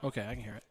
Okay, I can hear it.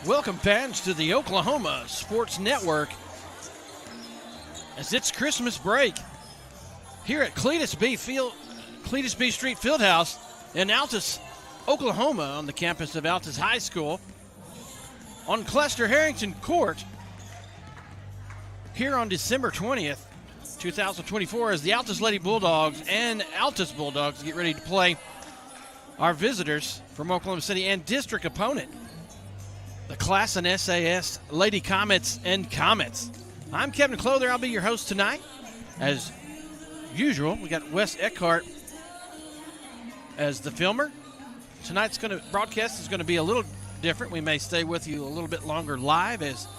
Welcome, fans, to the Oklahoma Sports Network as it's Christmas break here at Cletus B. Street Fieldhouse in Altus, Oklahoma, on the campus of Altus High School on Clester Harrington Court here on December 20th, 2024, as the Altus Lady Bulldogs and Altus Bulldogs get ready to play our visitors from Oklahoma City and district opponent, the Classen SAS Lady Comets and Comets. I'm Kevin Clother. I'll be your host tonight. As usual, we got Wes Eckhart as the filmer. Tonight's broadcast is going to be a little different. We may stay with you a little bit longer live as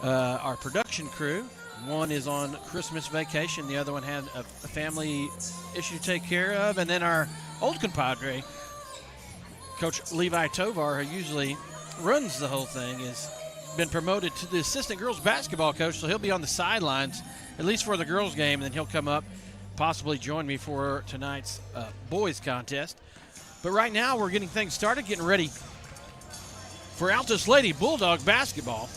our production crew. One is on Christmas vacation. The other one had a family issue to take care of. And then our old compadre, Coach Levi Tovar, who usually runs the whole thing, has been promoted to the assistant girls basketball coach, so he'll be on the sidelines, at least for the girls game, and then he'll come up, possibly join me for tonight's boys contest. But right now we're getting things started, getting ready for Altus Lady Bulldog basketball.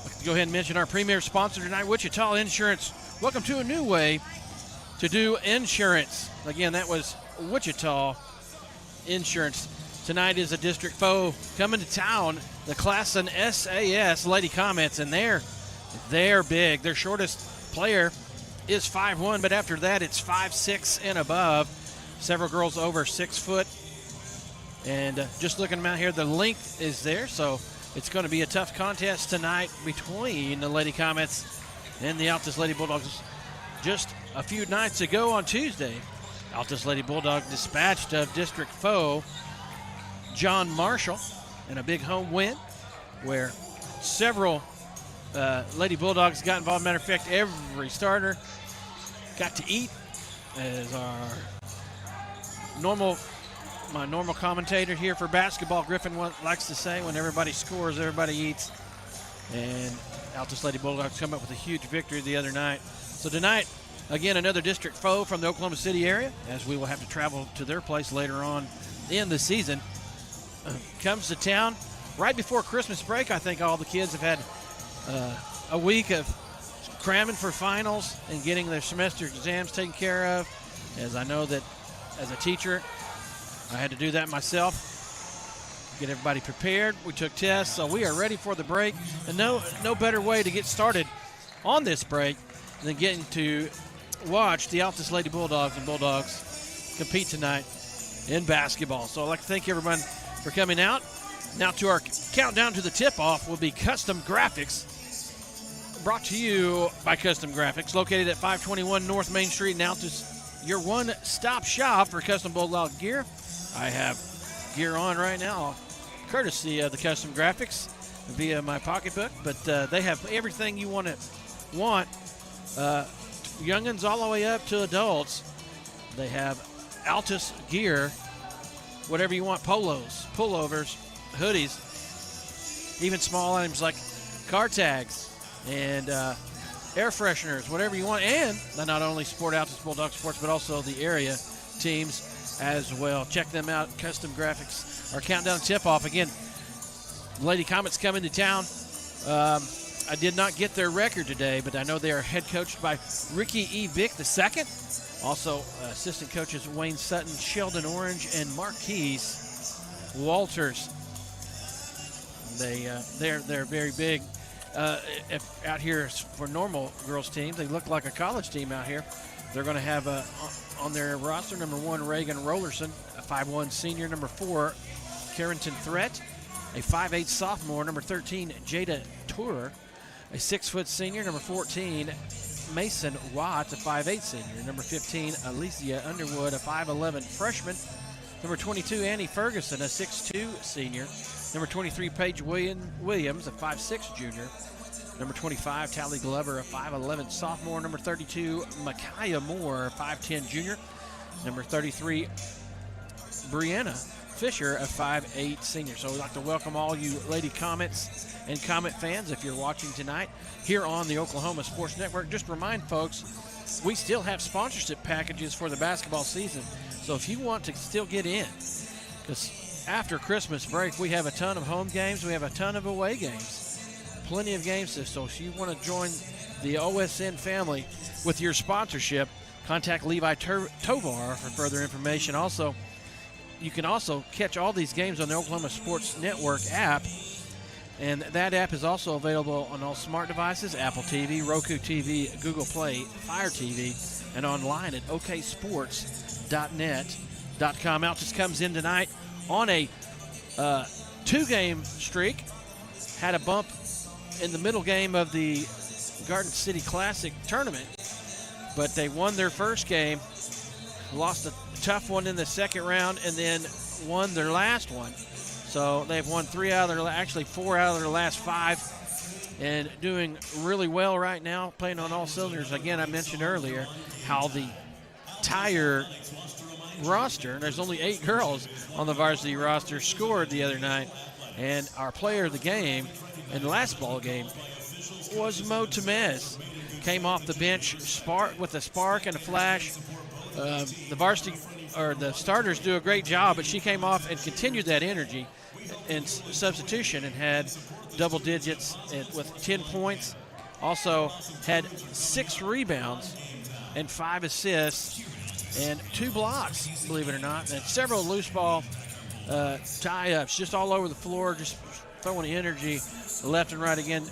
Let's go ahead and mention our premier sponsor tonight, Wichita Insurance. Welcome to a new way to do insurance. Again, that was Wichita Insurance. Tonight is a district foe coming to town, the Classen SAS Lady Comets, and they're big. Their shortest player is 5'1", but after that it's 5'6" and above. Several girls over 6 foot. And just looking out here, the length is there, so it's going to be a tough contest tonight between the Lady Comets and the Altus Lady Bulldogs. Just a few nights ago on Tuesday, Altus Lady Bulldog dispatched of district foe John Marshall in a big home win where several Lady Bulldogs got involved. Matter of fact, every starter got to eat, as my normal commentator here for basketball, Griffin, likes to say, when everybody scores, everybody eats. And Altus Lady Bulldogs come up with a huge victory the other night. So tonight, again, another district foe from the Oklahoma City area, as we will have to travel to their place later on in the season. Comes to town right before Christmas break. I think all the kids have had a week of cramming for finals and getting their semester exams taken care of, as I know that as a teacher I had to do that myself, get everybody prepared. We took tests, so we are ready for the break, and no better way to get started on this break than getting to watch the Altus Lady Bulldogs and Bulldogs compete tonight in basketball. So I'd like to thank everyone for coming out. Now to our countdown to the tip-off will be Custom Graphics, brought to you by Custom Graphics, located at 521 North Main Street in Altus, your one-stop shop for custom Bulldog gear. I have gear on right now, courtesy of the Custom Graphics via my pocketbook, but they have everything you want, youngins all the way up to adults. They have Altus gear, whatever you want, polos, pullovers, hoodies, even small items like car tags and air fresheners, whatever you want. And they not only support Altus Bulldog Sports, but also the area teams as well. Check them out, Custom Graphics. Our countdown tip-off, again, Lady Comets coming to town. I did not get their record today, but I know they are head coached by Ricky E. Vick II. Also, assistant coaches Wayne Sutton, Sheldon Orange, and Marquise Walters. They're very big. If out here for normal girls teams, they look like a college team out here. They're going to have on their roster, number 1, Reagan Rollerson, a 5'1" senior, number 4, Carrington Threat, a 5'8" sophomore, number 13, Jada Tourer, a 6 foot senior, number 14, Mason Watts, a 5'8" senior, number 15, Alicia Underwood, a 5'11" freshman, number 22, Annie Ferguson, a 6'2" senior, number 23, Paige Williams, a 5'6" junior, number 25, Tally Glover, a 5'11" sophomore, number 32, Micaiah Moore, a 5'10" junior, number 33, Brianna Fisher, a 5'8" senior. So we'd like to welcome all you Lady Comets and Comet fans if you're watching tonight here on the Oklahoma Sports Network. Just remind folks, we still have sponsorship packages for the basketball season. So if you want to still get in, because after Christmas break, we have a ton of home games. We have a ton of away games. Plenty of games. So if you want to join the OSN family with your sponsorship, contact Levi Tovar for further information. Also, you can also catch all these games on the Oklahoma Sports Network app. And that app is also available on all smart devices, Apple TV, Roku TV, Google Play, Fire TV, and online at oksports.net.com. Altus comes in tonight on a 2-game streak. Had a bump in the middle game of the Garden City Classic tournament, but they won their first game, lost a tough one in the second round, and then won their last one. So they've won 4 out of their last 5, and doing really well right now, playing on all cylinders. Again, I mentioned earlier how the entire roster, there's only 8 girls on the varsity roster, scored the other night. And our player of the game in the last ball game was Mo Temez. Came off the bench with a spark and a flash. The starters do a great job, but she came off and continued that energy in substitution and had double digits with 10 points. Also had 6 rebounds and 5 assists and 2 blocks, believe it or not, and several loose ball tie-ups just all over the floor, just throwing energy left and right. Again,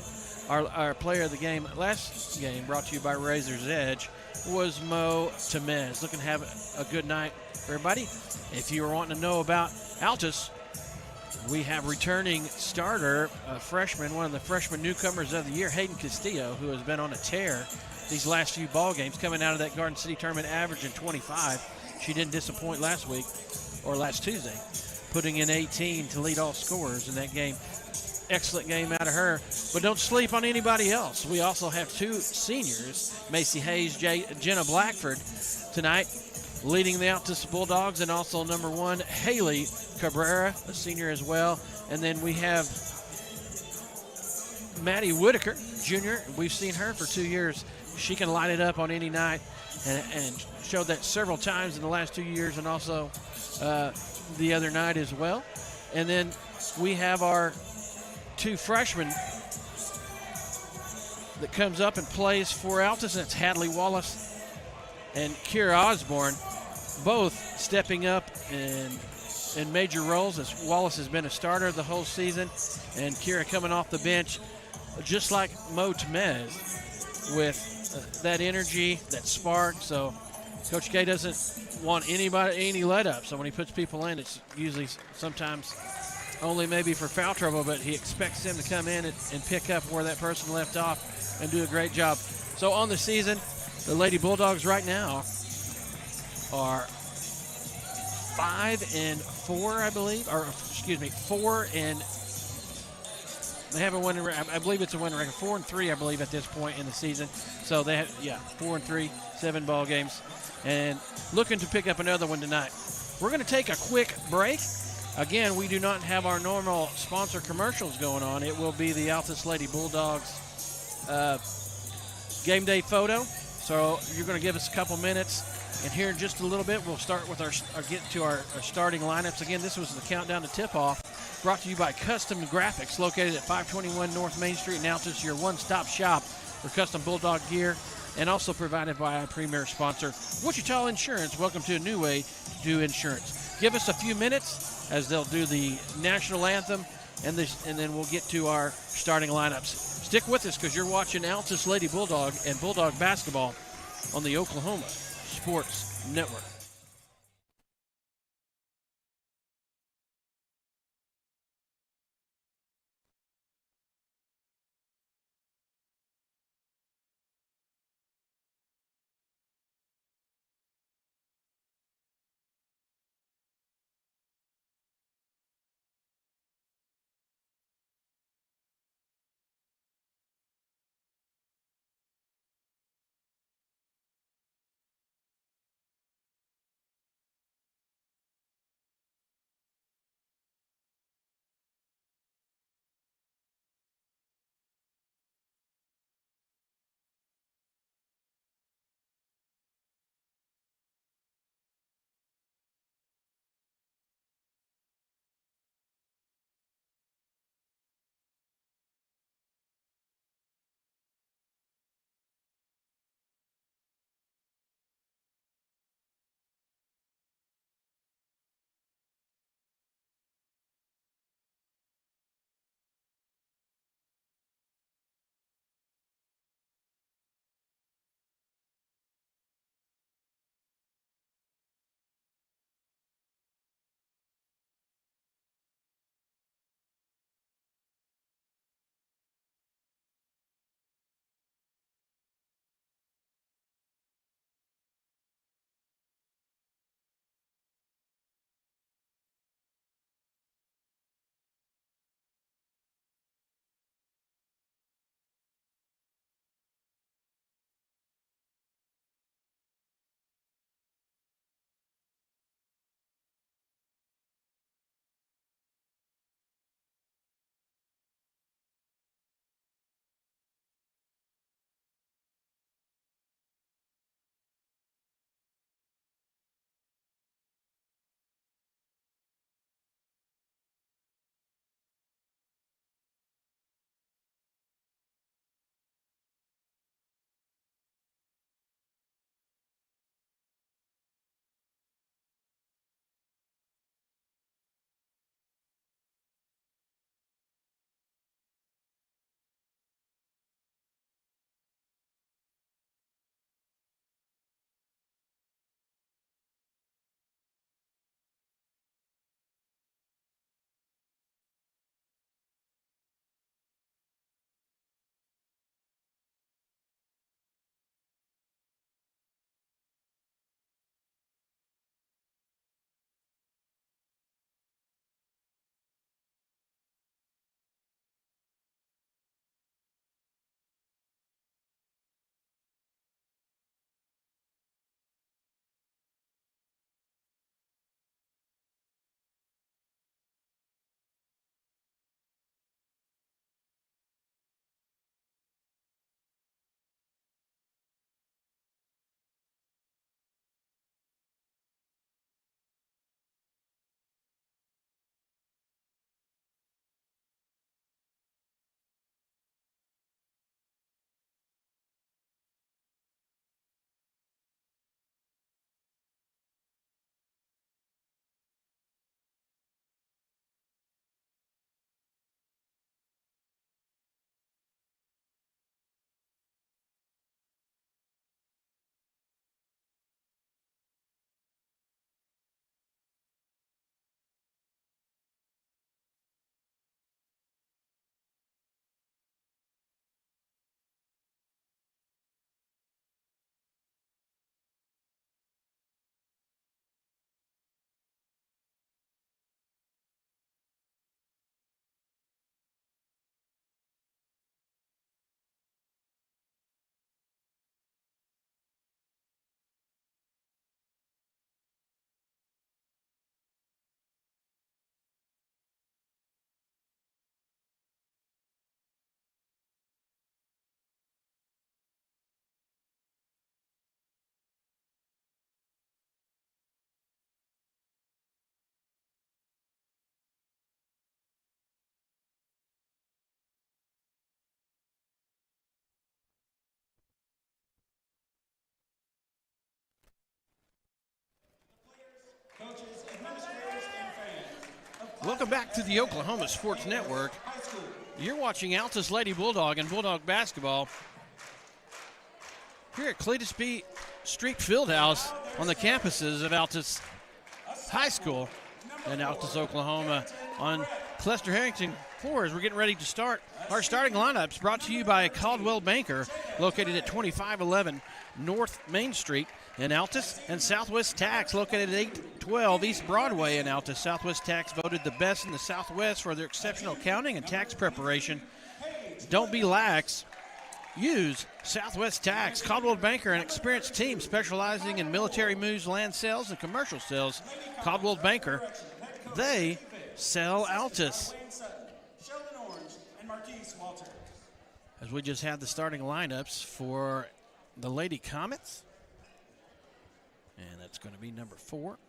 our player of the game last game, brought to you by Razor's Edge, was Mo Temez. Looking to have a good night for everybody. If you were wanting to know about Altus, we have returning starter, freshman, one of the freshman newcomers of the year, Hayden Castillo, who has been on a tear these last few ball games, coming out of that Garden City tournament averaging 25. She didn't disappoint last Tuesday, putting in 18 to lead all scorers in that game. Excellent game out of her, but don't sleep on anybody else. We also have 2 seniors, Macy Hayes, Jenna Blackford, tonight, leading the Altus Bulldogs, and also number 1, Haley Cabrera, a senior as well. And then we have Maddie Whitaker, junior. We've seen her for 2 years. She can light it up on any night and showed that several times in the last 2 years, and also the other night as well. And then we have our 2 freshmen that comes up and plays for Altus, and it's Hadley Wallace and Kira Osborne, both stepping up in major roles, as Wallace has been a starter the whole season, and Kira coming off the bench, just like Mo Temez, with that energy, that spark. So Coach K doesn't want any let-up, so when he puts people in, it's usually sometimes only maybe for foul trouble, but he expects them to come in and pick up where that person left off and do a great job. So on the season, the Lady Bulldogs right now are 5-4, I believe, or excuse me, 4 and they have a winning record. I believe it's a winning record. 4-3, I believe, at this point in the season. So they have 4-3, 7 ball games, and looking to pick up another one tonight. We're going to take a quick break. Again, we do not have our normal sponsor commercials going on. It will be the Altus Lady Bulldogs game day photo. So you're going to give us a couple minutes, and here in just a little bit, we'll start with our starting lineups. Again, this was the countdown to tip-off, brought to you by Custom Graphics, located at 521 North Main Street in Altus, your one-stop shop for custom Bulldog gear, and also provided by our premier sponsor, Wichita Insurance. Welcome to a new way to do insurance. Give us a few minutes as they'll do the national anthem, and then we'll get to our starting lineups. Stick with us, because you're watching Altus Lady Bulldog and Bulldog basketball on the Oklahoma Sports Network. Welcome back to the Oklahoma Sports Network. You're watching Altus Lady Bulldog and Bulldog basketball here at Cletus B. Street Fieldhouse on the campuses of Altus High School in Altus, Oklahoma on Clester Harrington floors. We're getting ready to start our starting lineups, brought to you by Caldwell Banker, located at 2511 North Main Street in Altus, and Southwest Tax, located at 812 East Broadway in Altus. Southwest Tax voted the best in the Southwest for their exceptional accounting and tax preparation. Don't be lax. Use Southwest Tax. Caldwell Banker, an experienced team specializing in military moves, land sales, and commercial sales. Caldwell Banker, they sell Altus. As we just had the starting lineups for the Lady Comets. And that's going to be number 4,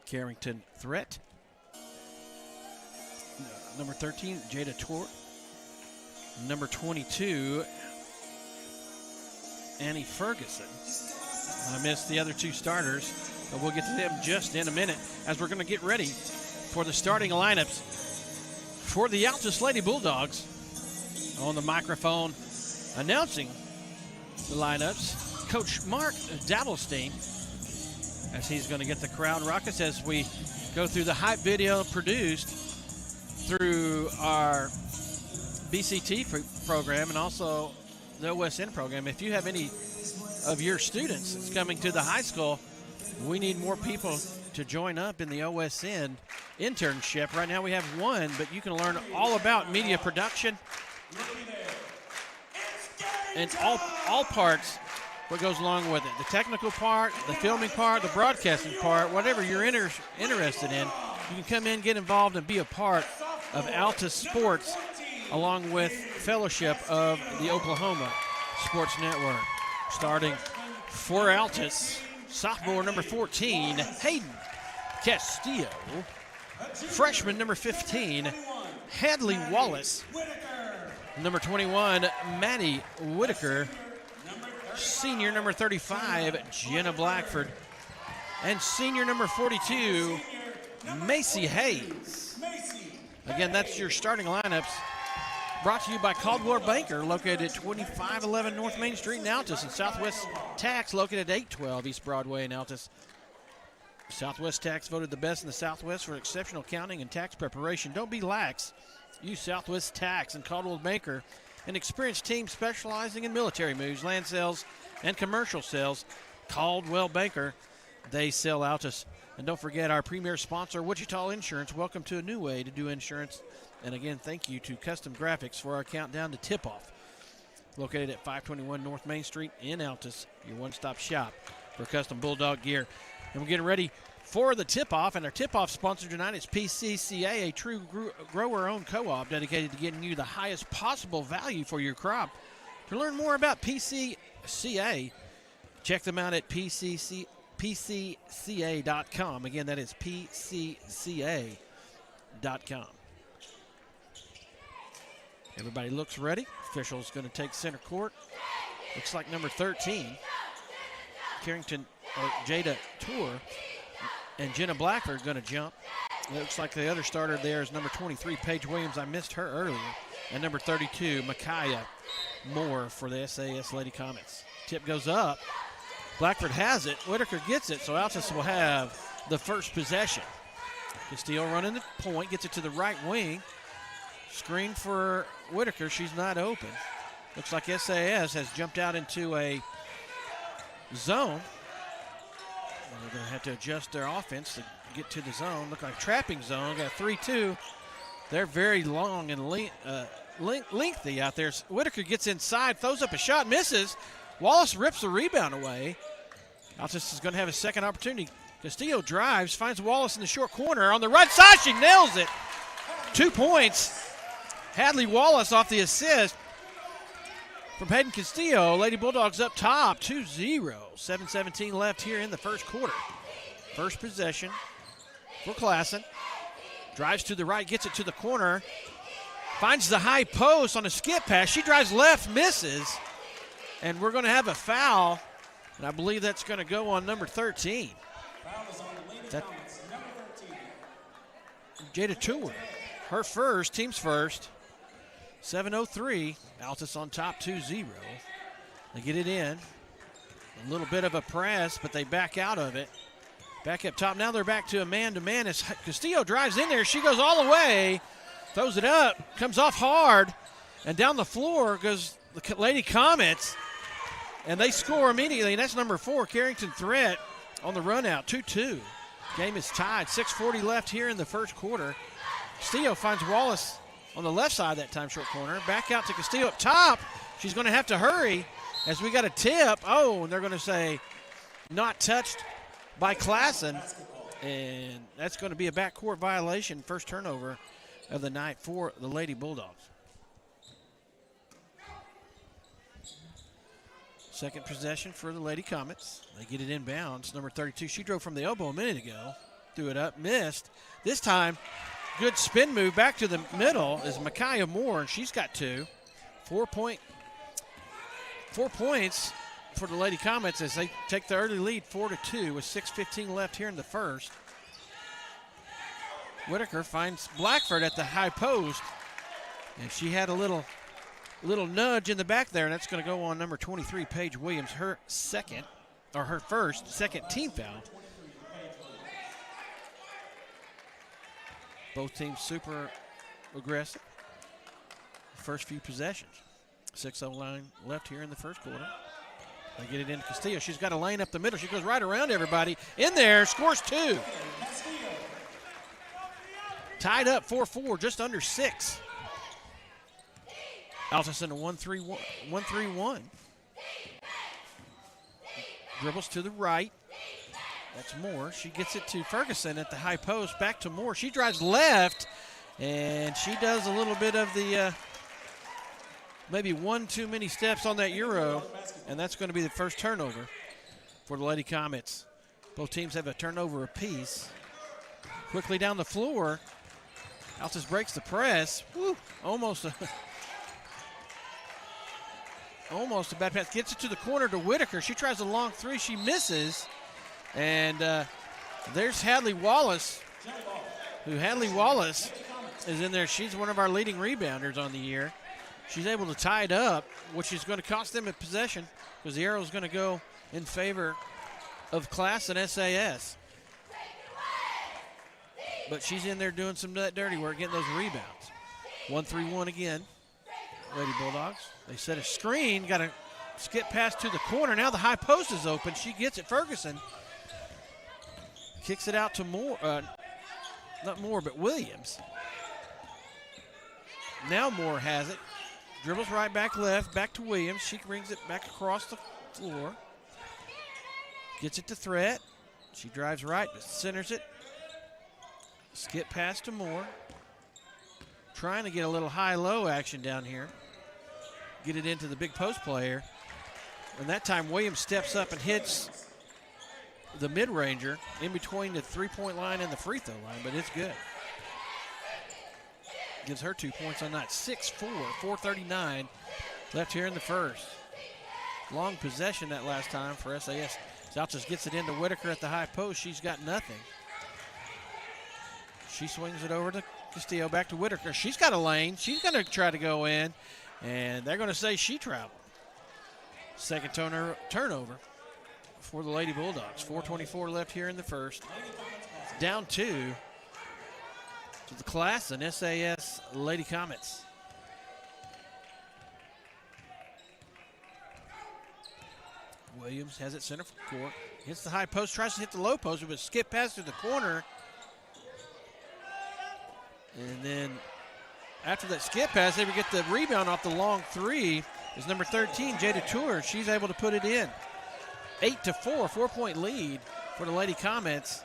Carrington Threat. Number 13, Jada Tor. Number 22, Annie Ferguson. I missed the other 2 starters, but we'll get to them just in a minute as we're going to get ready for the starting lineups for the Altus Lady Bulldogs. On the microphone announcing the lineups, Coach Mark Davelstein, as he's going to get the crowd ruckus as we go through the hype video produced through our BCT program and also the OSN program. If you have any of your students that's coming to the high school, we need more people to join up in the OSN internship. Right now we have 1, but you can learn all about media production and all parts what goes along with it. The technical part, the filming part, the broadcasting part, whatever you're interested in, you can come in, get involved, and be a part of Altus Sports along with fellowship of the Oklahoma Sports Network. Starting for Altus, sophomore number 14, Hayden Castillo. Freshman number 15, Hadley Wallace. Number 21, Maddie Whitaker. Senior number 35, Jenna Blackford. And senior number 42, Macy Hayes. Again, that's your starting lineups. Brought to you by Caldwell Banker, located at 2511 North Main Street in Altus, and Southwest Tax, located at 812 East Broadway in Altus. Southwest Tax voted the best in the Southwest for exceptional accounting and tax preparation. Don't be lax. Use Southwest Tax and Caldwell Banker, an experienced team specializing in military moves, land sales, and commercial sales. Caldwell Banker, they sell Altus. And don't forget our premier sponsor, Wichita Insurance. Welcome to a new way to do insurance. And again, thank you to Custom Graphics for our countdown to tip-off. Located at 521 North Main Street in Altus, your one-stop shop for custom Bulldog gear. And we're getting ready for the tip-off, and our tip-off sponsor tonight is PCCA, a true grower-owned co-op dedicated to getting you the highest possible value for your crop. To learn more about PCCA, check them out at PCCA.com. Again, that is PCCA.com. Everybody looks ready. Official's going to take center court. Looks like number 13, Jada Tour, and Jenna Blackford going to jump. It looks like the other starter there is number 23, Paige Williams. I missed her earlier. And number 32, Micaiah Moore for the SAS Lady Comets. Tip goes up. Blackford has it. Whitaker gets it, so Altus will have the first possession. Castillo running the point, gets it to the right wing. Screen for Whitaker. She's not open. Looks like SAS has jumped out into a zone. They're going to have to adjust their offense to get to the zone. Look like a trapping zone. Got 3-2. They're very long and lengthy out there. Whitaker gets inside, throws up a shot, misses. Wallace rips the rebound away. Altus is going to have a second opportunity. Castillo drives, finds Wallace in the short corner. On the right side, she nails it. 2 points. Hadley Wallace off the assist from Hayden Castillo. Lady Bulldogs up top, 2-0. 7:17 left here in the first quarter. First possession for Classen. Drives to the right, gets it to the corner. Finds the high post on a skip pass. She drives left, misses. And we're going to have a foul. And I believe that's going to go on number 13. Jada Tour, her first, team's first. 7:03, Altus on top 2-0. They get it in. A little bit of a press, but they back out of it. Back up top. Now they're back to a man-to-man as Castillo drives in there. She goes all the way, throws it up, comes off hard, and down the floor goes the Lady Comets, and they score immediately. And that's number 4, Carrington Threat, on the run out, 2-2. Game is tied. 6:40 left here in the first quarter. Castillo finds Wallace on the left side that time, short corner. Back out to Castillo up top. She's going to have to hurry as we got a tip. Oh, and they're going to say not touched by Classen. And that's going to be a backcourt violation. First turnover of the night for the Lady Bulldogs. Second possession for the Lady Comets. They get it inbounds. Number 32, she drove from the elbow a minute ago. Threw it up, missed. This time, good spin move back to the middle is Micaiah Moore, and she's got 2. 4 points for the Lady Comets as they take the early lead 4-2 with 6:15 left here in the first. Whitaker finds Blackford at the high post, and she had a little nudge in the back there, and that's going to go on number 23, Paige Williams, her second team foul. Both teams super aggressive. First few possessions. 6:09 left here in the first quarter. They get it into Castillo. She's got a lane up the middle. She goes right around everybody. In there, scores 2. Tied up 4-4, just under 6. Altus in a 1-3-1. Dribbles to the right. That's Moore. She gets it to Ferguson at the high post. Back to Moore. She drives left, and she does a little bit of the maybe one too many steps on that Euro, and that's going to be the first turnover for the Lady Comets. Both teams have a turnover apiece. Quickly down the floor. Altus breaks the press. Woo, almost a bad pass. Gets it to the corner to Whitaker. She tries a long 3. She misses. And there's Hadley Wallace, Hadley Wallace is in there. She's one of our leading rebounders on the year. She's able to tie it up, which is going to cost them a possession because the arrow is going to go in favor of Classen SAS. But she's in there doing some of that dirty work, getting those rebounds. 1-3-1 again. Lady Bulldogs. They set a screen, got a skip pass to the corner. Now the high post is open. She gets it. Ferguson kicks it out to Moore. Not Moore, but Williams. Now Moore has it. Dribbles right back left, back to Williams. She brings it back across the floor. Gets it to Threat. She drives right, but centers it. Skip pass to Moore. Trying to get a little high-low action down here. Get it into the big post player. And that time Williams steps up and hits the mid-ranger in between the three-point line and the free throw line, but it's good. Gives her 2 points on that. 6-4, 4:39 left here in the first. Long possession that last time for SAS. Altus gets it into Whitaker at the high post. She's got nothing. She swings it over to Castillo, back to Whitaker. She's got a lane. She's going to try to go in, and they're going to say she traveled. Second turnover for the Lady Bulldogs. 4:24 left here in the first. Down 2 to the Classen SAS Lady Comets. Williams has it center court. Hits the high post, tries to hit the low post, but skip pass to the corner. And then after that skip pass, they would get the rebound off the long 3. Is number 13, Jada Tour. She's able to put it in. 8-4, 4-point lead for the Lady Comets.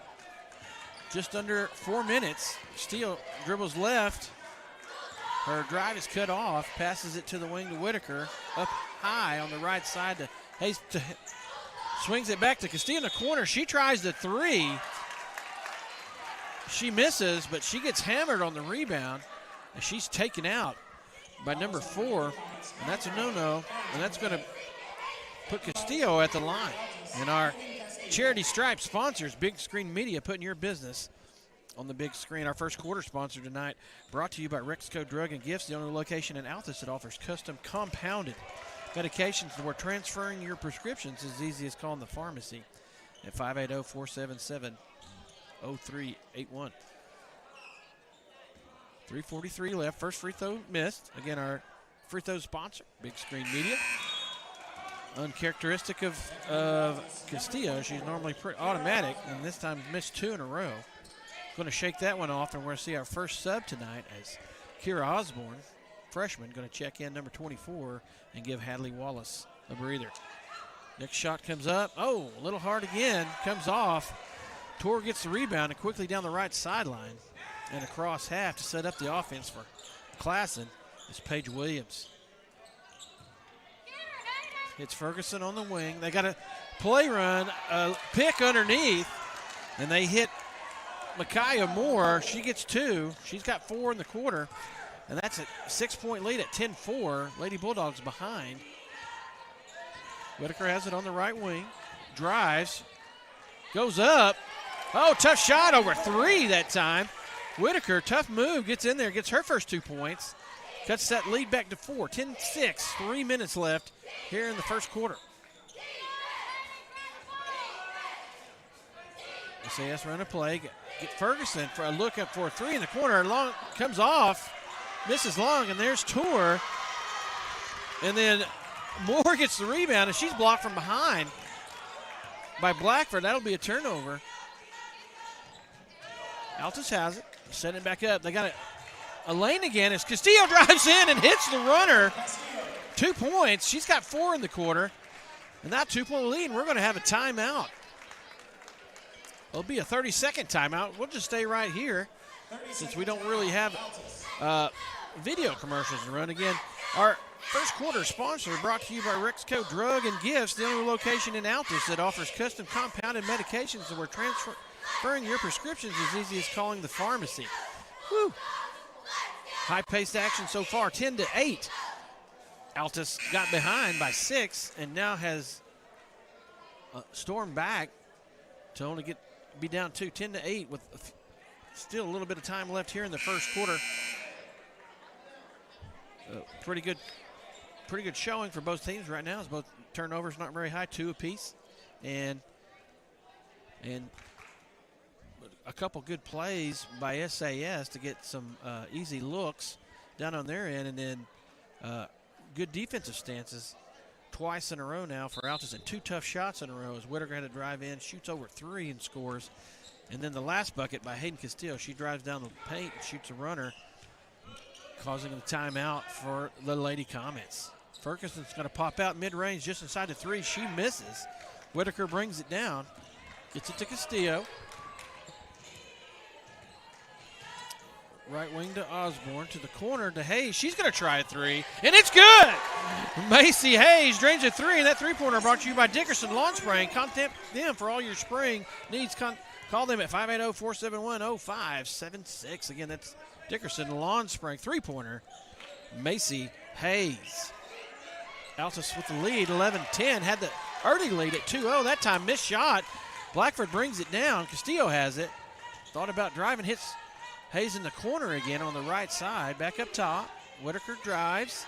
Just under 4 minutes. Steele dribbles left. Her drive is cut off. Passes it to the wing to Whitaker. Up high on the right side to Hayes. Swings it back to Castillo in the corner. She tries the 3. She misses, but she gets hammered on the rebound. And she's taken out by number 4. And that's a no-no. And that's going to put Castillo at the line. And our Charity Stripe sponsors, Big Screen Media, putting your business on the big screen. Our first quarter sponsor tonight, brought to you by Rexco Drug and Gifts, the only location in Altus that offers custom compounded medications where transferring your prescriptions is as easy as calling the pharmacy at 580-477-0381. 3:43 left. First free throw missed. Again, our free throw sponsor, Big Screen Media. Uncharacteristic of Castillo. She's normally pretty automatic, and this time missed 2 in a row. Going to shake that one off, and we're going to see our first sub tonight as Kira Osborne, freshman, going to check in number 24 and give Hadley Wallace a breather. Next shot comes up. Oh, a little hard again. Comes off. Tor gets the rebound and quickly down the right sideline and across half to set up the offense for Classen is Paige Williams. It's Ferguson on the wing. They got a play run, a pick underneath, and they hit Micaiah Moore. She gets 2. She's got 4 in the quarter, and that's a 6-point lead at 10-4. Lady Bulldogs behind. Whitaker has it on the right wing. Drives. Goes up. Oh, tough shot over 3 that time. Whitaker, tough move, gets in there, gets her first 2 points. Cuts that lead back to 4. 10-6, 3 minutes left here in the first quarter. SAS run a play. Get Ferguson for a look up for a 3 in the corner. Long comes off, misses long, and there's Tor. And then Moore gets the rebound, and she's blocked from behind by Blackford. That'll be a turnover. Altus has it. Set it back up. They got a lane again as Castillo drives in and hits the runner. 2 points. She's got 4 in the quarter. And that 2-point lead, we're going to have a timeout. It'll be a 30-second timeout. We'll just stay right here since we don't really have video commercials to run. Again, our first quarter sponsor brought to you by Rexco Drug and Gifts, the only location in Altus that offers custom compounded medications that were transferring your prescriptions as easy as calling the pharmacy. Woo! High-paced action so far, 10-8. Altus got behind by 6 and now has stormed back to only be down 2, 10-8 with still a little bit of time left here in the first quarter. Pretty good showing for both teams right now. As both turnovers not very high, 2 apiece, and a couple good plays by SAS to get some easy looks down on their end, and then good defensive stances twice in a row now for Altus, and 2 tough shots in a row as Whitaker had to drive in, shoots over 3 and scores. And then the last bucket by Hayden Castillo, she drives down the paint and shoots a runner, causing a timeout for the Lady Comets. Ferguson's going to pop out mid-range just inside the 3. She misses. Whitaker brings it down, gets it to Castillo. Right wing to Osborne, to the corner to Hayes. She's going to try a 3, and it's good! Macy Hayes drains a 3, and that 3-pointer brought to you by Dickerson Lawn Spraying. Contact them for all your spraying needs. Call them at 580-471-0576. Again, that's Dickerson Lawn Spraying. 3-pointer, Macy Hayes. Altus with the lead, 11-10. Had the early lead at 2-0. That time, missed shot. Blackford brings it down. Castillo has it. Thought about driving, hits Hayes in the corner again on the right side. Back up top. Whitaker drives.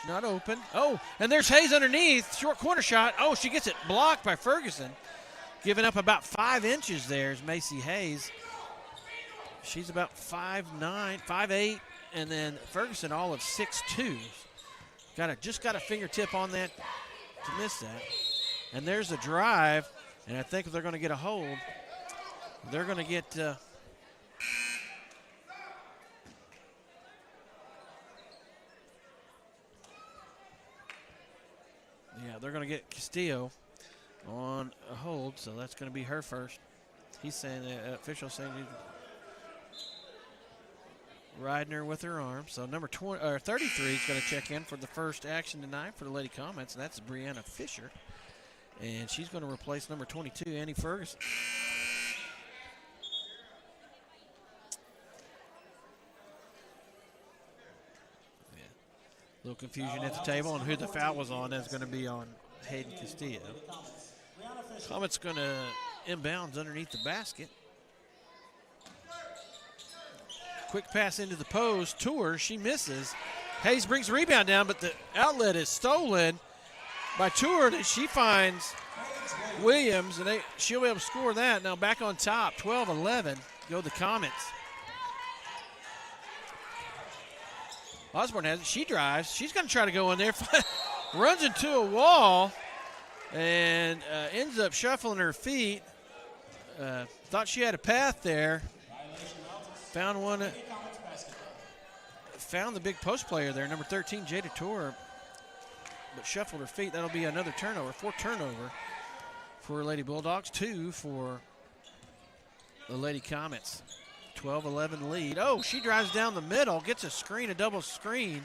Not open. Oh, and there's Hayes underneath. Short corner shot. Oh, she gets it blocked by Ferguson. Giving up about 5 inches there is Macy Hayes. She's about 5'9", 5'8", and then Ferguson all of 6'2". Just got a fingertip on that to miss that. And there's a drive, and I think they're going to get a hold. They're going to get they're going to get Castillo on a hold, so that's going to be her first. He's saying, the official saying he's riding her with her arm. So number 33 is going to check in for the first action tonight for the Lady Comets, and that's Brianna Fisher. And she's going to replace number 22, Annie Ferguson. A little confusion at the table on who the foul was on. That's going to be on Hayden Castillo. Comets going to inbounds underneath the basket. Quick pass into the post. Tour, she misses. Hayes brings the rebound down, but the outlet is stolen by Tour, and she finds Williams, and she'll be able to score that. Now back on top, 12-11. Go the Comets. Osborne has it. She drives. She's going to try to go in there. Runs into a wall and ends up shuffling her feet. Thought she had a path there. Found the big post player there, number 13, Jada Tour, but shuffled her feet. That'll be another turnover. 4 turnover for Lady Bulldogs, 2 for the Lady Comets. 12-11 lead. Oh, she drives down the middle, gets a screen, a double screen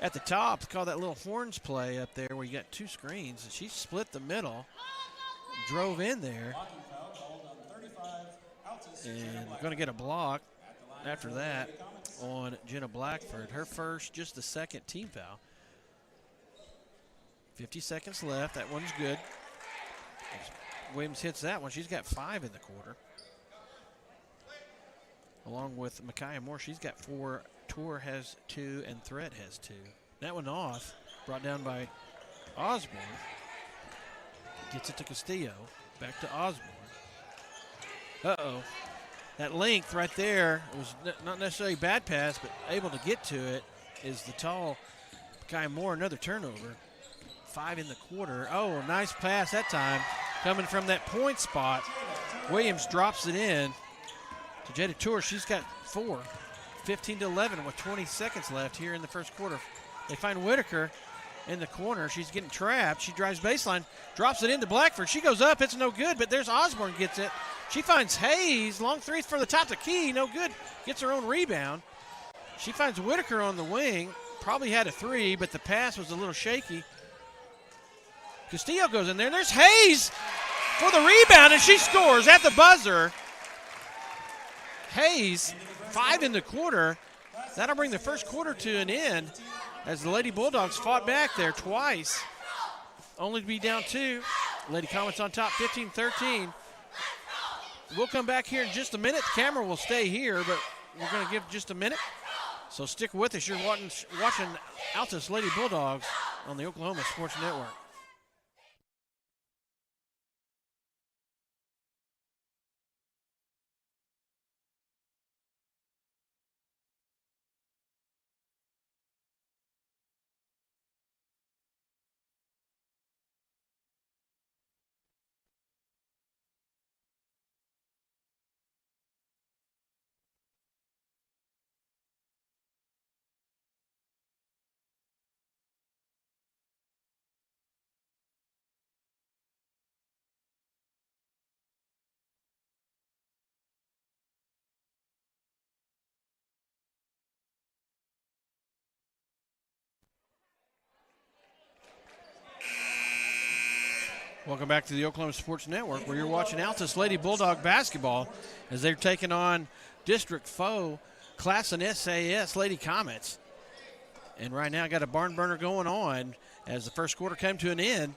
at the top. Call that little horns play up there where you got 2 screens. She split the middle, drove in there, and we're going to get a block after that on Jenna Blackford. Her first, just the second team foul. 50 seconds left. That one's good. Williams hits that one. She's got 5 in the quarter. Along with Micaiah Moore, she's got 4. Tour has 2, and Thread has 2. That one off, brought down by Osborne. Gets it to Castillo. Back to Osborne. Uh-oh. That length right there was not necessarily a bad pass, but able to get to it is the tall Micaiah Moore. Another turnover. 5 in the quarter. Oh, nice pass that time. Coming from that point spot. Williams drops it in to Jada Tour. She's got 4. 15-11 with 20 seconds left here in the first quarter. They find Whitaker in the corner. She's getting trapped. She drives baseline, drops it into Blackford. She goes up. It's no good, but there's Osborne gets it. She finds Hayes. Long three for the top of the key. No good. Gets her own rebound. She finds Whitaker on the wing. Probably had a 3, but the pass was a little shaky. Castillo goes in there. There's Hayes for the rebound, and she scores at the buzzer. Hayes, 5 in the quarter. That'll bring the first quarter to an end as the Lady Bulldogs fought back there twice. Only to be down 2. Lady Comets on top, 15-13. We'll come back here in just a minute. The camera will stay here, but we're going to give just a minute. So stick with us. You're watching Altus Lady Bulldogs on the Oklahoma Sports Network. Welcome back to the Oklahoma Sports Network, where you're watching Altus Lady Bulldog basketball as they're taking on district foe Classen SAS Lady Comets. And right now got a barn burner going on as the first quarter came to an end.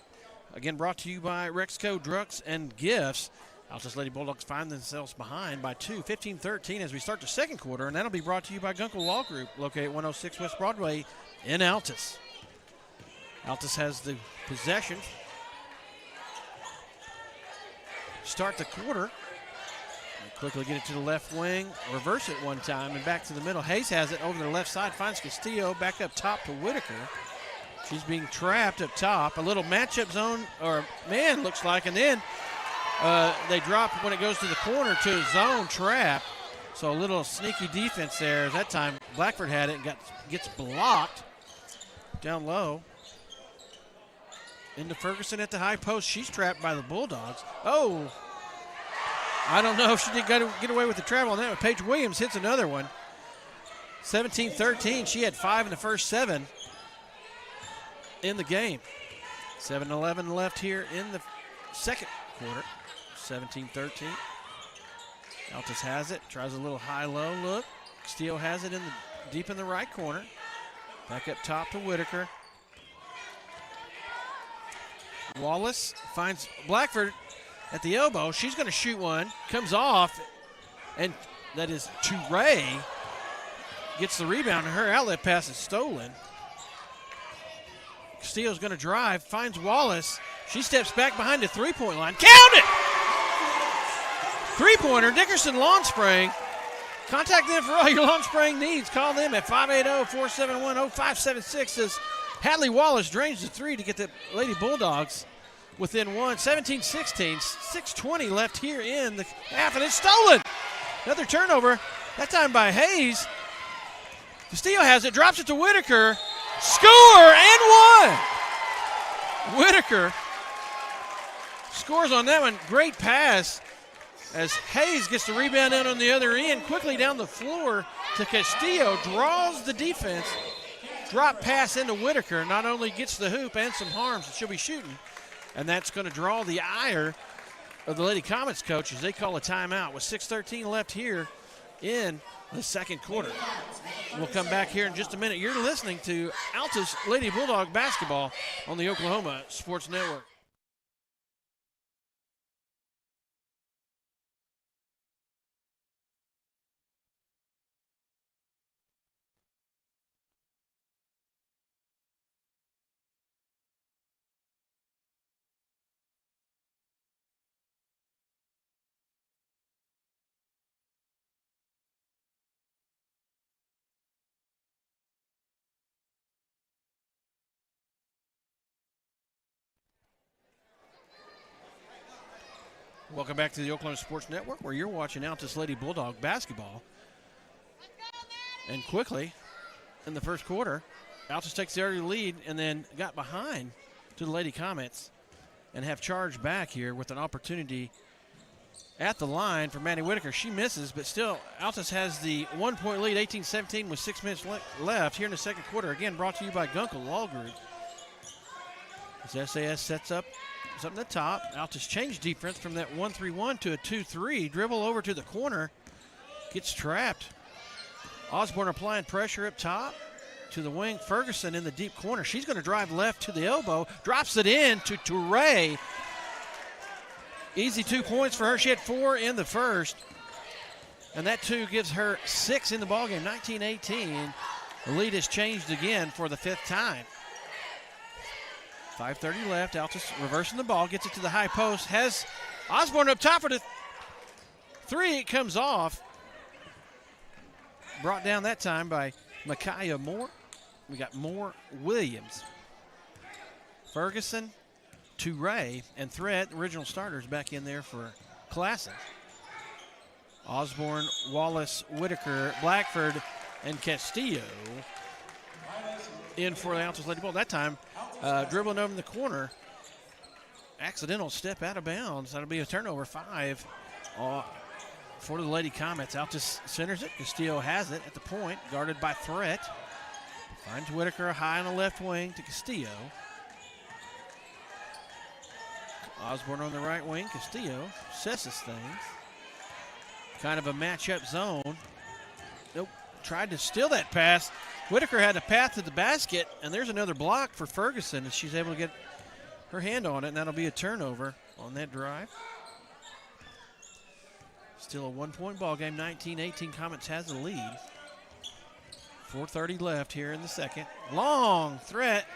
Again, brought to you by Rexco Drugs and Gifts. Altus Lady Bulldogs find themselves behind by 2, 15-13 as we start the second quarter, and that'll be brought to you by Gunkel Law Group, located at 106 West Broadway in Altus. Altus has the possession. Start the quarter. And quickly get it to the left wing, reverse it one time, and back to the middle. Hayes has it over the left side, finds Castillo, back up top to Whitaker. She's being trapped up top. A little matchup zone, or man, looks like, and then they drop when it goes to the corner to a zone trap. So a little sneaky defense there. That time Blackford had it and gets blocked down low. Into Ferguson at the high post. She's trapped by the Bulldogs. Oh, I don't know if she did get away with the travel on that one. Paige Williams hits another one. 17-13. She had 5 in the first 7 in the game. 7-11 left here in the second quarter. 17-13. Altus has it. Tries a little high-low look. Steele has it deep in the right corner. Back up top to Whitaker. Wallace finds Blackford at the elbow. She's going to shoot one. Comes off, and that is to Ray. gets the rebound, and her outlet pass is stolen. Castillo's going to drive, finds Wallace. She steps back behind the three-point line. Count it! Three-pointer, Dickerson Lawn Spraying. Contact them for all your lawn spraying needs. Call them at 580-471-0576 as Hadley Wallace drains the three to get the Lady Bulldogs within one. 17-16, 6:20 left here in the half, and it's stolen. Another turnover, that time by Hayes. Castillo has it, drops it to Whitaker. Score and one! Whitaker scores on that one. Great pass as Hayes gets the rebound out on the other end. Quickly down the floor to Castillo. Draws the defense. Drop pass into Whitaker. Not only gets the hoop and some harms, she'll be shooting. And that's going to draw the ire of the Lady Comets coach as they call a timeout with 6:13 left here in the second quarter. We'll come back here in just a minute. You're listening to Altus Lady Bulldog basketball on the Oklahoma Sports Network. Welcome back to the Oklahoma Sports Network, where you're watching Altus Lady Bulldog basketball. And quickly, in the first quarter, Altus takes the early lead and then got behind to the Lady Comets and have charged back here with an opportunity at the line for Maddie Whitaker. She misses, but still, Altus has the 1-point lead, 18-17 with 6 minutes left here in the second quarter. Again, brought to you by Gunkel Law Group. As SAS sets up at the top. Altus changed defense from that 1-3-1 to a 2-3. Dribble over to the corner. Gets trapped. Osborne applying pressure up top to the wing. Ferguson in the deep corner. She's going to drive left to the elbow. Drops it in to Toure. Easy 2 points for her. She had 4 in the first. And that 2 gives her 6 in the ballgame. 19-18. The lead has changed again for the 5th time. 5:30 left. Altus reversing the ball. Gets it to the high post. Has Osborne up top for the 3. It comes off. Brought down that time by Micaiah Moore. We got Moore Williams. Ferguson, Toure, and Threat, original starters, back in there for Classen. Osborne, Wallace, Whitaker, Blackford, and Castillo in for the Altus Lady Bull. That time, dribbling over in the corner. Accidental step out of bounds. That'll be a turnover. 5 for the Lady Comets. Altus centers it. Castillo has it at the point, guarded by Threat. Finds Whitaker high on the left wing to Castillo. Osborne on the right wing. Castillo assesses things. Kind of a matchup zone. Nope. Tried to steal that pass. Whitaker had a path to the basket, and there's another block for Ferguson as she's able to get her hand on it, and that'll be a turnover on that drive. Still a 1-point ball game. 19-18. Comets has the lead. 4:30 left here in the second. Long Threat,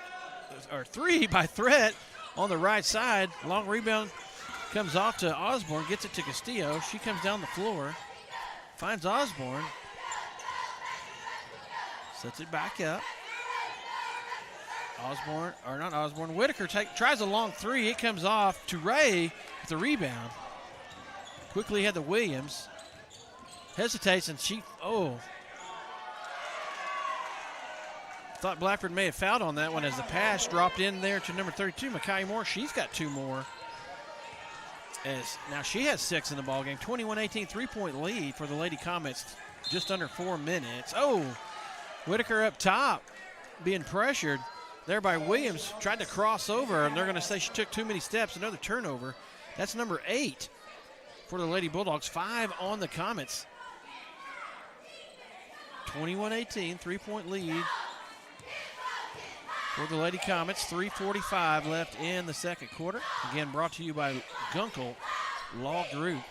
or 3 by Threat on the right side. Long rebound comes off to Osborne, gets it to Castillo. She comes down the floor, finds Osborne, sets it back up. Whitaker tries a long 3. It comes off to Ray with the rebound. Quickly had the Williams. Hesitates and thought Blackford may have fouled on that one as the pass dropped in there to number 32, Micaiah Moore. She's got 2 more. As now she has 6 in the ballgame. 21-18, 3-point lead for the Lady Comets. Just under 4 minutes. Whitaker up top, being pressured there by Williams. Tried to cross over, and they're going to say she took too many steps. Another turnover. That's number 8 for the Lady Bulldogs. 5 on the Comets. 21-18, 3-point lead for the Lady Comets. 3:45 left in the second quarter. Again, brought to you by Gunkel Law Group.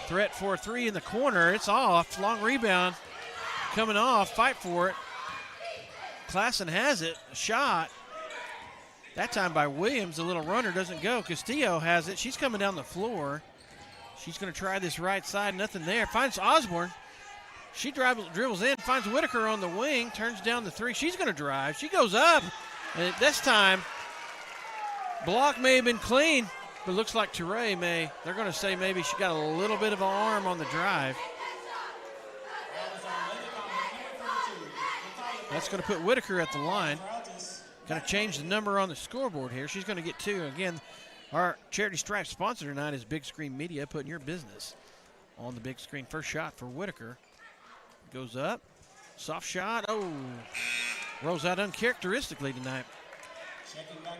Threat for 3 in the corner. It's off. Long rebound. coming off. Fight for it. Classen has it. A shot. That time by Williams. The little runner doesn't go. Castillo has it. She's coming down the floor. She's going to try this right side. Nothing there. Finds Osborne. She dribbles in. Finds Whitaker on the wing. Turns down the three. She's going to drive. She goes up. And this time, block may have been clean, but it looks like Touré may. They're going to say maybe she got a little bit of an arm on the drive. That's going to put Whitaker at the line. Got to change the number on the scoreboard here. She's going to get 2. Again, our Charity Stripe sponsor tonight is Big Screen Media, putting your business on the big screen. First shot for Whitaker. Goes up. Soft shot. Oh, rolls out uncharacteristically tonight.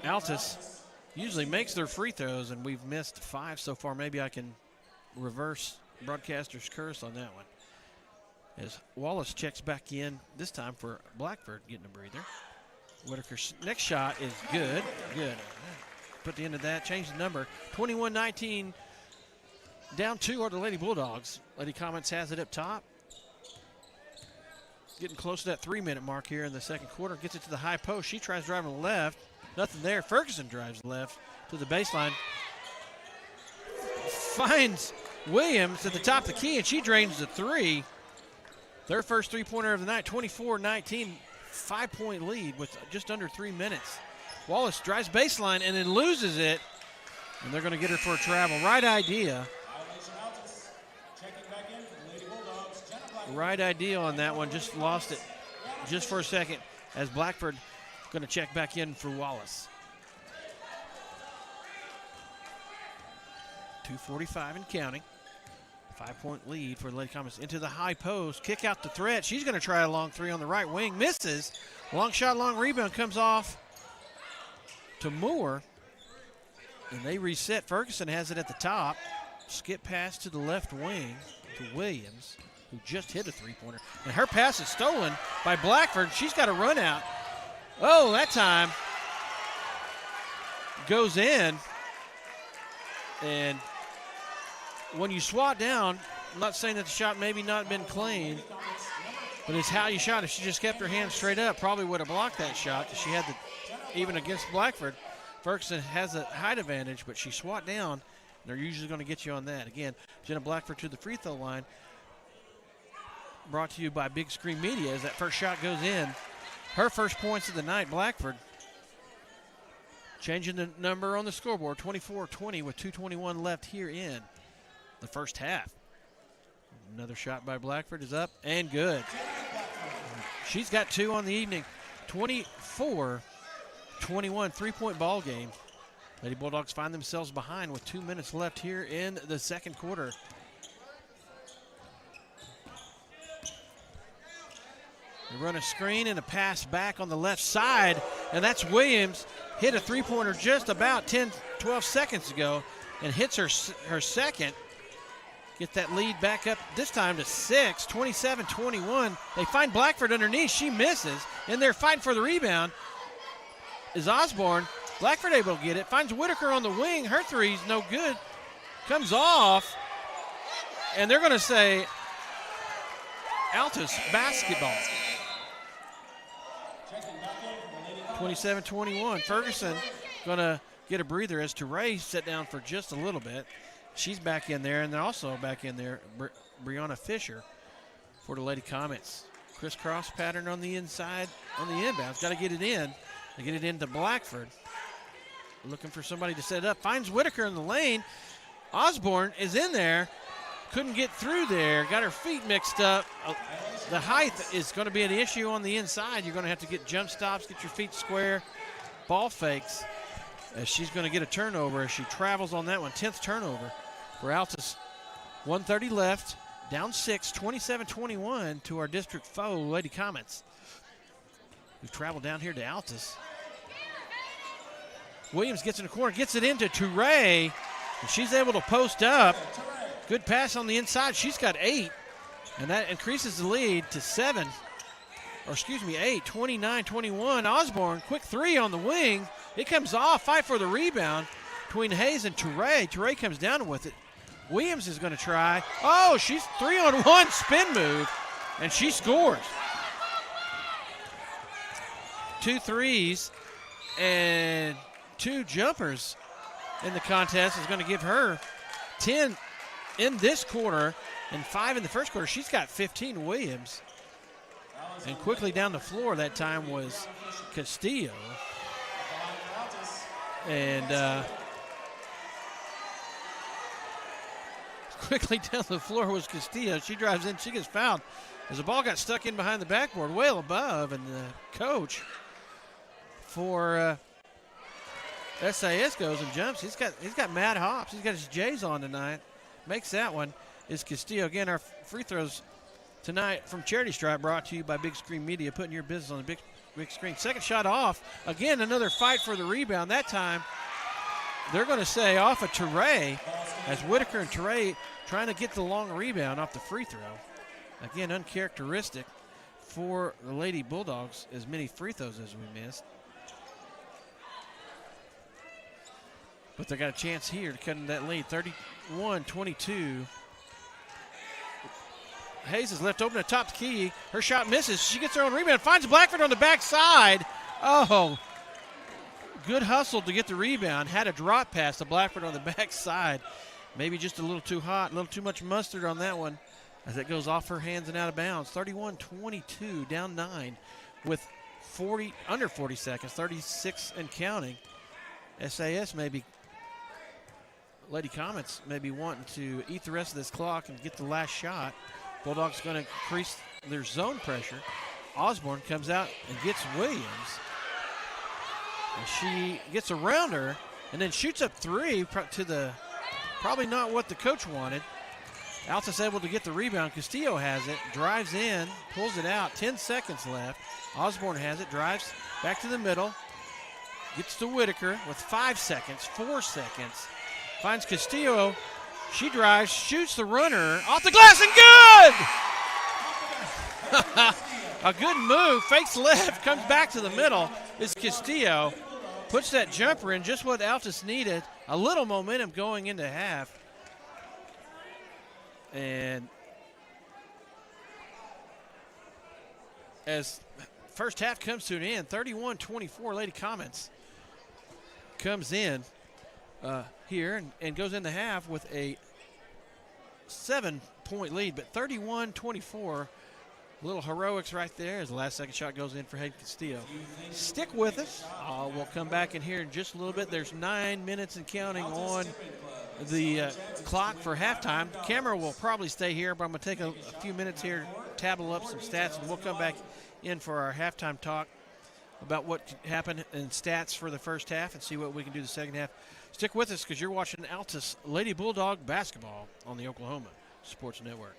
Altus usually makes their free throws, and we've missed 5 so far. Maybe I can reverse broadcaster's curse on that one. As Wallace checks back in, this time for Blackford getting a breather. Whitaker's next shot is good. Good. Put the end of that. Change the number. 21-19. Down 2 are the Lady Bulldogs. Lady Comets has it up top. Getting close to that 3-minute mark here in the second quarter. Gets it to the high post. She tries driving left. Nothing there. Ferguson drives left to the baseline. Finds Williams at the top of the key, and she drains the 3. Their first three-pointer of the night, 24-19. 5-point lead with just under 3 minutes. Wallace drives baseline and then loses it. And they're going to get her for a travel. Right idea. Right idea on that one. Just lost it just for a second as Blackford going to check back in for Wallace. 2:45 and counting. 5-point lead for the Lady Comets into the high post. Kick out the threat. She's going to try a long 3 on the right wing. Misses. Long shot, long rebound comes off to Moore. And they reset. Ferguson has it at the top. Skip pass to the left wing to Williams, who just hit a 3-pointer. And her pass is stolen by Blackford. She's got a run out. Oh, that time goes in. And when you swat down, I'm not saying that the shot maybe not been clean, but it's how you shot. If she just kept her hand straight up, probably would have blocked that shot. She had the, even against Blackford, Ferguson has a height advantage, but she swat down, and they're usually going to get you on that. Again, Jenna Blackford to the free throw line. Brought to you by Big Screen Media as that first shot goes in. Her first points of the night, Blackford. Changing the number on the scoreboard, 24-20 with 2:21 left here in the first half. Another shot by Blackford is up and good. She's got 2 on the evening. 24-21, 3-point ball game. Lady Bulldogs find themselves behind with 2 minutes left here in the second quarter. They run a screen and a pass back on the left side, and that's Williams. Hit a 3-pointer just about 10, 12 seconds ago and hits her second. Get that lead back up this time to 6, 27-21. They find Blackford underneath. She misses, and they're fighting for the rebound. Is Osborne. Blackford able to get it. Finds Whitaker on the wing. Her three's no good. Comes off, and they're going to say Altus basketball. 27-21. Ferguson going to get a breather as Touré set down for just a little bit. She's back in there, and they're also back in there, Brianna Fisher for the Lady Comets. Crisscross pattern on the inside, on the inbounds. Got to get it in. They get it into Blackford. Looking for somebody to set it up. Finds Whitaker in the lane. Osborne is in there. Couldn't get through there. Got her feet mixed up. The height is going to be an issue on the inside. You're going to have to get jump stops, get your feet square. Ball fakes as she's going to get a turnover as she travels on that one. 10th turnover for Altus. 1:30 left. Down 6, 27-21 to our district foe, Lady Comets. We've traveled down here to Altus. Williams gets in the corner, gets it into Touré, and she's able to post up. Good pass on the inside. She's got 8, and that increases the lead to 8, 29-21. Osborne, quick 3 on the wing. It comes off, fight for the rebound between Hayes and Touré. Touré comes down with it. Williams is going to try. Oh, she's 3-on-1 spin move. And she scores. 2 threes and 2 jumpers in the contest is going to give her 10 in this quarter and 5 in the first quarter. She's got 15, Williams. And quickly down the floor that time was Castillo. And quickly down the floor was Castillo. She drives in, she gets fouled as the ball got stuck in behind the backboard, way above, and the coach for SAS goes and jumps. He's got mad hops. He's got his J's on tonight. Makes that one. Is Castillo. Again, our free throws tonight from Charity Stripe brought to you by Big Screen Media, putting your business on the big screen. Second shot off. Again, another fight for the rebound. That time, they're going to say off of Teray, as Whitaker and Teray trying to get the long rebound off the free throw. Again, uncharacteristic for the Lady Bulldogs, as many free throws as we missed. But they got a chance here to cut into that lead, 31-22. Hayes is left open at top key. Her shot misses. She gets her own rebound, finds Blackford on the backside. Oh, good hustle to get the rebound. Had a drop pass to Blackford on the backside. Maybe just a little too hot, a little too much mustard on that one as it goes off her hands and out of bounds. 31-22, down 9 with under 40 seconds, 36 and counting. SAS maybe, Lady Comets maybe wanting to eat the rest of this clock and get the last shot. Bulldogs going to increase their zone pressure. Osborne comes out and gets Williams. And she gets around her and then shoots up 3 to the, probably not what the coach wanted. Altus able to get the rebound. Castillo has it, drives in, pulls it out. 10 seconds left. Osborne has it, drives back to the middle. Gets to Whitaker with 5 seconds, 4 seconds. Finds Castillo. She drives, shoots the runner off the glass, and good! A good move, fakes left, comes back to the middle. It's Castillo. Puts that jumper in, just what Altus needed. A little momentum going into half. And as first half comes to an end, 31-24, Lady Comets comes in here and goes into half with a 7-point lead, but 31-24. Little heroics right there as the last second shot goes in for Hayden Castillo. Stick with us. We'll come back in here in just a little bit. There's 9 minutes and counting on the clock for halftime. The camera will probably stay here, but I'm going to take a few minutes here, tabble up some stats, and we'll come back in for our halftime talk about what happened in stats for the first half and see what we can do the second half. Stick with us because you're watching Altus Lady Bulldog basketball on the Oklahoma Sports Network.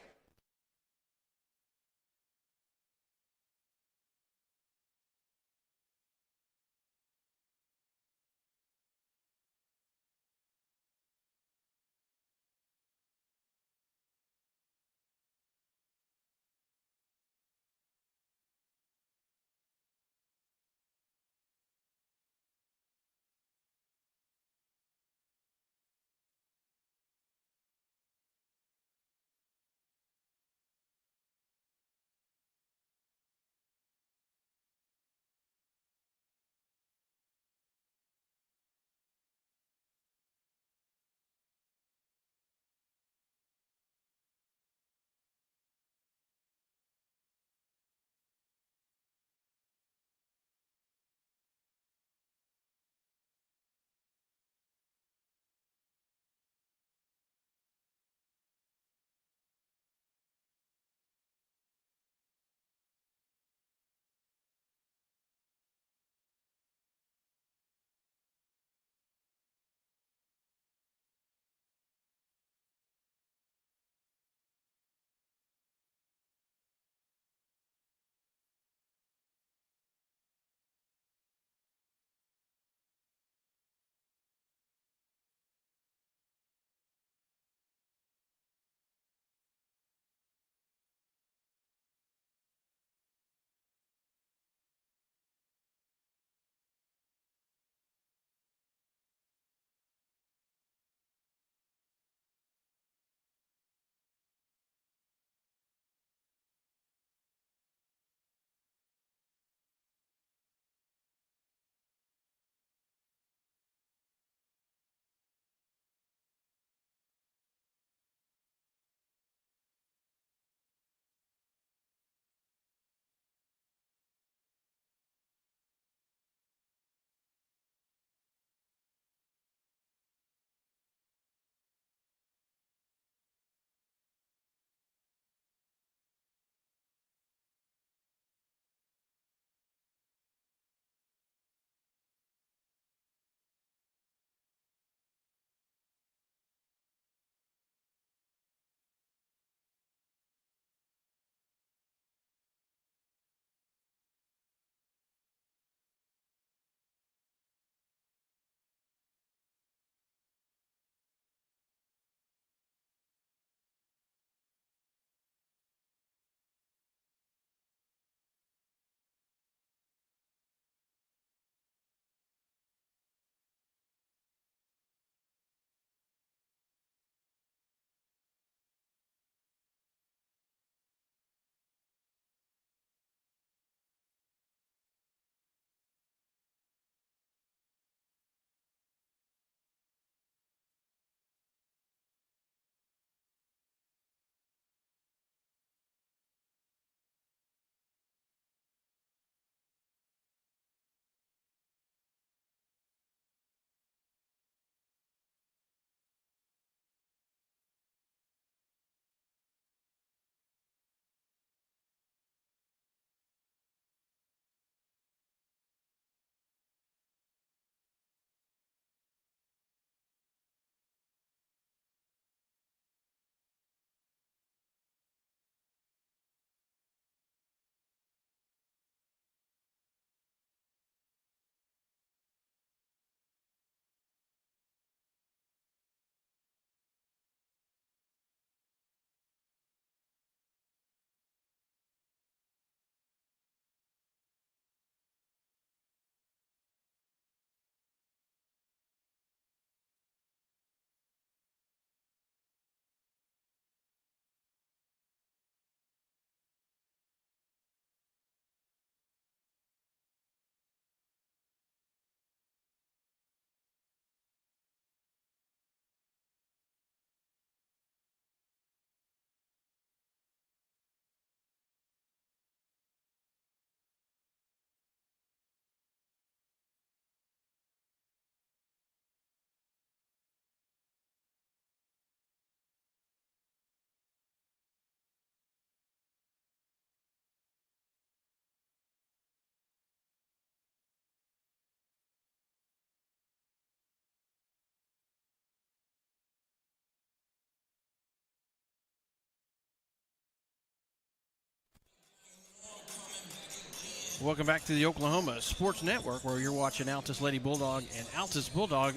Welcome back to the Oklahoma Sports Network, where you're watching Altus Lady Bulldog and Altus Bulldog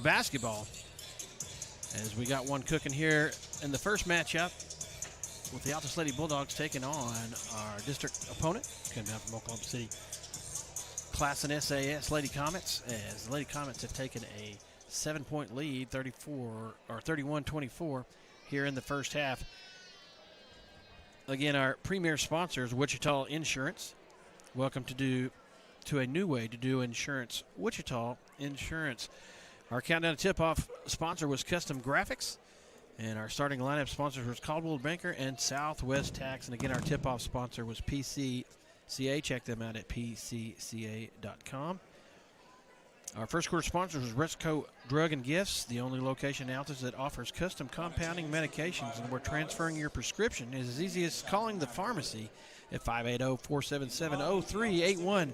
basketball. As we got one cooking here in the first matchup, with the Altus Lady Bulldogs taking on our district opponent, coming down from Oklahoma City, Classen SAS Lady Comets, as the Lady Comets have taken a 7-point lead, 31-24 here in the first half. Again, our premier sponsors, Wichita Insurance. Welcome to a new way to do insurance, Wichita Insurance. Our countdown tip-off sponsor was Custom Graphics, and our starting lineup sponsors was Caldwell Banker and Southwest Tax. And again, our tip-off sponsor was PCCA. Check them out at pcca.com. Our first quarter sponsor was Resco Drug and Gifts, the only location in Altus that offers custom compounding medications, and where transferring your prescription is as easy as calling the pharmacy at 580-477-0381.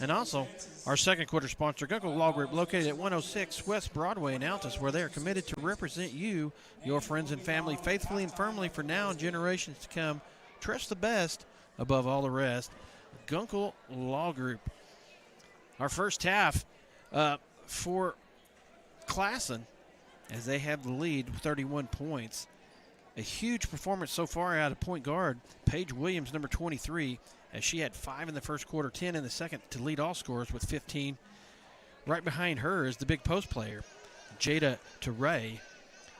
And also, our second quarter sponsor, Gunkel Law Group, located at 106 West Broadway in Altus, where they are committed to represent you, your friends and family, faithfully and firmly for now and generations to come. Trust the best above all the rest. Gunkel Law Group. Our first half for Classen, as they have the lead with 31 points. A huge performance so far out of point guard, Paige Williams, number 23, as she had 5 in the first quarter, 10 in the second to lead all scorers with 15. Right behind her is the big post player, Jada Teray,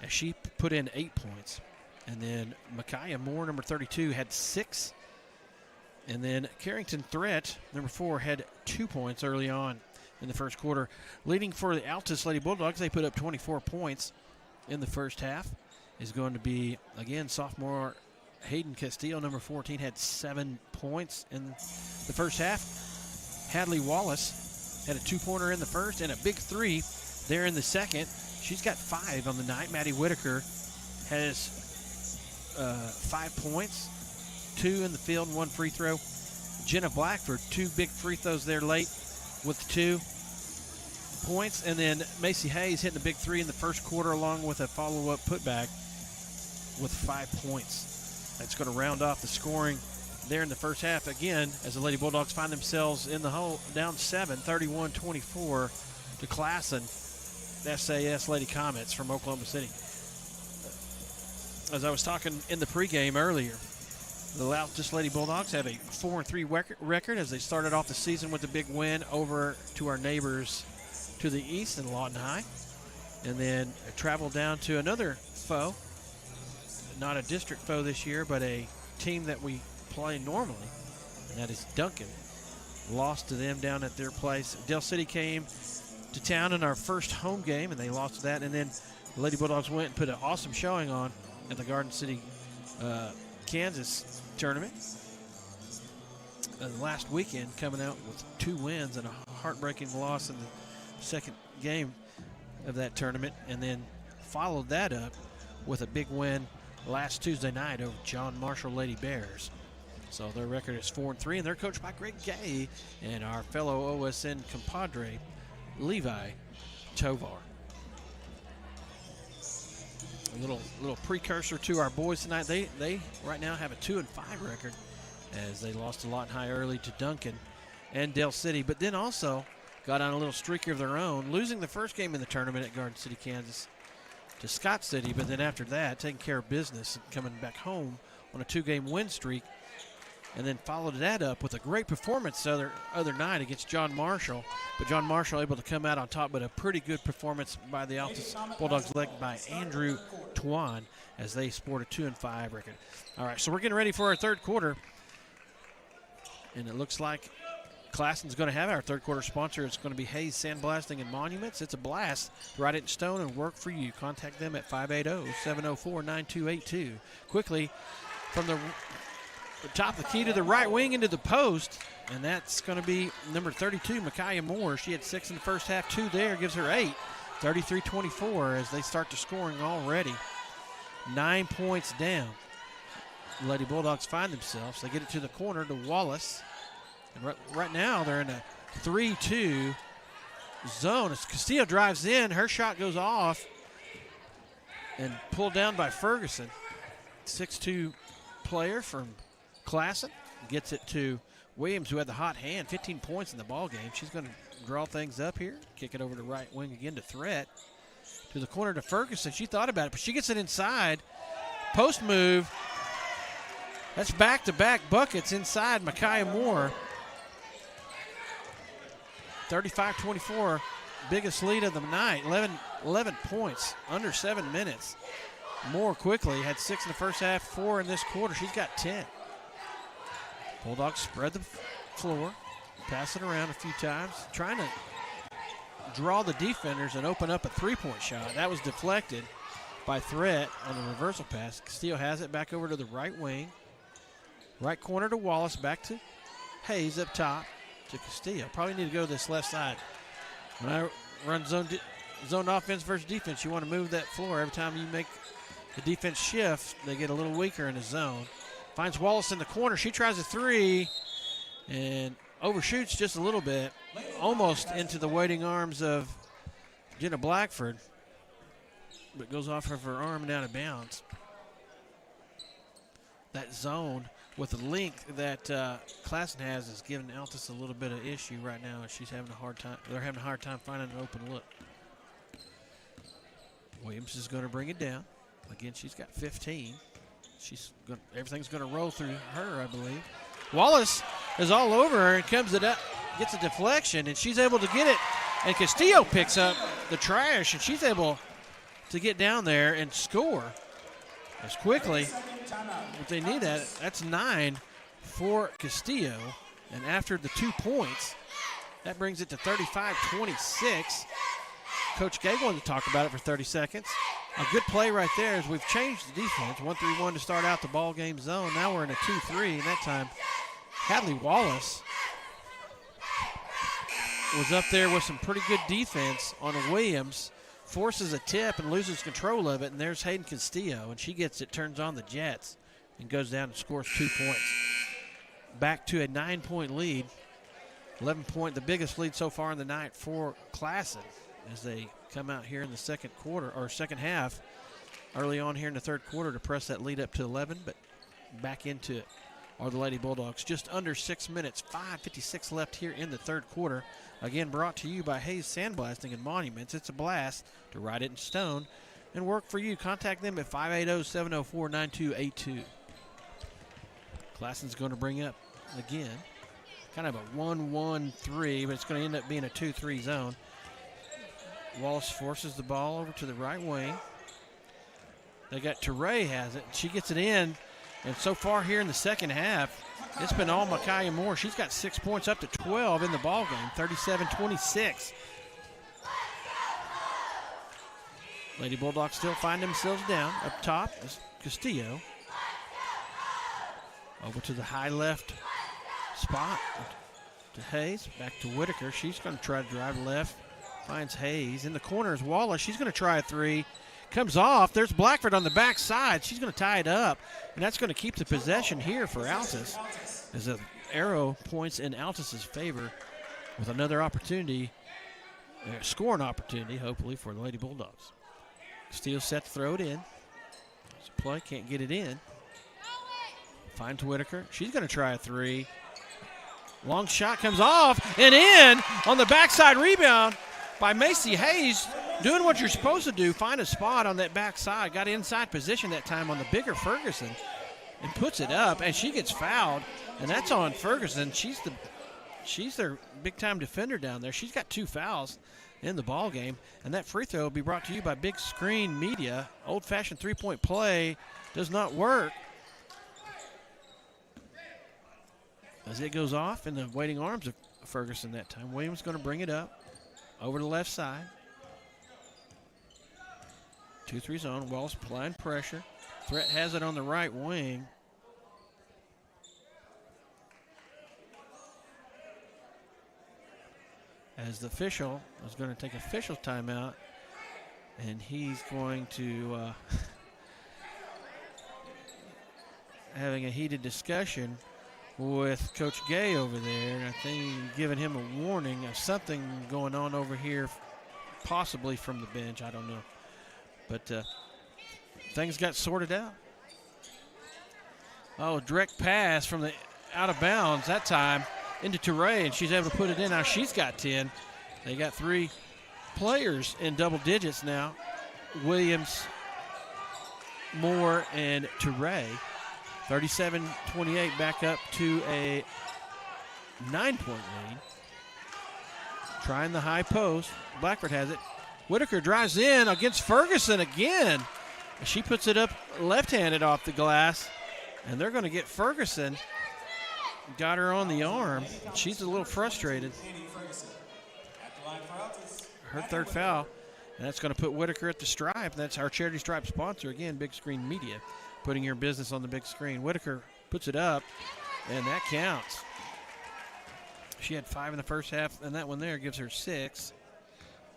as she put in 8 points. And then Micaiah Moore, number 32, had 6. And then Carrington Threat, number 4, had 2 points early on in the first quarter. Leading for the Altus Lady Bulldogs, they put up 24 points in the first half. Is going to be, again, sophomore Hayden Castillo, number 14, had 7 points in the first half. Hadley Wallace had a 2-pointer in the first and a big 3 there in the second. She's got 5 on the night. Maddie Whitaker has 5 points, 2 in the field and 1 free throw. Jenna Blackford, 2 big free throws there late with 2 points. And then Macy Hayes hitting the big 3 in the first quarter, along with a follow-up putback with 5 points. That's going to round off the scoring there in the first half again, as the Lady Bulldogs find themselves in the hole, down 7, 31-24 to Classen SAS Lady Comets from Oklahoma City. As I was talking in the pregame earlier, the Altus Lady Bulldogs have a 4-3 record as they started off the season with a big win over to our neighbors to the east in Lawton High, and then traveled down to another foe, not a district foe this year, but a team that we play normally, and that is Duncan. Lost to them down at their place. Del City came to town in our first home game, and they lost to that, and then the Lady Bulldogs went and put an awesome showing on at the Garden City, Kansas tournament last weekend, coming out with 2 wins and a heartbreaking loss in the second game of that tournament, and then followed that up with a big win last Tuesday night over John Marshall Lady Bears. So their record is 4-3, and they're coached by Greg Gay and our fellow OSN compadre Levi Tovar. A little precursor to our boys tonight. They right now have a 2-5 record, as they lost a lot high early to Duncan and Del City, but then also got on a little streaker of their own, losing the first game in the tournament at Garden City, Kansas to Scott City, but then after that, taking care of business and coming back home on a 2-game win streak, and then followed that up with a great performance the other night against John Marshall. But John Marshall able to come out on top, but a pretty good performance by the Altus Bulldogs, led by Andrew Twan, as they sport a 2-5 record. All right, so we're getting ready for our third quarter, and it looks like Classen's going to have our third quarter sponsor. It's going to be Hayes Sandblasting and Monuments. It's a blast. Write it in stone and work for you. Contact them at 580-704-9282. Quickly from the top of the key to the right wing into the post, and that's going to be number 32, Micaiah Moore. She had 6 in the first half, 2 there, gives her 8. 33-24 as they start to scoring already. 9 points down. The Lady Bulldogs find themselves. They get it to the corner to Wallace. And right now they're in a 3-2 zone. As Castillo drives in, her shot goes off and pulled down by Ferguson. 6'2 player from Classen gets it to Williams, who had the hot hand, 15 points in the ball game. She's going to draw things up here. Kick it over to right wing again to Threat. To the corner to Ferguson. She thought about it, but she gets it inside. Post move. That's back-to-back buckets inside Micaiah Moore. 35-24, biggest lead of the night. 11 points, under 7 minutes. Moore quickly had 6 in the first half, 4 in this quarter. She's got 10. Bulldogs spread the floor, pass it around a few times, trying to draw the defenders and open up a three-point shot. That was deflected by Threat on the reversal pass. Castillo has it back over to the right wing. Right corner to Wallace, back to Hayes up top to Castillo. Probably need to go to this left side. When I run zone offense versus defense, you want to move that floor. Every time you make the defense shift, they get a little weaker in the zone. Finds Wallace in the corner. She tries a three and overshoots just a little bit, almost into the waiting arms of Jenna Blackford, but goes off of her arm and out of bounds. That zone with the length that Classen has is giving Altus a little bit of issue right now. She's having a hard time. They're having a hard time finding an open look. Williams is going to bring it down. Again, she's got 15. Everything's going to roll through her, I believe. Wallace is all over her and comes it up, gets a deflection, and she's able to get it. And Castillo picks up the trash, and she's able to get down there and score as quickly. If they need that, that's 9 for Castillo. And after the 2 points, that brings it to 35-26. Coach Gay wanted to talk about it for 30 seconds. A good play right there as we've changed the defense. 1-3-1 to start out the ball game zone. Now we're in a 2-3, and that time Hadley Wallace was up there with some pretty good defense on Williams. Forces a tip and loses control of it, and there's Hayden Castillo, and she gets it, turns on the Jets, and goes down and scores 2 points. Back to a 9-point lead. 11-point, the biggest lead so far in the night for Classen as they come out here in the second quarter, or second half, early on here in the third quarter to press that lead up to 11, but back into it are the Lady Bulldogs. Just under 6 minutes, 5:56 left here in the third quarter. Again, brought to you by Hayes Sandblasting and Monuments. It's a blast to write it in stone and work for you. Contact them at 580-704-9282. Classen's going to bring up again. Kind of a 1-1-3, but it's going to end up being a 2-3 zone. Wallace forces the ball over to the right wing. They got Teray has it. She gets it in. And so far here in the second half, it's been all Micaiah Moore. She's got 6 points up to 12 in the ball game, 37-26. Lady Bulldogs still find themselves down. Up top is Castillo. Over to the high left spot to Hayes. Back to Whitaker. She's going to try to drive left. Finds Hayes. In the corner is Wallace. She's going to try a three. Comes off. There's Blackford on the backside. She's going to tie it up, and that's going to keep the possession here for Altus as the arrow points in Altus's favor with another opportunity, scoring opportunity, hopefully, for the Lady Bulldogs. Steele set to throw it in. It's a play, can't get it in. Finds Whitaker. She's going to try a three. Long shot comes off and in on the backside rebound by Macy Hayes. Doing what you're supposed to do, find a spot on that backside. Got inside position that time on the bigger Ferguson and puts it up, and she gets fouled, and that's on Ferguson. She's their big-time defender down there. She's got 2 fouls in the ball game, and that free throw will be brought to you by Big Screen Media. Old-fashioned three-point play does not work as it goes off in the waiting arms of Ferguson that time. Williams going to bring it up over the left side. 2-3 zone. Wallace applying pressure. Threat has it on the right wing. As the official is going to take official timeout, and he's going to having a heated discussion with Coach Gay over there, and I think giving him a warning of something going on over here, possibly from the bench. I don't know. But things got sorted out. Oh, direct pass from the out of bounds that time into Teray, and she's able to put it in. Now she's got 10. They got 3 players in double digits now. Williams, Moore, and Teray. 37-28, back up to a 9-point lead. Trying the high post. Blackford has it. Whitaker drives in against Ferguson again. She puts it up left-handed off the glass, and they're going to get Ferguson. Got her on the arm. She's a little frustrated. Her third foul, and that's going to put Whitaker at the stripe. And that's our Charity Stripe sponsor, again, Big Screen Media, putting your business on the big screen. Whitaker puts it up, and that counts. She had 5 in the first half, and that one there gives her 6.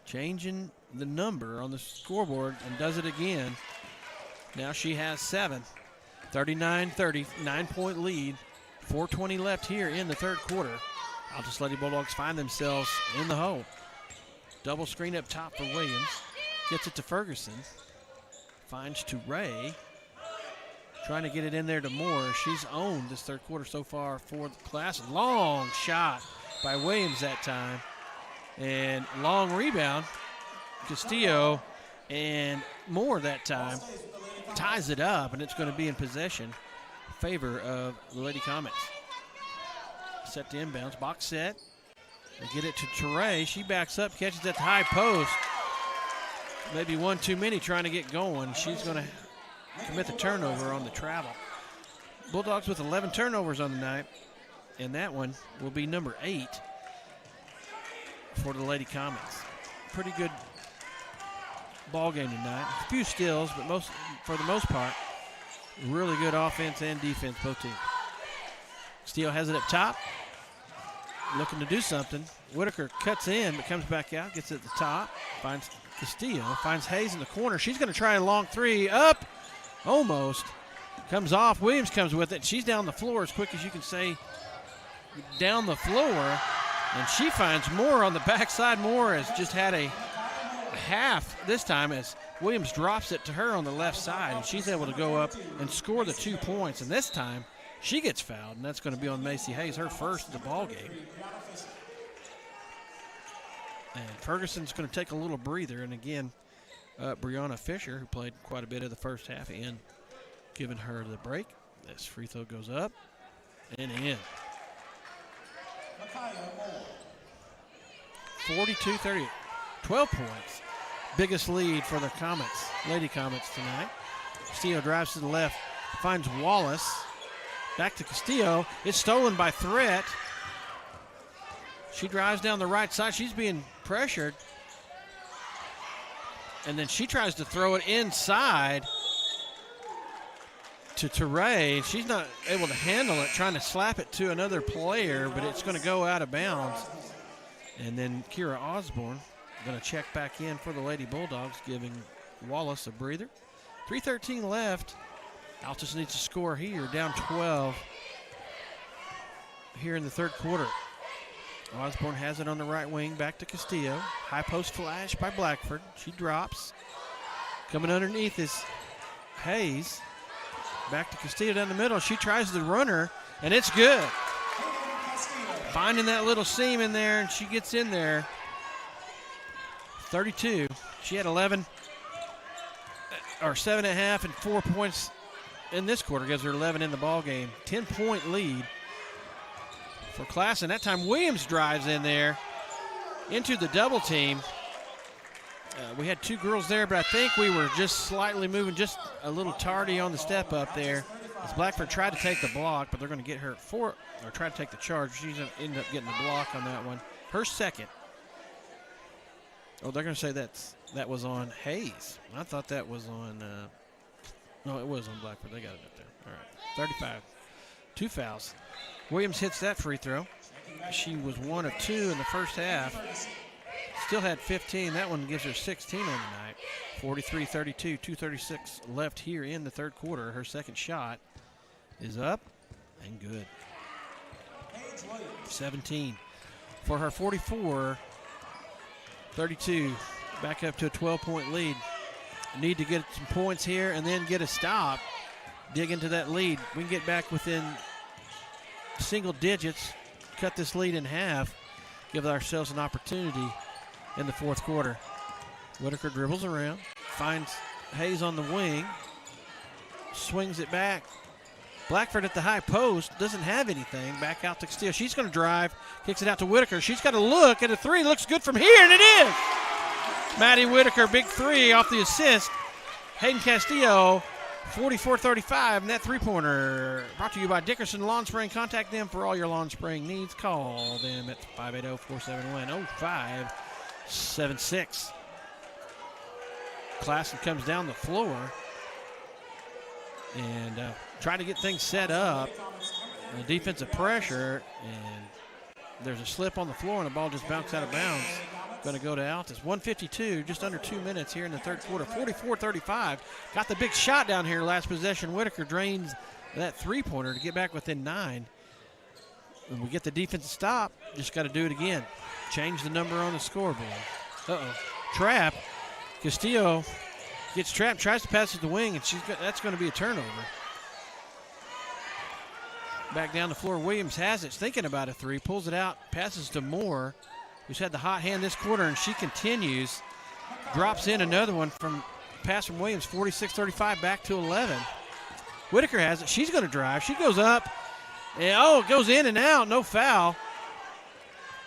Changing the number on the scoreboard and does it again. Now she has 7. 39-30, 9-point lead. 4:20 left here in the third quarter. Altus Lady Bulldogs find themselves in the hole. Double screen up top for Williams. Gets it to Ferguson. Finds Teray. Trying to get it in there to Moore. She's owned this third quarter so far for the class. Long shot by Williams that time. And long rebound. Castillo and Moore that time. Ties it up, and it's going to be in possession. Favor of the Lady Comets. Set to inbounds. Box set. They get it to Teray. She backs up, catches at the high post. Maybe one too many trying to get going. She's going to commit the turnover on the travel. Bulldogs with 11 turnovers on the night, and that one will be number 8 for the Lady Comets. Pretty good ball game tonight. A few steals, but for the most part, really good offense and defense, both teams. Steele has it up top, looking to do something. Whitaker cuts in, but comes back out, gets it at the top, finds Castillo, finds Hayes in the corner. She's going to try a long 3, up, almost. Comes off, Williams comes with it. She's down the floor as quick as you can say, down the floor, and she finds Moore on the backside. Moore has just had a half this time as Williams drops it to her on the left side, and she's able to go up and score the 2 points. And this time, she gets fouled, and that's going to be on Macy Hayes, her first of the ball game. And Ferguson's going to take a little breather, and again, Brianna Fisher, who played quite a bit of the first half, in, giving her the break. This free throw goes up and in. 42-30, 12 points. Biggest lead for the Comets, Lady Comets tonight. Castillo drives to the left, finds Wallace. Back to Castillo. It's stolen by Threat. She drives down the right side. She's being pressured. And then she tries to throw it inside to Teray. She's not able to handle it, trying to slap it to another player, but it's going to go out of bounds. And then Kira Osborne going to check back in for the Lady Bulldogs, giving Wallace a breather. 3:13 left. Altus needs to score here, down 12 here in the third quarter. Osborne has it on the right wing, back to Castillo. High post flash by Blackford. She drops. Coming underneath is Hayes. Back to Castillo down the middle. She tries the runner, and it's good. Finding that little seam in there, and she gets in there. 32. She had 11, or 7.5 and 4 points in this quarter. Gives her 11 in the ball game. 10-point lead for Classen. That time Williams drives in there into the double team. We had 2 girls there, but I think we were just slightly moving, just a little tardy on the step up there. As Blackford tried to take the block, but they're going to get her or try to take the charge. She's going to end up getting the block on that one. Her second. Oh, they're going to say that was on Hayes. I thought that was on, no, it was on Blackford. They got it up there. All right, 35. 2 fouls. Williams hits that free throw. She was 1 of 2 in the first half. Still had 15. That one gives her 16 on the night. 43-32, 2:36 left here in the third quarter. Her second shot is up and good. 17 for her 44. 32, back up to a 12-point lead. Need to get some points here and then get a stop. Dig into that lead. We can get back within single digits, cut this lead in half, give ourselves an opportunity in the fourth quarter. Whitaker dribbles around, finds Hayes on the wing, swings it back. Blackford at the high post, doesn't have anything. Back out to Castillo. She's going to drive, kicks it out to Whitaker. She's got to look at a three. Looks good from here, and it is. Maddie Whitaker, big three off the assist. Hayden Castillo, 44-35, and that three-pointer brought to you by Dickerson Lawn Spraying. Contact them for all your lawn spraying needs. Call them at 580-471-0576. Classen comes down the floor and trying to get things set up. Defensive pressure, and there's a slip on the floor, and the ball just bounced out of bounds. Going to go to Altus. 1:52, just under 2 minutes here in the third quarter. 44-35. Got the big shot down here last possession. Whitaker drains that three-pointer to get back within 9. And we get the defensive stop. Just got to do it again. Change the number on the scoreboard. Trap. Castillo gets trapped, tries to pass it to the wing, and that's going to be a turnover. Back down the floor, Williams has it, thinking about a three, pulls it out, passes to Moore, who's had the hot hand this quarter, and she continues. Drops in another one from pass from Williams, 46-35, back to 11. Whitaker has it. She's going to drive. She goes up, and it goes in and out, no foul.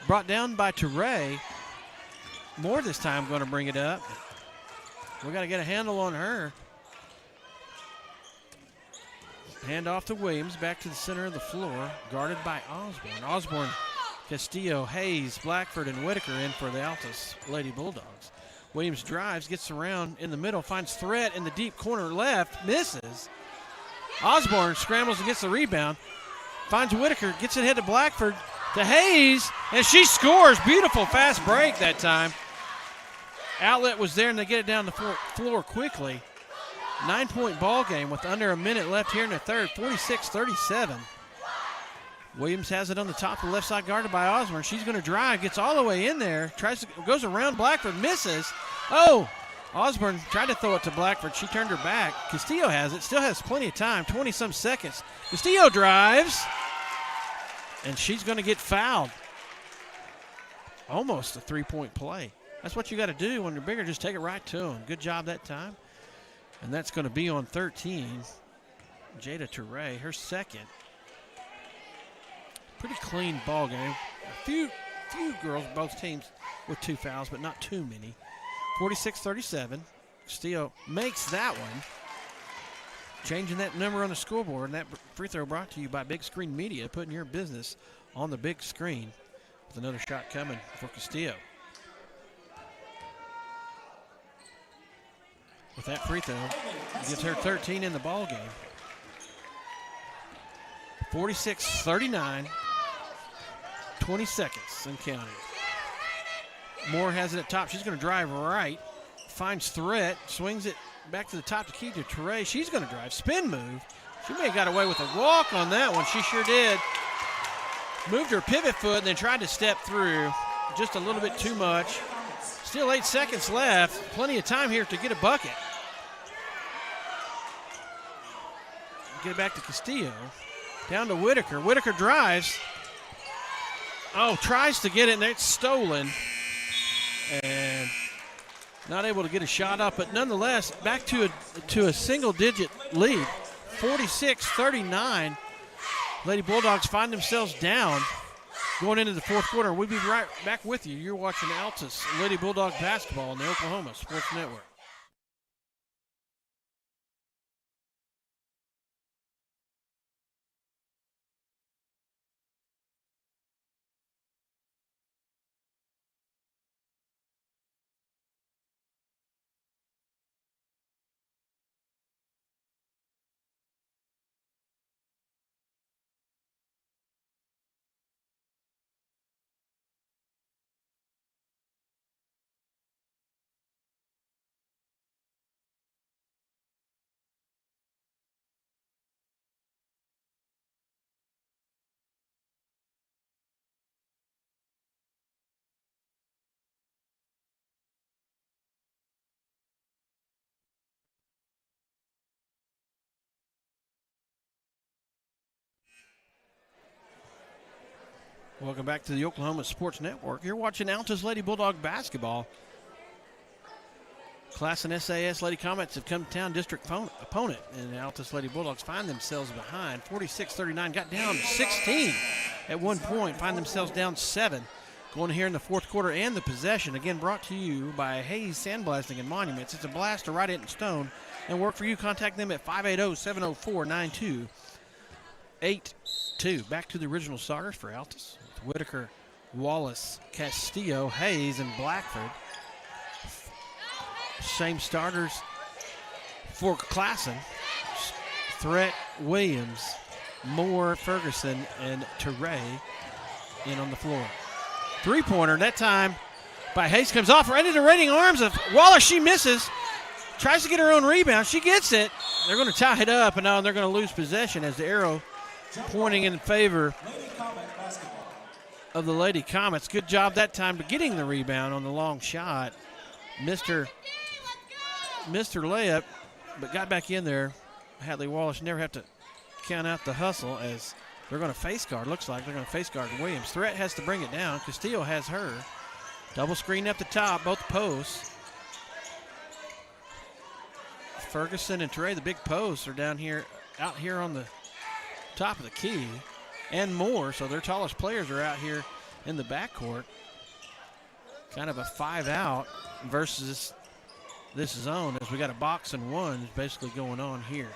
Brought down by Teray. Moore this time going to bring it up. We got to get a handle on her. Hand off to Williams, back to the center of the floor, guarded by Osborne. Osborne, Castillo, Hayes, Blackford, and Whitaker in for the Altus Lady Bulldogs. Williams drives, gets around in the middle, finds threat in the deep corner left, misses. Osborne scrambles and gets the rebound, finds Whitaker, gets it ahead to Blackford, to Hayes, and she scores. Beautiful fast break that time. Outlet was there, and they get it down the floor quickly. 9-point ball game with under a minute left here in the third, 46-37. Williams has it on the top of the left side, guarded by Osborne. She's going to drive, gets all the way in there, goes around Blackford, misses. Osborne tried to throw it to Blackford. She turned her back. Castillo has it, still has plenty of time, 20-some seconds. Castillo drives, and she's going to get fouled. Almost a three-point play. That's what you got to do when you're bigger, just take it right to them. Good job that time. And that's going to be on 13. Jada Teray, her second. Pretty clean ball game. A few girls, both teams, with 2 fouls, but not too many. 46-37. Castillo makes that one. Changing that number on the scoreboard, and that free throw brought to you by Big Screen Media, putting your business on the big screen. With another shot coming for Castillo. With that free throw, gives her 13 in the ball game. 46-39, 20 seconds and counting. Moore has it at top. She's going to drive right, finds threat, swings it back to the top to Keita Teray. She's going to drive, spin move. She may have got away with a walk on that one. She sure did. Moved her pivot foot and then tried to step through just a little bit too much. Still 8 seconds left. Plenty of time here to get a bucket. Get it back to Castillo. Down to Whitaker. Whitaker drives. Tries to get it, and it's stolen. And not able to get a shot up, but nonetheless, back to a single-digit lead. 46-39. Lady Bulldogs find themselves down going into the fourth quarter. We'll be right back with you. You're watching Altus Lady Bulldog basketball on the Oklahoma Sports Network. Welcome back to the Oklahoma Sports Network. You're watching Altus Lady Bulldog basketball. Classen SAS Lady Comets have come to town district opponent, and the Altus Lady Bulldogs find themselves behind 46-39. Got down 16 at one point, find themselves down 7. Going here in the fourth quarter and the possession. Again, brought to you by Hayes Sandblasting and Monuments. It's a blast to write it in stone and work for you. Contact them at 580-704-9282. Back to the original starters for Altus. Whitaker, Wallace, Castillo, Hayes, and Blackford. Same starters for Classen. Threat, Williams, Moore, Ferguson, and Teray in on the floor. Three-pointer, that time by Hayes, comes off right into the raiding arms of Wallace. She misses. Tries to get her own rebound. She gets it. They're going to tie it up, and now they're going to lose possession as the arrow pointing in favor of the Lady Comets. Good job that time to getting the rebound on the long shot. Mr. Layup, but got back in there. Hadley Wallace never have to count out the hustle as they're going to face guard. Looks like they're going to face guard Williams. Threat has to bring it down. Castillo has her. Double screen up the top, both posts. Ferguson and Teray, the big posts, are down here, out here on the top of the key, and more. So their tallest players are out here in the backcourt. Kind of a 5-out versus this zone, as we got a box and one basically going on here.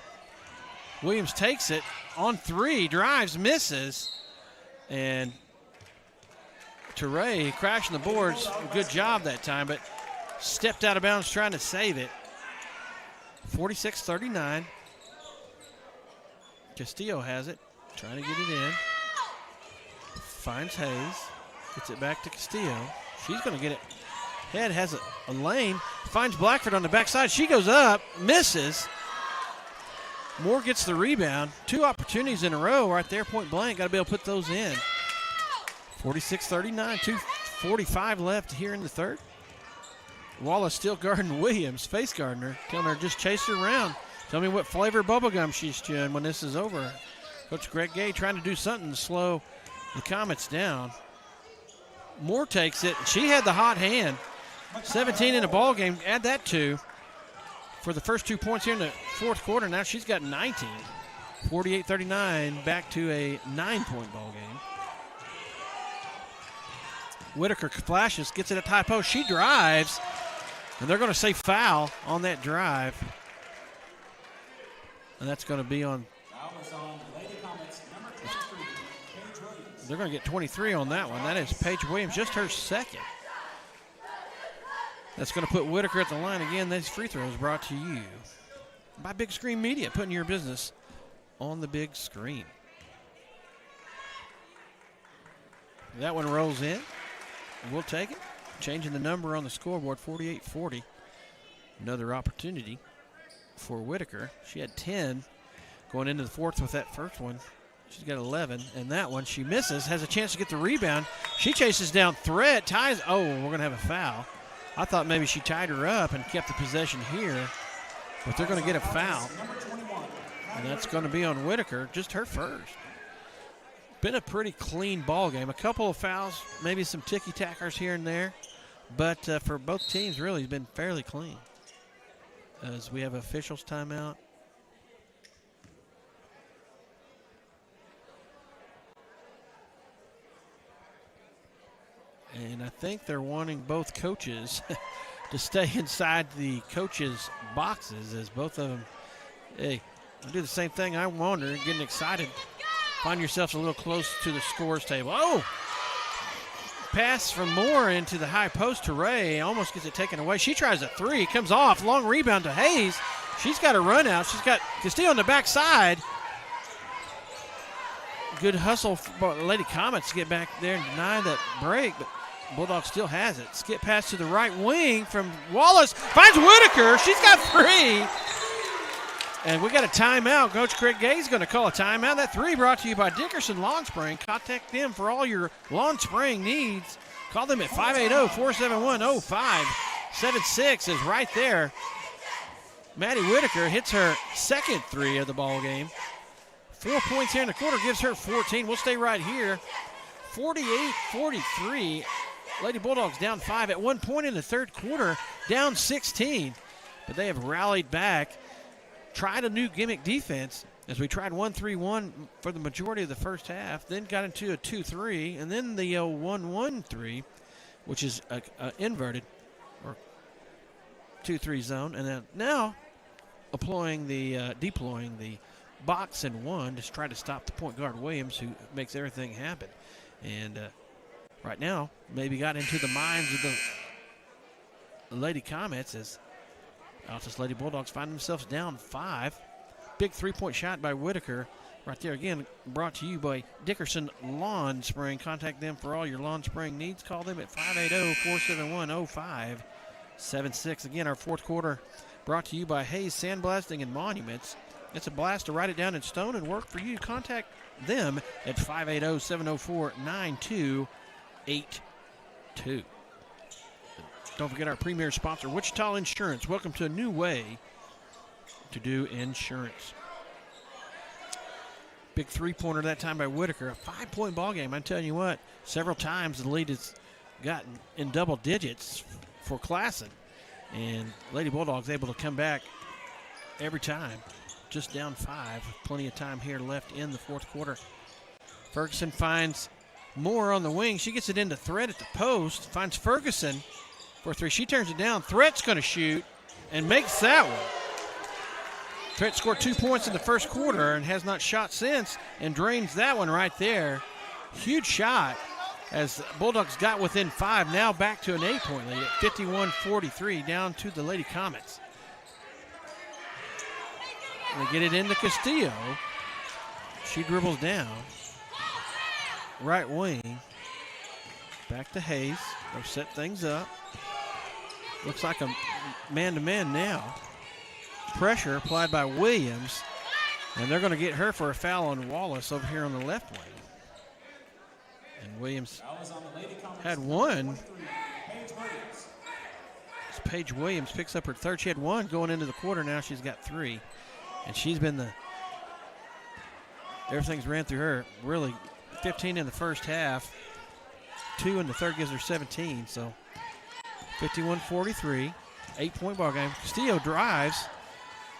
Williams takes it on three, drives, misses, and Teray crashing the boards. Good job that time, but stepped out of bounds trying to save it. 46-39. Castillo has it, trying to get it in. Finds Hayes, gets it back to Castillo. She's going to get it. Head has a lane, finds Blackford on the backside. She goes up, misses. Moore gets the rebound. 2 opportunities in a row right there, point blank. Got to be able to put those in. 46-39, 2:45 left here in the third. Wallace still guarding Williams, face guarding her, telling her just chase her around. Tell me what flavor bubblegum she's chewing when this is over. Coach Greg Gay trying to do something to slow the Comets down. Moore takes it. She had the hot hand. 17 in the ball game. Add that 2 for the first 2 points here in the fourth quarter. Now she's got 19. 48-39, back to a 9-point ball game. Whitaker flashes, gets it at high post. She drives, and they're going to say foul on that drive. And that's going to be on. They're going to get 23 on that one. That is Paige Williams, just her second. That's going to put Whitaker at the line again. These free throws brought to you by Big Screen Media, putting your business on the big screen. That one rolls in. We'll take it. Changing the number on the scoreboard, 48-40. Another opportunity for Whitaker. She had 10 going into the fourth with that first one. She's got 11, and that one she misses, has a chance to get the rebound. She chases down Threat, ties. Oh, we're going to have a foul. I thought maybe she tied her up and kept the possession here, but they're going to get a foul. And that's going to be on Whitaker, just her first. Been a pretty clean ball game. A couple of fouls, maybe some ticky-tackers here and there, but for both teams, really, it's been fairly clean. As we have officials timeout. And I think they're wanting both coaches to stay inside the coaches' boxes, as both of them, hey, do the same thing. I wonder, getting excited. Find yourselves a little close to the scores table. Oh! Pass from Moore into the high post to Ray. Almost gets it taken away. She tries a 3. Comes off. Long rebound to Hayes. She's got a run out. She's got Castillo on the backside. Good hustle for Lady Comets to get back there and deny that break, but Bulldog still has it. Skip pass to the right wing from Wallace. Finds Whitaker. She's got 3. And we got a timeout. Coach Craig Gay's going to call a timeout. That 3 brought to you by Dickerson Lawn Spraying. Contact them for all your lawn spraying needs. Call them at 580-471-0576 is right there. Maddie Whitaker hits her second 3 of the ball game. 4 points here in the quarter gives her 14. We'll stay right here. 48-43. Lady Bulldogs down 5 at one point in the third quarter, down 16. But they have rallied back, tried a new gimmick defense as we tried 1-3-1 for the majority of the first half, then got into a 2-3, and then the 1-1-3, which is a inverted or 2-3 zone, and then now deploying the box and one to try to stop the point guard Williams, who makes everything happen. And right now, maybe got into the minds of the Lady Comets as Altus Lady Bulldogs find themselves down 5. Big three-point shot by Whitaker. Right there again, brought to you by Dickerson Lawn Spraying. Contact them for all your lawn spraying needs. Call them at 580-471-0576. Again, our fourth quarter brought to you by Hayes Sandblasting and Monuments. It's a blast to write it down in stone and work for you. Contact them at 580-704-9282. Don't forget our premier sponsor, Wichita Insurance. Welcome to a new way to do insurance. Big three-pointer that time by Whitaker. A 5-point ball game. I'm telling you what, several times the lead has gotten in double digits for Classen. And Lady Bulldogs able to come back every time. Just down 5. Plenty of time here left in the fourth quarter. Ferguson finds Moore on the wing. She gets it into Threat at the post. Finds Ferguson for 3. She turns it down. Threat's going to shoot and makes that one. Threat scored 2 points in the first quarter and has not shot since and drains that one right there. Huge shot as Bulldogs got within 5. Now back to an 8-point lead at 51-43 down to the Lady Comets. They get it into Castillo. She dribbles down. Right wing. Back to Hayes. They'll set things up. Looks like a man-to-man now. Pressure applied by Williams. And they're going to get her for a foul on Wallace over here on the left wing. And Williams had one. Paige Williams picks up her third. She had one going into the quarter. Now she's got 3. And she's been everything's ran through her. Really, 15 in the first half. 2 in the third gives her 17. So 51-43, 8-point ball game. Castillo drives,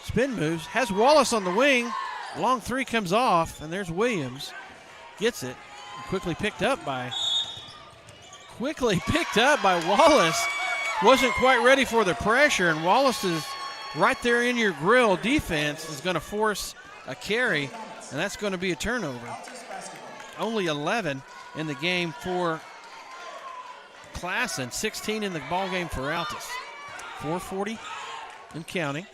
spin moves, has Wallace on the wing. Long 3 comes off, and there's Williams. Gets it. Quickly picked up by Wallace. Wasn't quite ready for the pressure, and Wallace is right there in your grill. Defense is going to force a carry, and that's going to be a turnover. Only 11 in the game for Classen, 16 in the ball game for Altus. 4:40 and counting.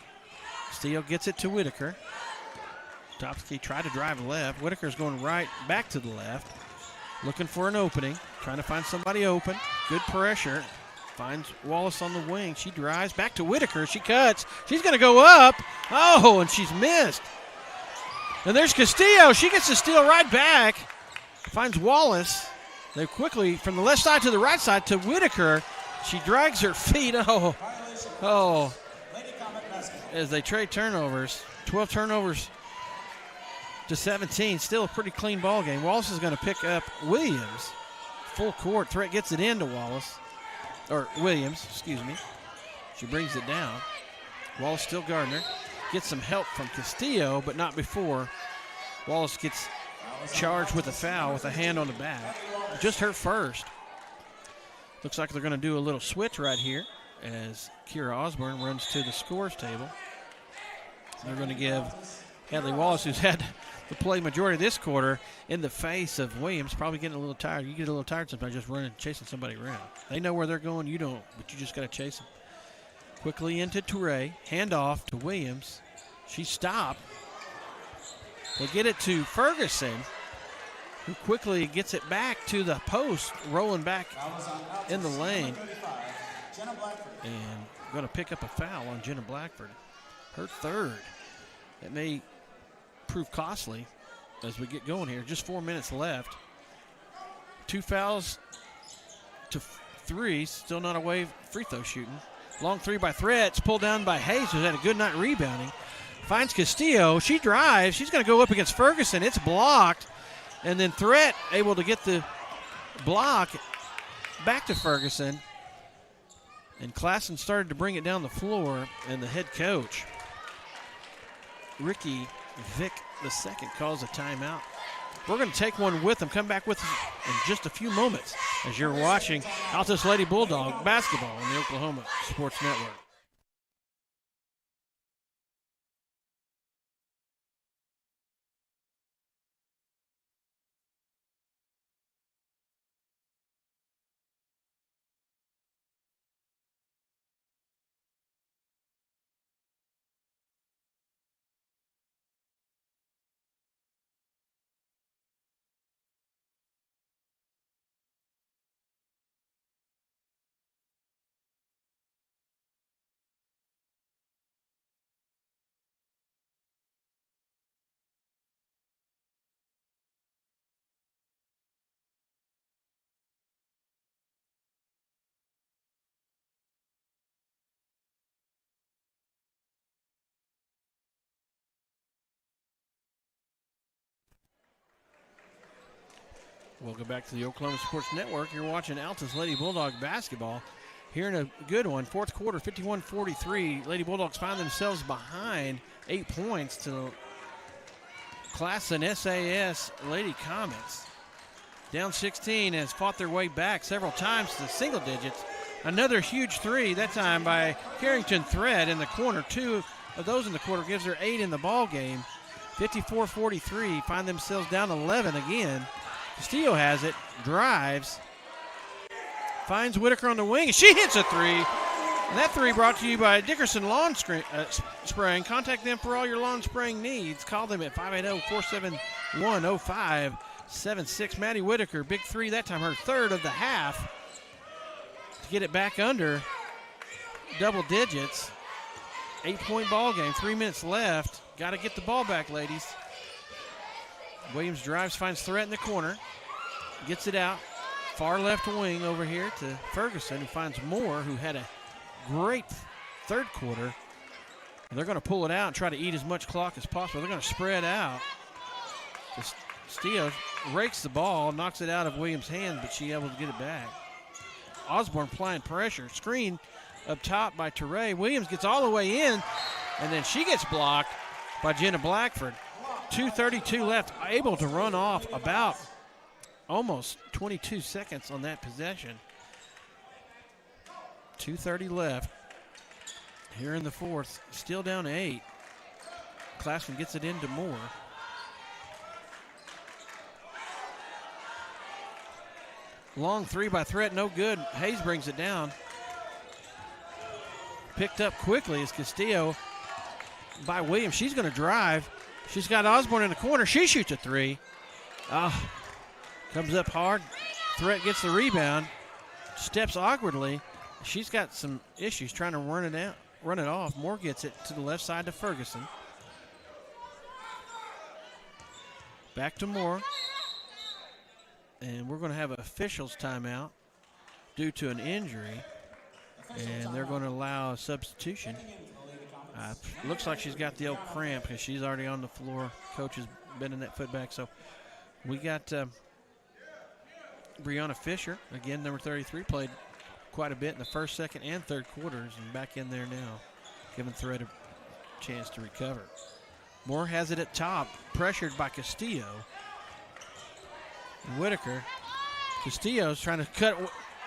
Castillo gets it to Whitaker. Topsky tried to drive left. Whitaker's going right back to the left. Looking for an opening. Trying to find somebody open. Good pressure. Finds Wallace on the wing. She drives back to Whitaker. She cuts. She's going to go up. Oh, and she's missed. And there's Castillo. She gets the steal right back. Finds Wallace. They quickly, from the left side to the right side to Whitaker. She drags her feet. Oh. As they trade turnovers. 12 turnovers to 17. Still a pretty clean ball game. Wallace is going to pick up Williams. Full court. Threat gets it into Wallace. Or Williams, excuse me. She brings it down. Wallace still guarding her. Gets some help from Castillo, but not before. Wallace gets charged with a foul with a hand on the back. Just her first. Looks like they're going to do a little switch right here as Kira Osborne runs to the scores table. They're going to give Hadley Wallace, who's had to play majority of this quarter, in the face of Williams, probably getting a little tired. You get a little tired sometimes just running, chasing somebody around. They know where they're going, you don't, but you just got to chase them. Quickly into Toure, hand off to Williams. She stopped. They get it to Ferguson, who quickly gets it back to the post, rolling back in the lane. And going to pick up a foul on Jenna Blackford. Her third. It may prove costly as we get going here. Just 4 minutes left. 2 fouls to 3. Still not away free throw shooting. Long 3 by Threats. Pulled down by Hayes, who's had a good night rebounding. Finds Castillo. She drives. She's going to go up against Ferguson. It's blocked. And then Threat able to get the block back to Ferguson. And Classen started to bring it down the floor, and the head coach, Ricky Vick II, calls a timeout. We're going to take one with them, come back with us in just a few moments as you're watching Altus Lady Bulldog basketball on the Oklahoma Sports Network. Welcome back to the Oklahoma Sports Network. You're watching Altus Lady Bulldog basketball here in a good one. Fourth quarter, 51-43. Lady Bulldogs find themselves behind 8 points to Classen SAS Lady Comets. Down 16 has fought their way back several times to single digits. Another huge three, that time by Carrington Thread in the corner. 2 of those in the quarter gives her 8 in the ball game. 54-43, find themselves down 11 again. Castillo has it, drives, finds Whitaker on the wing, and she hits a three. And that three brought to you by Dickerson Lawn Spraying. Contact them for all your lawn spraying needs. Call them at 580-471-0576. Maddie Whitaker, big three that time, her third of the half to get it back under double digits. 8-point ball game, 3 minutes left. Got to get the ball back, ladies. Williams drives, finds Threat in the corner, gets it out. Far left wing over here to Ferguson, who finds Moore, who had a great third quarter. And they're going to pull it out and try to eat as much clock as possible. They're going to spread out. Castillo rakes the ball, knocks it out of Williams' hands, but she able to get it back. Osborne applying pressure. Screen up top by Teray. Williams gets all the way in, and then she gets blocked by Jenna Blackford. 2:32 left, able to run off about almost 22 seconds on that possession. 2:30 left here in the fourth, still down 8. Classen gets it into Moore. Long three by Threat, no good. Hayes brings it down. Picked up quickly is Castillo by Williams. She's going to drive. She's got Osborne in the corner. She shoots a three. Comes up hard. Threat gets the rebound. Steps awkwardly. She's got some issues trying to run it off. Moore gets it to the left side to Ferguson. Back to Moore. And we're going to have an officials timeout due to an injury. And they're going to allow a substitution. Looks like she's got the old cramp because she's already on the floor. Coach has been in that foot back. So we got Brianna Fisher, again, number 33, played quite a bit in the first, second, and third quarters, and back in there now, giving Thread a chance to recover. Moore has it at top, pressured by Castillo. Whitaker. Castillo's trying to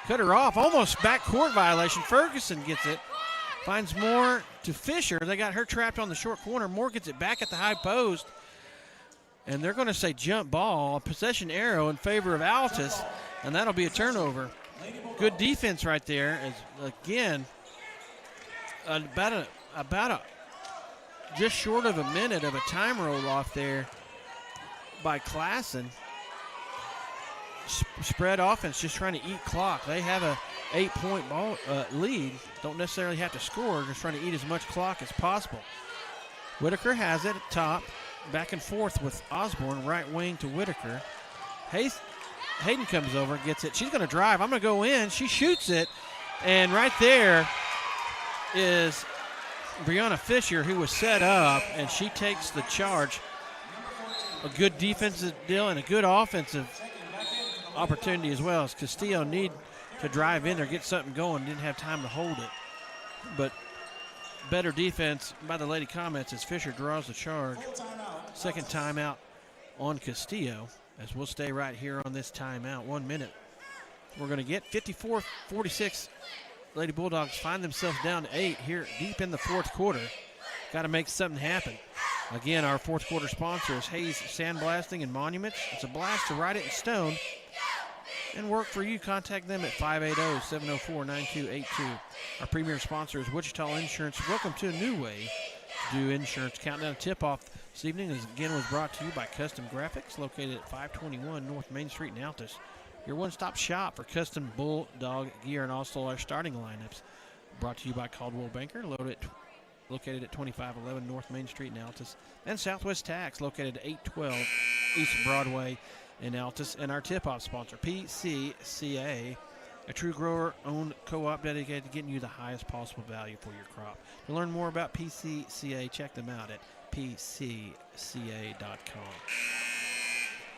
cut her off, almost backcourt violation. Ferguson gets it. Finds Moore to Fisher. They got her trapped on the short corner. Moore gets it back at the high post. And they're going to say jump ball, possession arrow in favor of Altus, and that'll be a turnover. Good defense right there. As again, just short of a minute of a time roll off there by Classen. Spread offense, just trying to eat clock. They have a 8-point ball lead. Don't necessarily have to score, just trying to eat as much clock as possible. Whitaker has it at top, back and forth with Osborne, right wing to Whitaker. Hayden comes over, gets it. She's going to drive. I'm going to go in. She shoots it, and right there is Brianna Fisher, who was set up, and she takes the charge. A good defensive deal and a good offensive opportunity as well, as Castillo need to drive in there, get something going. Didn't have time to hold it. But better defense by the Lady Comets as Fisher draws the charge. Second timeout on Castillo, as we'll stay right here on this timeout. 1 minute. We're going to get 54-46. Lady Bulldogs find themselves down to 8 here deep in the fourth quarter. Got to make something happen. Again, our fourth quarter sponsor is Hayes Sandblasting and Monuments. It's a blast to write it in stone and work for you. Contact them at 580-704-9282. Our premier sponsor is Wichita Insurance. Welcome to a new way to do insurance. Countdown tip-off this evening is again was brought to you by Custom Graphics, located at 521 North Main Street in Altus. Your one-stop shop for custom Bulldog gear and also our starting lineups. Brought to you by Caldwell Banker, located at 2511 North Main Street in Altus. And Southwest Tax, located at 812 East Broadway in Altus. And our tip-off sponsor, PCCA, a true grower-owned co-op dedicated to getting you the highest possible value for your crop. To learn more about PCCA, check them out at pcca.com.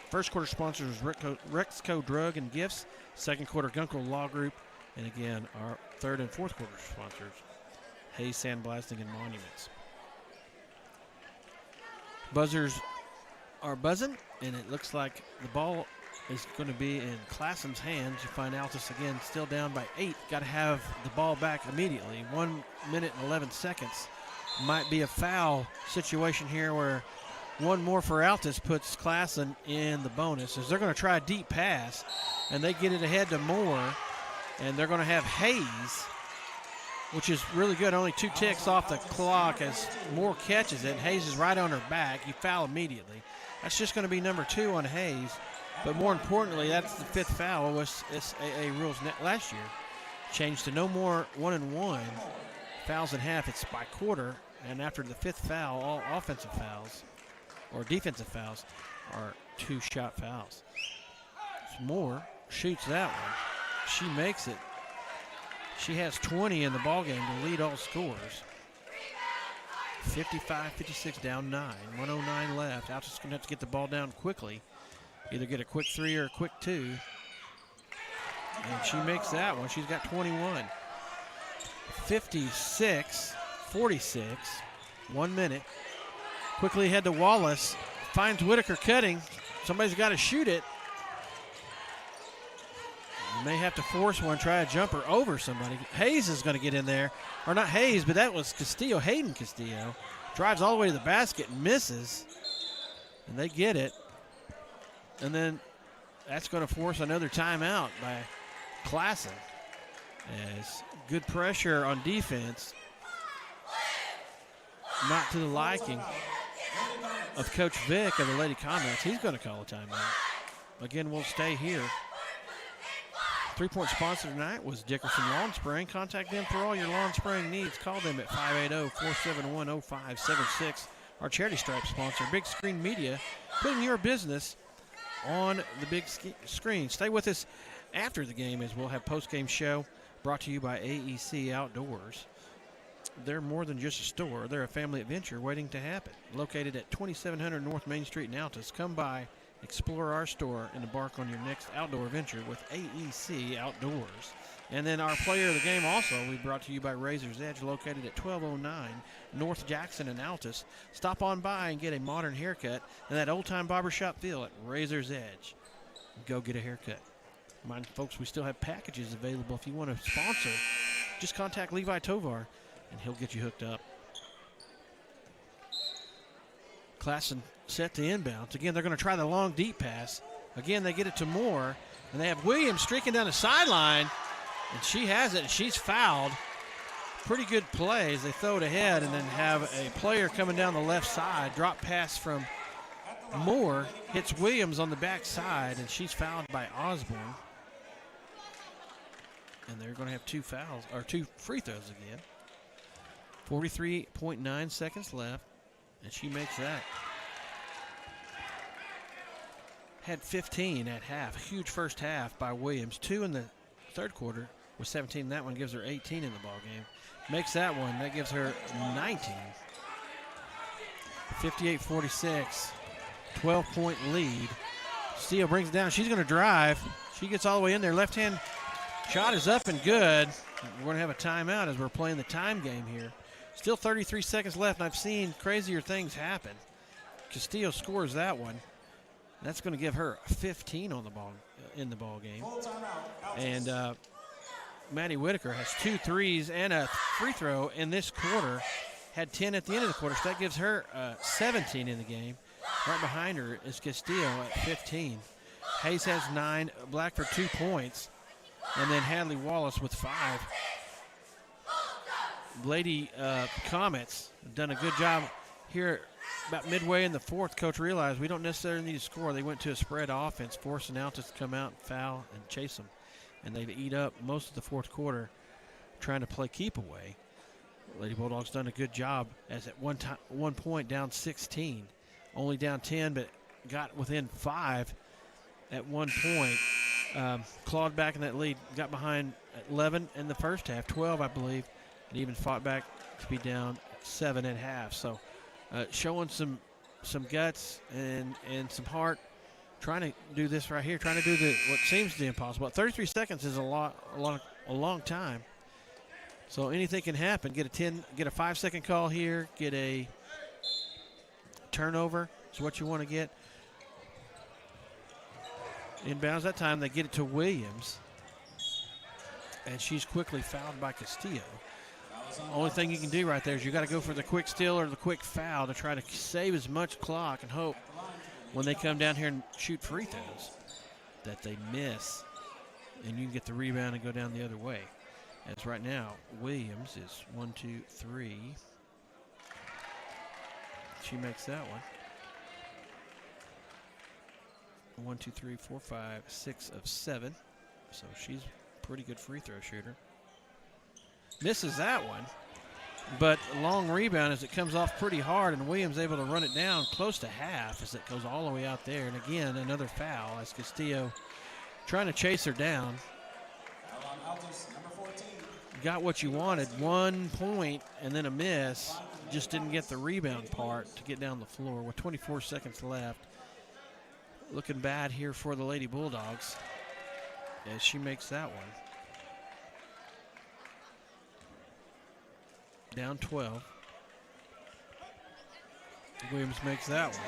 First quarter sponsor is Rexco Drug and Gifts. Second quarter, Gunkel Law Group. And again, our third and fourth quarter sponsors, Hayes Sandblasting and Monuments. Buzzers are buzzing, and it looks like the ball is going to be in Classen's hands. You find Altus again still down by 8. Got to have the ball back immediately. 1 minute and 11 seconds. Might be a foul situation here where one more for Altus puts Classen in the bonus, as they're going to try a deep pass, and they get it ahead to Moore, and they're going to have Hayes, which is really good. Only 2 ticks off the clock as Moore catches it. Hayes is right on her back. You foul immediately. That's just going to be number 2 on Hayes. But more importantly, that's the 5th foul, which SAA rules last year changed to no more 1-and-1 fouls in half. It's by quarter, and after the 5th foul, all offensive fouls or defensive fouls are 2-shot fouls. So Moore shoots that one. She makes it. She has 20 in the ballgame to lead all scores. 55-56 down 9. 1:09 left. Altus going to have to get the ball down quickly. Either get a quick 3 or a quick 2. And she makes that one. She's got 21. 56-46. 1 minute. Quickly ahead to Wallace. Finds Whitaker cutting. Somebody's got to shoot it. You may have to force one, try a jumper over somebody. Hayes is going to get in there. Or not Hayes, but that was Castillo, Hayden Castillo. Drives all the way to the basket and misses. And they get it. And then that's going to force another timeout by Classen. As good pressure on defense. Not to the liking of Coach Vick of the Lady Comets. He's going to call a timeout. Again, we'll stay here. 3-point sponsor tonight was Dickerson Lawn Spraying. Contact them for all your lawn spraying needs. Call them at 580-471-0576. Our charity stripe sponsor, Big Screen Media, putting your business on the big screen. Stay with us after the game as we'll have post-game show brought to you by AEC Outdoors. They're more than just a store. They're a family adventure waiting to happen. Located at 2700 North Main Street in Altus. Come by, explore our store, and embark on your next outdoor adventure with AEC Outdoors. And then our player of the game also, we brought to you by Razor's Edge, located at 1209 North Jackson in Altus. Stop on by and get a modern haircut and that old-time barbershop feel at Razor's Edge. Go get a haircut. Mind, folks, we still have packages available. If you want to sponsor, just contact Levi Tovar, and he'll get you hooked up. Classen set to inbounds. Again, they're going to try the long, deep pass. Again, they get it to Moore, and they have Williams streaking down the sideline, and she has it, and she's fouled. Pretty good play as they throw it ahead and then have a player coming down the left side. Drop pass from Moore, hits Williams on the backside, and she's fouled by Osborne. And they're going to have 2 fouls, or 2 free throws again. 43.9 seconds left, and she makes that. Had 15 at half. Huge first half by Williams. 2 in the third quarter with 17. That one gives her 18 in the ball game. Makes that one. That gives her 19. 58-46. 12-point lead. Steele brings it down. She's going to drive. She gets all the way in there. Left-hand shot is up and good. We're going to have a timeout as we're playing the time game here. Still 33 seconds left, and I've seen crazier things happen. Castillo scores that one. That's going to give her 15 on the ball in the ball game. And Maddie Whitaker has 2 threes and a free throw in this quarter. Had 10 at the end of the quarter, so that gives her 17 in the game. Right behind her is Castillo at 15. Hayes has 9, Black for 2 points, and then Hadley Wallace with 5. Lady Comets have done a good job here. About midway in the fourth, Coach realized we don't necessarily need to score. They went to a spread offense, forcing Altus to come out and foul and chase them. And they'd eat up most of the fourth quarter trying to play keep away. Lady Bulldogs done a good job as at one point down 16. Only down 10, but got within 5 at one point. Clawed back in that lead, got behind at 11 in the first half, 12 I believe, and even fought back to be down 7 at half. So showing some guts and some heart, trying to do this right here, trying to do what seems to be impossible. 33 seconds is a long time. So anything can happen. Get a 5-second call here, get a turnover is what you want to get. Inbounds that time, they get it to Williams, and she's quickly fouled by Castillo. Only thing you can do right there is you got to go for the quick steal or the quick foul to try to save as much clock and hope when they come down here and shoot free throws that they miss, and you can get the rebound and go down the other way. As right now, Williams is 1, 2, 3. She makes that one. 1, 2, 3, 4, 5, 6 of 7. So she's a pretty good free throw shooter. Misses that one, but a long rebound as it comes off pretty hard, and Williams able to run it down close to half as it goes all the way out there. And again, another foul as Castillo trying to chase her down. Got what you wanted, 1 point and then a miss. Just didn't get the rebound part to get down the floor with 24 seconds left. Looking bad here for the Lady Bulldogs as she makes that one. Down 12. Williams makes that one.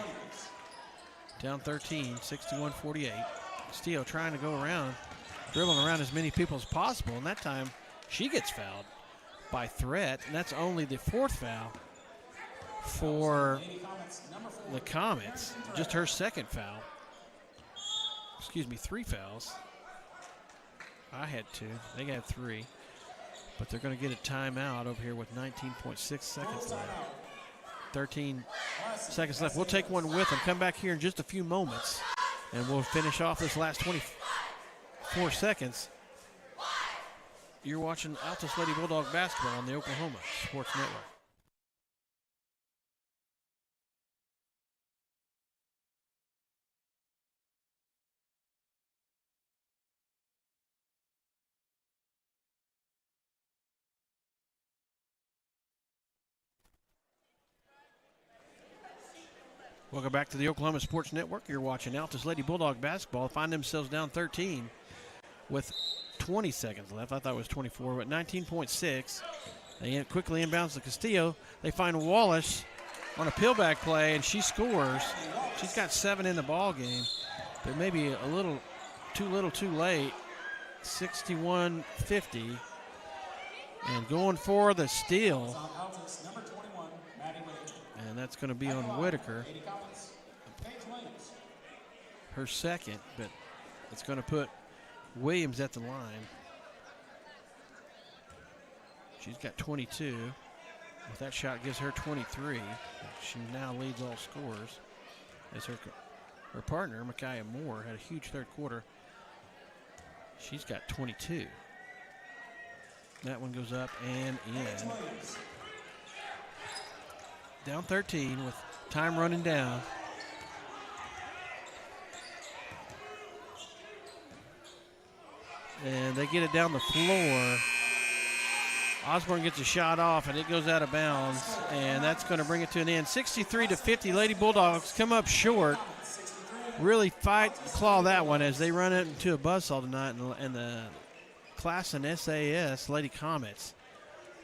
Down 13, 61-48. Castillo trying to go around, dribbling around as many people as possible, and that time she gets fouled by Threat, and that's only the 4th foul for the Comets. Just her 2nd foul. Excuse me, 3 fouls. I had 2. They got 3. But they're going to get a timeout over here with 19.6 seconds left. 13 seconds left. We'll take one with them. Come back here in just a few moments, and we'll finish off this last 24 seconds. You're watching Altus Lady Bulldog basketball on the Oklahoma Sports Network. Welcome back to the Oklahoma Sports Network. You're watching Altus Lady Bulldog basketball. Find themselves down 13 with 20 seconds left. I thought it was 24, but 19.6. They quickly inbounds to Castillo. They find Wallace on a pillback play, and she scores. She's got 7 in the ball game, but maybe a little too late. 61-50. And going for the steal. And that's going to be on Whitaker. Her 2nd, but it's going to put Williams at the line. She's got 22. With that shot gives her 23. She now leads all scorers as her partner, Micaiah Moore, had a huge 3rd quarter. She's got 22. That one goes up and in. Down 13 with time running down. And they get it down the floor. Osborne gets a shot off, and it goes out of bounds, and that's going to bring it to an end. 63-50, Lady Bulldogs come up short really fight, claw that one as they run it into a buzzsaw tonight, and the Classen SAS Lady Comets,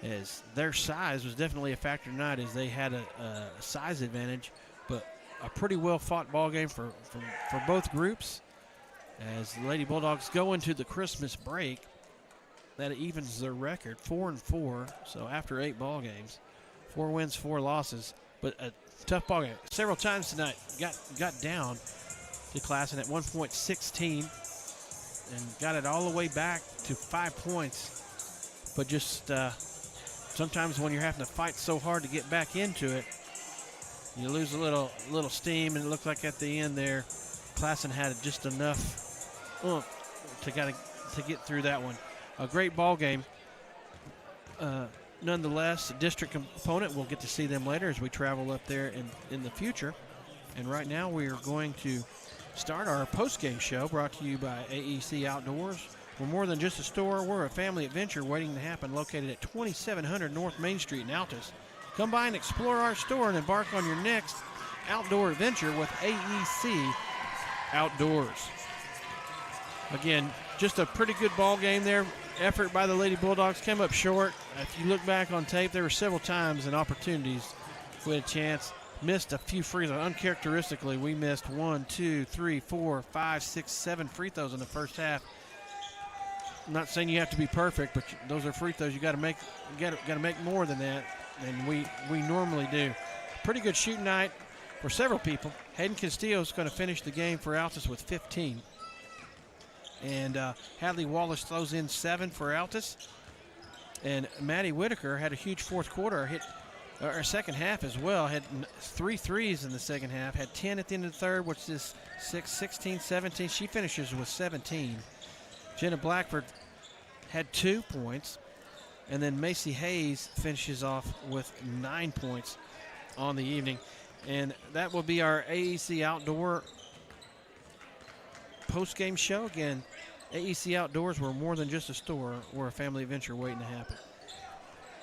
as their size was definitely a factor tonight, as they had a size advantage, but a pretty well fought ball game for both groups. As the Lady Bulldogs go into the Christmas break, that evens their record 4-4. So after 8 ball games, 4 wins, 4 losses, but a tough ball game. Several times tonight got down to Classen at 1.16 and got it all the way back to 5 points. But just sometimes when you're having to fight so hard to get back into it, you lose a little steam, and it looked like at the end there, Classen had just enough to get through that one. A great ball game. Nonetheless, a district opponent, we'll get to see them later as we travel up there in the future. And right now we are going to start our post-game show, brought to you by AEC Outdoors. We're more than just a store. We're a family adventure waiting to happen, located at 2700 North Main Street in Altus. Come by and explore our store and embark on your next outdoor adventure with AEC Outdoors. Again, just a pretty good ball game there. Effort by the Lady Bulldogs came up short. If you look back on tape, there were several times and opportunities we had a chance. Missed a few free throws. Uncharacteristically, we missed 1, 2, 3, 4, 5, 6, 7 free throws in the first half. I'm not saying you have to be perfect, but those are free throws. You got to make. Got to make more than that, and we normally do. Pretty good shooting night for several people. Hayden Castillo is going to finish the game for Altus with 15. And Hadley Wallace throws in 7 for Altus. And Maddie Whitaker had a huge fourth quarter, or second half as well. Had 3 threes in the second half, had 10 at the end of the third, which is 6, 16, 17. She finishes with 17. Jenna Blackford had 2 points. And then Macy Hayes finishes off with 9 points on the evening. And that will be our AEC Outdoor post-game show. Again, AEC Outdoors, we're more than just a store. We're a family adventure waiting to happen.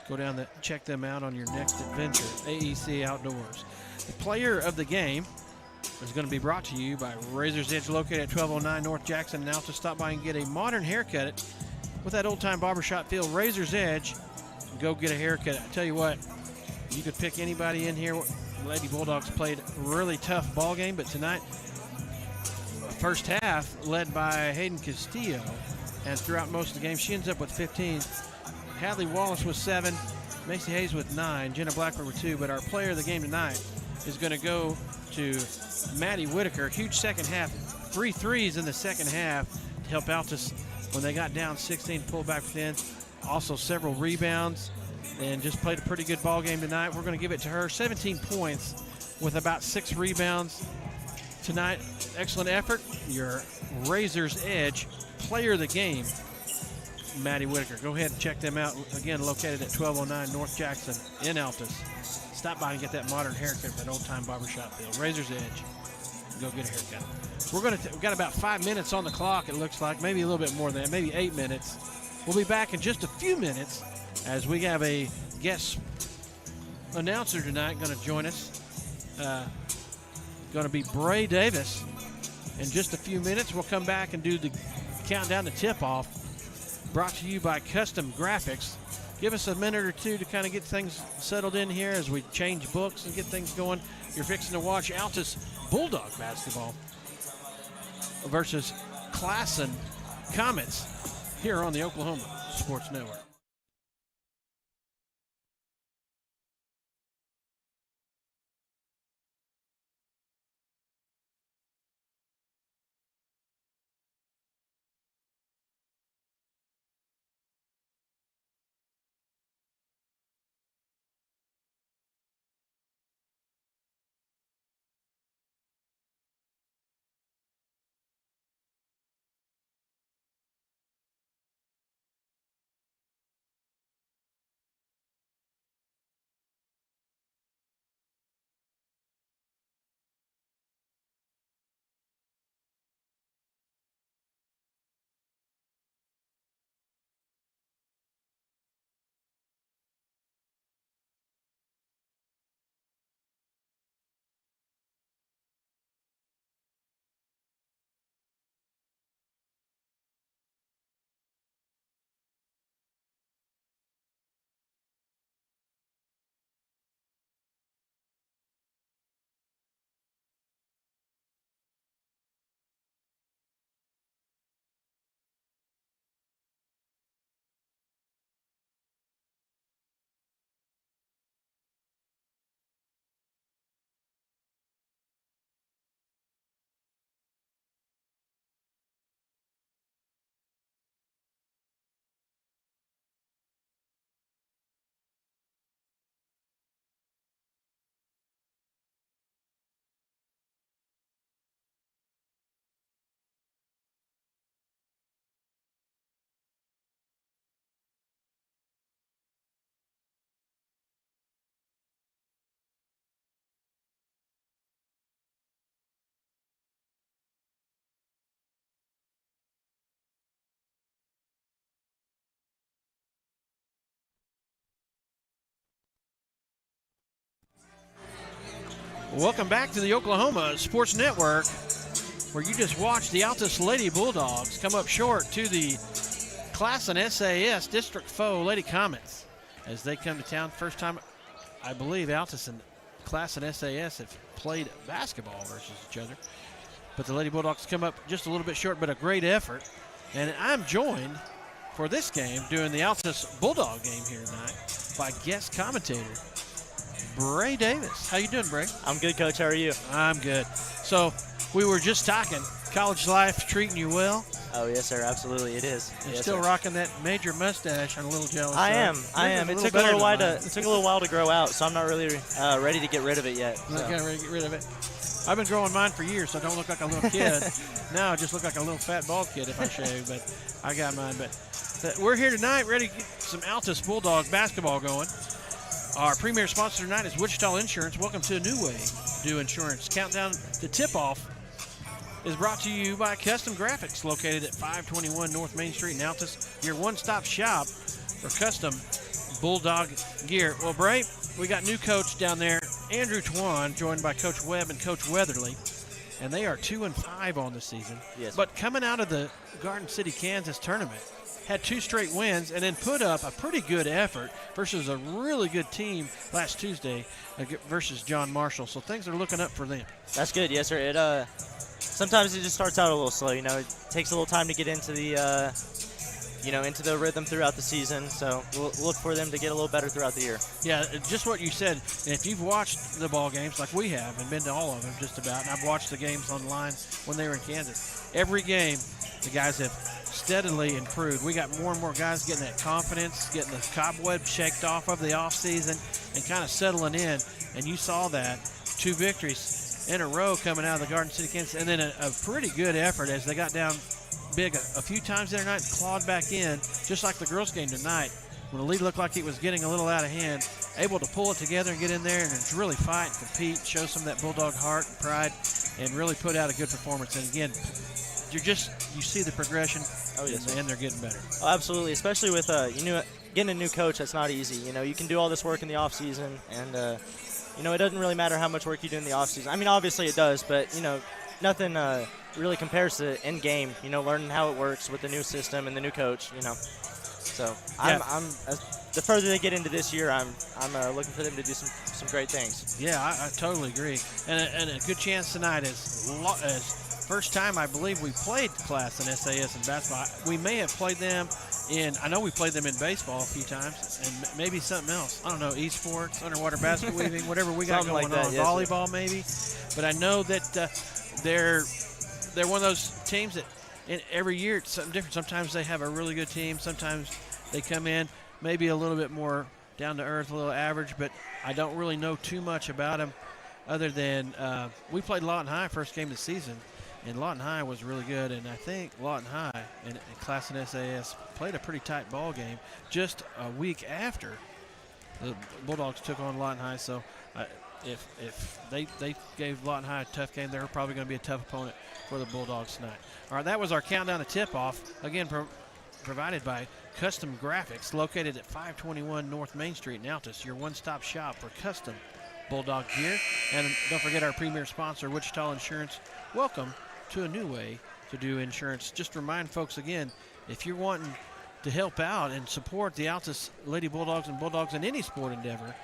Go down check them out on your next adventure, AEC Outdoors. The player of the game is going to be brought to you by Razor's Edge, located at 1209 North Jackson. Now to stop by and get a modern haircut with that old-time barbershop feel. Razor's Edge, go get a haircut. I tell you what, you could pick anybody in here. Lady Bulldogs played a really tough ball game, but tonight, first half led by Hayden Castillo, and throughout most of the game, she ends up with 15. Hadley Wallace with 7, Macy Hayes with 9, Jenna Blackford with 2, but our player of the game tonight is going to go to Maddie Whitaker. Huge second half, 3 threes in the second half to help Altus when they got down 16, pulled back within. Also several rebounds, and just played a pretty good ball game tonight. We're going to give it to her. 17 points with about 6 rebounds tonight. Excellent effort. Your Razor's Edge player of the game, Maddie Whitaker. Go ahead and check them out. Again, located at 1209 North Jackson in Altus. Stop by and get that modern haircut, that old-time barbershop feel. Razor's Edge. Go get a haircut. We've got about 5 minutes on the clock, it looks like. Maybe a little bit more than that. Maybe 8 minutes. We'll be back in just a few minutes as we have a guest announcer tonight going to join us. Going to be Bray Davis. In just a few minutes, we'll come back and do the countdown to tip-off. Brought to you by Custom Graphics. Give us a minute or two to kind of get things settled in here as we change books and get things going. You're fixing to watch Altus Bulldog basketball versus Classen Comets here on the Oklahoma Sports Network. Welcome back to the Oklahoma Sports Network, where you just watched the Altus Lady Bulldogs come up short to the Classen SAS District foe Lady Comets as they come to town. First time, I believe, Altus and Classen SAS have played basketball versus each other. But the Lady Bulldogs come up just a little bit short, but a great effort. And I'm joined for this game doing the Altus Bulldog game here tonight by guest commentator Bray Davis. How you doing, Bray? I'm good, Coach. How are you? I'm good. So we were just talking. College life treating you well? Oh, yes, sir. Absolutely, it is. You're yes, still sir. Rocking that major mustache. I'm a little jealous. I am. It took a little while to grow out, so I'm not really ready to get rid of it yet. I'm not ready to get rid of it. I've been growing mine for years, so I don't look like a little kid. Now I just look like a little fat bald kid if I shave, but I got mine. But we're here tonight ready to get some Altus Bulldog basketball going. Our premier sponsor tonight is Wichita Insurance. Welcome to a new way to do insurance. Countdown to tip-off is brought to you by Custom Graphics, located at 521 North Main Street in Altus, your one-stop shop for custom Bulldog gear. Well, Bray, we got new coach down there, Andrew Twan, joined by Coach Webb and Coach Weatherly, and they are 2-5 on the season. Yes. But coming out of the Garden City, Kansas tournament, had 2 straight wins and then put up a pretty good effort versus a really good team last Tuesday versus John Marshall. So things are looking up for them. That's good, yes, sir. Sometimes it just starts out a little slow. You know, it takes a little time to get into the into the rhythm throughout the season. So we'll look for them to get a little better throughout the year. Yeah, just what you said. And if you've watched the ball games like we have and been to all of them just about, and I've watched the games online when they were in Kansas, every game the guys have steadily improved. We got more and more guys getting that confidence, getting the cobweb shaked off of the offseason and kind of settling in. And you saw that 2 victories in a row coming out of the Garden City, Kansas, and then a pretty good effort as they got down big a few times there tonight and clawed back in, just like the girls' game tonight, when the lead looked like it was getting a little out of hand, able to pull it together and get in there and really fight and compete, show some of that Bulldog heart and pride, and really put out a good performance. And again, you see the progression, oh, yes, and they're getting better. Oh, absolutely, especially with getting a new coach. That's not easy. You know, you can do all this work in the off season, and it doesn't really matter how much work you do in the off season. I mean, obviously it does, but nothing really compares to in game. Learning how it works with the new system and the new coach. So yeah. I'm the further they get into this year, I'm looking for them to do some great things. Yeah, I totally agree, and a good chance tonight as first time I believe we played Classen SAS in basketball. We may have played them I know we played them in baseball a few times, and maybe something else. I don't know, esports, underwater basket weaving, whatever we got going on, yes, volleyball maybe. But I know that they're one of those teams that every year it's something different. Sometimes they have a really good team. Sometimes they come in maybe a little bit more down to earth, a little average, but I don't really know too much about them other than we played Lawton High first game of the season. And Lawton High was really good, and I think Lawton High and Classen SAS played a pretty tight ball game just a week after the Bulldogs took on Lawton High. So if they gave Lawton High a tough game, they're probably going to be a tough opponent for the Bulldogs tonight. All right, that was our countdown to tip-off, again provided by Custom Graphics, located at 521 North Main Street in Altus, your one-stop shop for custom Bulldog gear. And don't forget our premier sponsor, Wichita Insurance. Welcome to a new way to do insurance. Just remind folks again, if you're wanting to help out and support the Altus Lady Bulldogs and Bulldogs in any sport endeavor,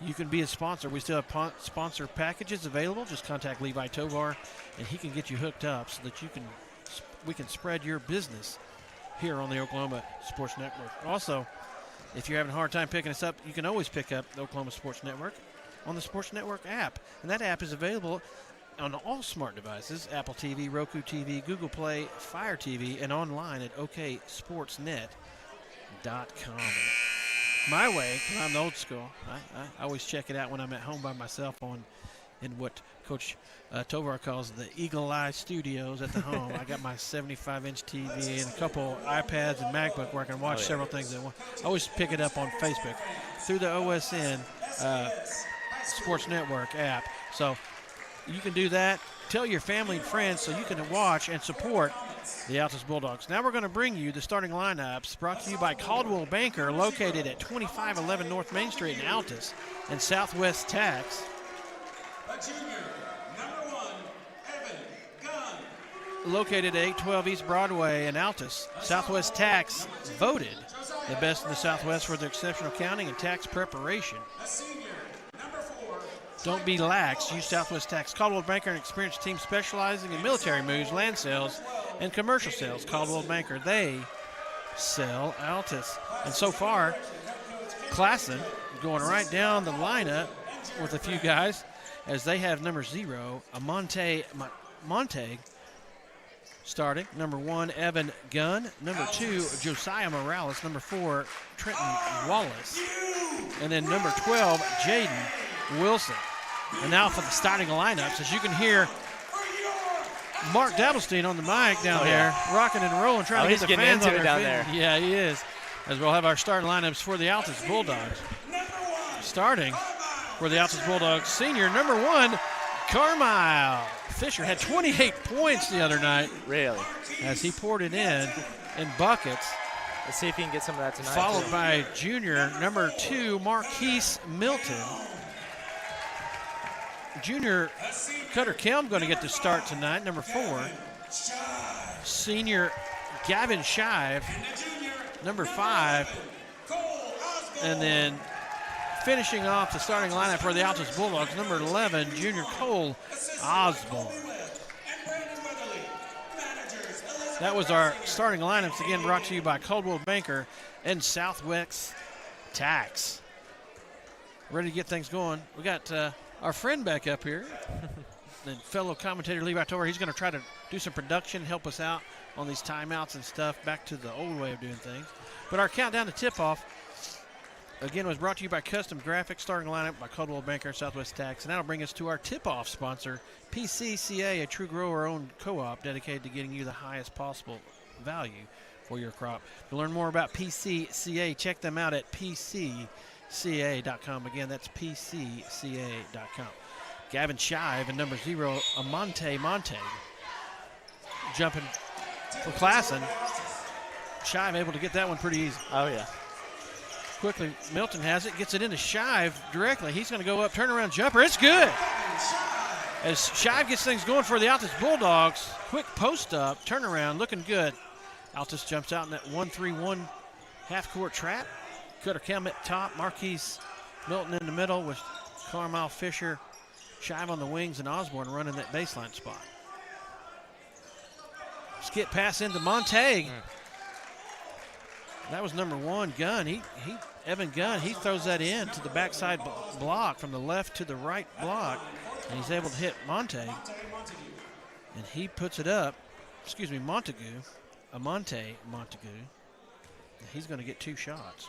you can be a sponsor. We still have sponsor packages available. Just contact Levi Tovar, and he can get you hooked up so that we can spread your business here on the Oklahoma Sports Network. Also, if you're having a hard time picking us up, you can always pick up the Oklahoma Sports Network on the Sports Network app, and that app is available on all smart devices, Apple TV, Roku TV, Google Play, Fire TV, and online at oksportsnet.com. My way, 'cause I'm the old school. I always check it out when I'm at home by myself in what Coach Tovar calls the Eagle Eye Studios at the home. I got my 75-inch TV and a couple iPads and MacBook where I can watch several things at once. I always pick it up on Facebook through the OSN Sports Network app. So you can do that. Tell your family and friends so you can watch and support the Altus Bulldogs. Now we're going to bring you the starting lineups brought to you by Caldwell Banker, located at 2511 North Main Street in Altus and Southwest Tax. Located at 812 East Broadway in Altus, Southwest Tax voted the best in the Southwest for their exceptional accounting and tax preparation. Don't be lax. Use Southwest Tax. Caldwell Banker, an experienced team specializing in military moves, land sales, and commercial sales. Caldwell Banker, they sell Altus. And so far, Classen going right down the lineup with a few guys as they have number 0, Montague starting. Number 1, Evan Gunn. Number 2, Josiah Morales. Number 4, Trenton Wallace. And then number 12, Jaden Wilson. And now for the starting lineups, as you can hear Mark Dabblestein on the mic down there, rocking and rolling, trying to get the fans on their down feet. there. Yeah, he is. As we'll have our starting lineups for the Altus Bulldogs. Starting for the Altus Bulldogs, senior number 1, Carmile Fisher had 28 points the other night. Really? As he poured it in buckets. Let's see if he can get some of that tonight. Followed by junior number 2, Marquise Milton. Junior Cutter Kelm going to get the start tonight, number 4. Senior Gavin Shive, number 5. And then finishing off the starting lineup for the Altus Bulldogs, number 11, junior Cole Osborne. That was our starting lineups, again brought to you by Coldwell Banker and Southwest Tax. Ready to get things going. We got our friend back up here, and fellow commentator Levi Tover. He's going to try to do some production, help us out on these timeouts and stuff, back to the old way of doing things. But our countdown to tip-off, again, was brought to you by Custom Graphics, starting lineup by Coldwell Banker and Southwest Tax. And that'll bring us to our tip-off sponsor, PCCA, a true grower-owned co-op dedicated to getting you the highest possible value for your crop. To learn more about PCCA, check them out at PCCA.com. Again, that's PCCA.com. Gavin Shive and number 0, Montague. Jumping for Classen. Shive able to get that one pretty easy. Oh, yeah. Quickly, Milton has it, gets it into Shive directly. He's going to go up, turnaround jumper. It's good. As Shive gets things going for the Altus Bulldogs, quick post up, turnaround, looking good. Altus jumps out in that 1-3-1 half-court trap. Cutter Kelm at top, Marquise Milton in the middle with Carmile Fisher, Shive on the wings, and Osborne running that baseline spot. Skip pass into Montague. That was number 1, Gunn. Evan Gunn, he throws that in to the backside block from the left to the right block, and he's able to hit Montague. And he puts it up, Montague. He's going to get 2 shots.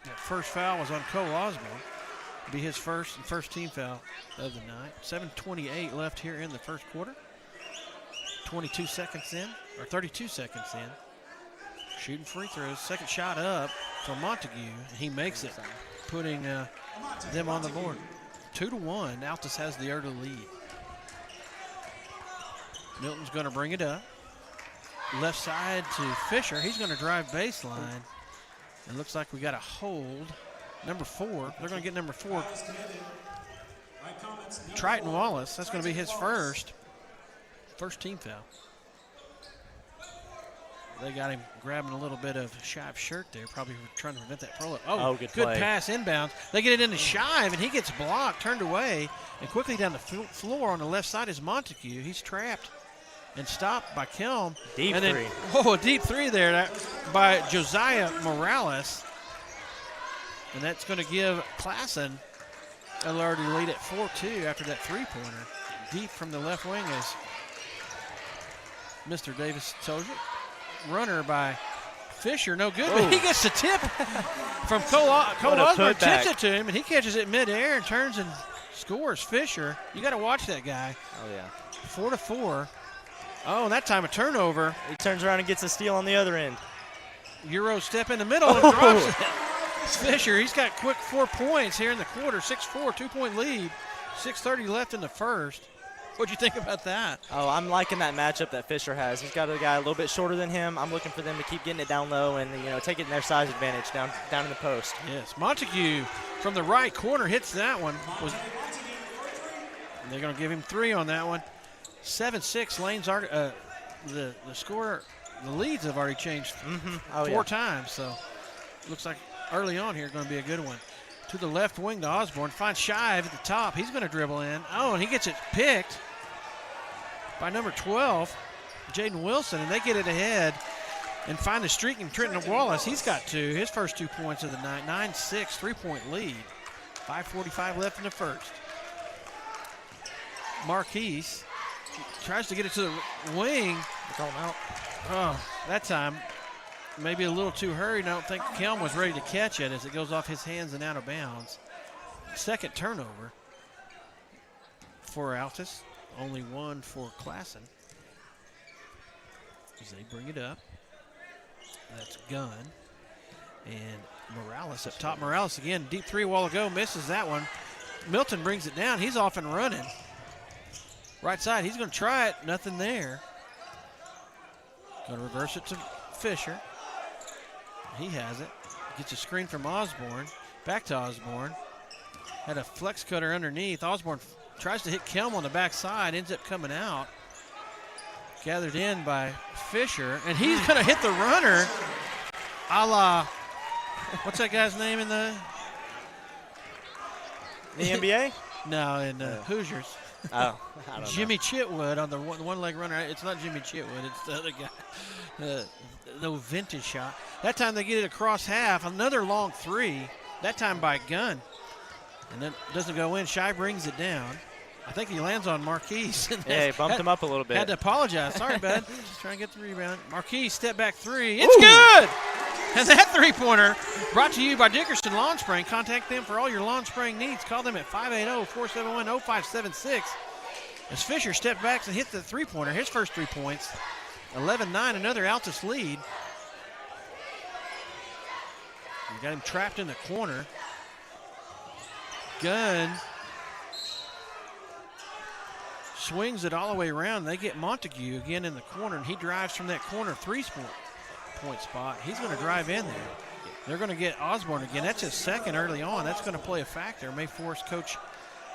That first foul was on Cole Osborne. It'll be his first team foul of the night. 7:28 left here in the first quarter. 32 seconds in. Shooting free throws. Second shot up from Montague. He makes it, putting them on the board. 2-1. Altus has the early lead. Milton's going to bring it up. Left side to Fisher. He's going to drive baseline. It looks like we got a hold. Number 4. They're going to get number 4. Triton Wallace. That's going to be his first team foul. They got him grabbing a little bit of Shive's shirt there, probably trying to prevent that pro. Good pass inbounds. They get it into Shive, and he gets blocked, turned away, and quickly down the floor on the left side is Montague. He's trapped and stopped by Kelm. Deep three. A deep 3 there by Josiah Morales. And that's going to give Classen a large lead at 4-2 after that 3-pointer. Deep from the left wing is Mr. Davis told you. Runner by Fisher, no good, but he gets the tip from Cole Osborne, tips it to him, and he catches it midair and turns and scores. Fisher, you got to watch that guy. Oh, yeah. 4-4. Oh, and that time a turnover. He turns around and gets a steal on the other end. Euro step in the middle and drops it. Fisher, he's got quick 4 points here in the quarter, 6-4, 2-point lead. 6:30 left in the first. What'd you think about that? Oh, I'm liking that matchup that Fisher has. He's got a guy a little bit shorter than him. I'm looking for them to keep getting it down low and, taking their size advantage down in the post. Yes, Montague from the right corner hits that one. They're going to give him 3 on that one. 7-6. Lane's already, the score, the leads have already changed 4 times. So looks like early on here going to be a good one. To the left wing to Osborne. Finds Shive at the top. He's going to dribble in. Oh, and he gets it picked by number 12, Jaden Wilson, and they get it ahead and find the streaking Trenton Wallace. He's got 2. His first 2 points of the night. 9-6, 3-point lead. 5:45 left in the first. Marquise tries to get it to the wing. Call him out. Oh, that time maybe a little too hurried. I don't think Kelm was ready to catch it as it goes off his hands and out of bounds. Second turnover for Altus. Only 1 for Classen. As they bring it up. That's Gunn. And Morales up top. Morales again, deep 3 a while ago, misses that one. Milton brings it down. He's off and running. Right side, he's going to try it. Nothing there. Going to reverse it to Fisher. He has it. Gets a screen from Osborne. Back to Osborne. Had a flex cutter underneath. Osborne tries to hit Kelm on the backside. Ends up coming out. Gathered in by Fisher. And he's going to hit the runner. A la, what's that guy's name in the NBA? No, in Hoosiers. Oh, I don't know. Jimmy Chitwood on the one-leg runner. It's not Jimmy Chitwood. It's the other guy. The vintage shot. That time they get it across half. Another long 3. That time by Gunn. And then doesn't go in. Shy brings it down. I think he lands on Marquise. Yeah, he bumped him up a little bit. Had to apologize. Sorry, bud. Just trying to get the rebound. Marquise, step back 3. It's good! And that 3-pointer brought to you by Dickerson Lawn Spraying. Contact them for all your lawn spraying needs. Call them at 580-471-0576. As Fisher stepped back and hit the 3-pointer, his first 3 points. 11-9, another Altus lead. You got him trapped in the corner. Gunn swings it all the way around. They get Montague again in the corner, and he drives from that corner 3-point spot. He's going to drive in there. They're going to get Osborne again. That's his second early on. That's going to play a factor. May force Coach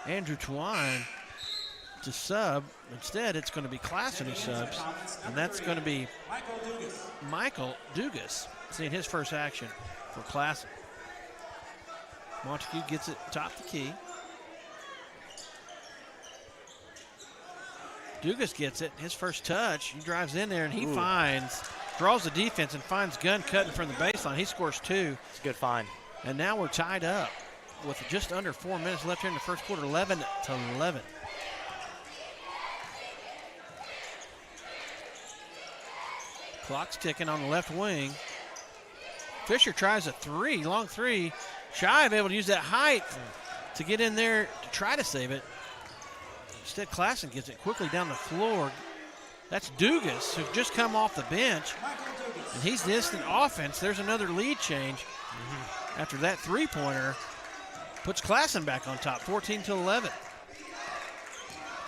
Andrew Twine to sub. Instead, it's going to be Classen who subs, and that's going to be Michael Dugas seeing his first action for Classen. Montague gets it top the key. Dugas gets it, his first touch. He drives in there and he draws the defense and finds Gunn cutting from the baseline. He scores 2. It's a good find. And now we're tied up with just under 4 minutes left here in the first quarter, 11-11. Clock's ticking on the left wing. Fisher tries a 3, long 3. Shive able to use that height to get in there to try to save it. Instead, Classen gets it quickly down the floor. That's Dugas, who's just come off the bench. And he's the instant offense. There's another lead change after that 3-pointer. Puts Classen back on top, 14-11.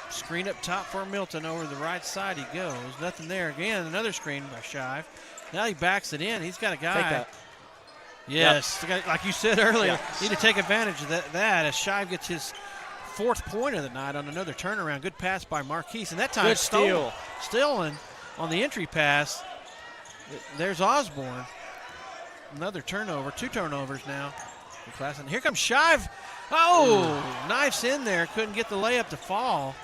Screen up top for Milton. Over the right side he goes. Nothing there. Again, another screen by Shive. Now he backs it in. He's got a guy. Take that. Yes, Yep. like you said earlier, need to take advantage of that as Shive gets his 4th point of the night on another turnaround. Good pass by Marquise, and that time good steal. Stolen on the entry pass. There's Osborne. Another turnover, 2 turnovers now for Classen. Here comes Shive. Oh, knifes in there. Couldn't get the layup to fall.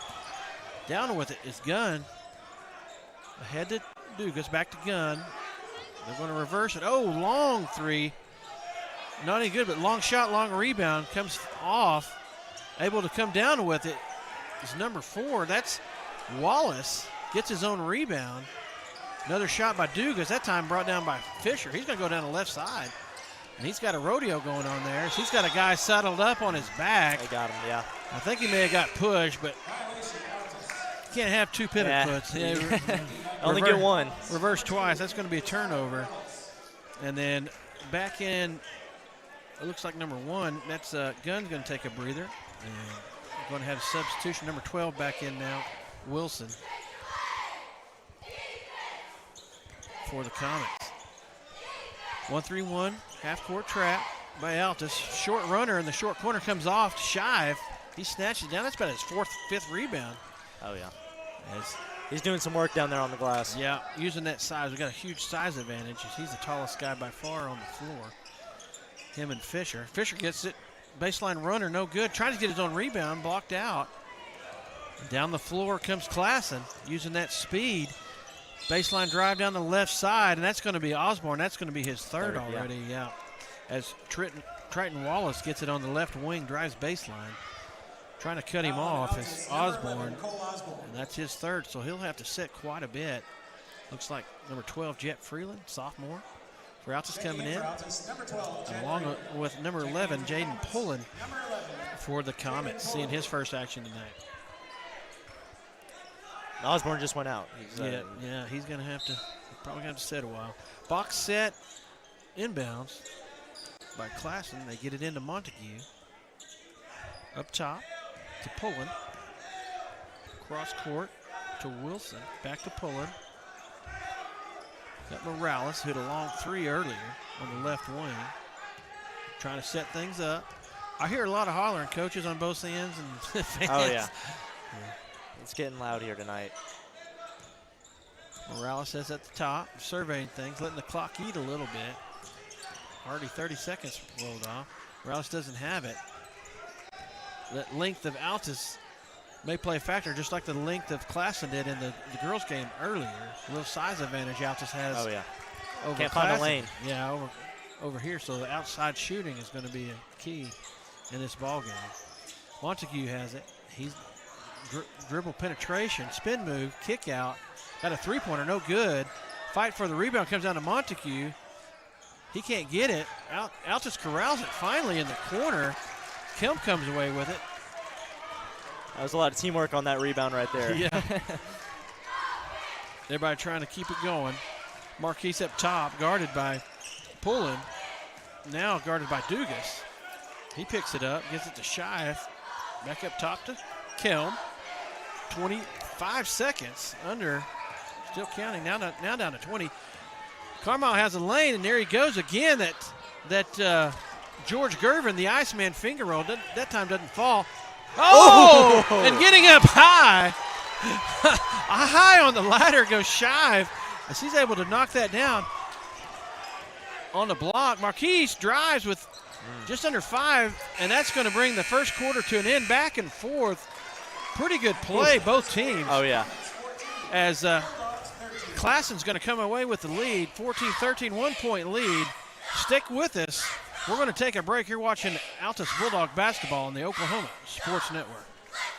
Down with it is Gunn. Ahead to Dugas, back to Gunn. They're going to reverse it. Oh, long 3. Not any good, but long shot, long rebound. Comes off. Able to come down with it is number 4. That's Wallace. Gets his own rebound. Another shot by Dugas. That time brought down by Fisher. He's going to go down the left side. And he's got a rodeo going on there. So he's got a guy saddled up on his back. They got him, yeah. I think he may have got pushed, but you can't have 2 pivot puts. Yeah, only get 1. Reverse twice. That's going to be a turnover. And then back in, it looks like number 1. That's Gunn's going to take a breather. And we're going to have a substitution. Number 12 back in now Wilson for the Comets. 1-3-1, half-court trap by Altus. Short runner in the short corner comes off to Shive. He snatched it down. That's about his fifth rebound. Oh, yeah. As He's doing some work down there on the glass. Yeah, using that size. We've got a huge size advantage. He's the tallest guy by far on the floor. Him and Fisher. Fisher gets it. Baseline runner, no good. Trying to get his own rebound, blocked out. Down the floor comes Classen, using that speed. Baseline drive down the left side, and that's going to be Osborne. That's going to be his third already, yeah. As Triton Wallace gets it on the left wing, drives baseline. Trying to cut him off is Osborne, and that's his third, so he'll have to sit quite a bit. Looks like number 12, Jet Freeland, sophomore, for Altus coming in, along with number 11, Jaden Pullen for the Comets, seeing his first action tonight. Osborne just went out. Yeah, he's going to have to, probably going to sit a while. Box set, inbounds by Classen. They get it into Montague. Up top to Pullen. Cross court to Wilson. Back to Pullen. Got Morales, hit a long three earlier on the left wing. Trying to set things up. I hear a lot of hollering, coaches on both ends and fans. Oh, yeah. It's getting loud here tonight. Morales is at the top, surveying things, letting the clock eat a little bit. Already 30 seconds rolled off. Morales doesn't have it. That length of Altus may play a factor, just like the length of Classen did in the girls' game earlier. A little size advantage Altus has. Oh, yeah. Over Can't Classen. find a lane. Yeah, over here. So the outside shooting is going to be a key in this ball game. Montague has it. He's dribble penetration, spin move, kick out. Got a three-pointer, no good. Fight for the rebound comes down to Montague. He can't get it. Altus corrals it finally in the corner. Kemp comes away with it. That was a lot of teamwork on that rebound right there. Yeah. Everybody trying to keep it going. Marquise up top, guarded by Pullen. Now guarded by Dugas. He picks it up, gets it to Shive. Back up top to Kelm. 25 seconds under. Still counting, now down to 20. Carmile has a lane, and there he goes again. That George Gervin, the Iceman finger roll, that time doesn't fall. Oh! And getting up high. High on the ladder goes Shive as he's able to knock that down on the block. Marquise drives with just under 5, and that's going to bring the first quarter to an end. Back and forth. Pretty good play, both teams. Oh, yeah. As Classen's going to come away with the lead, 14-13, 1-point lead. Stick with us. We're going to take a break. You're watching Altus Bulldog basketball on the Oklahoma Sports Network.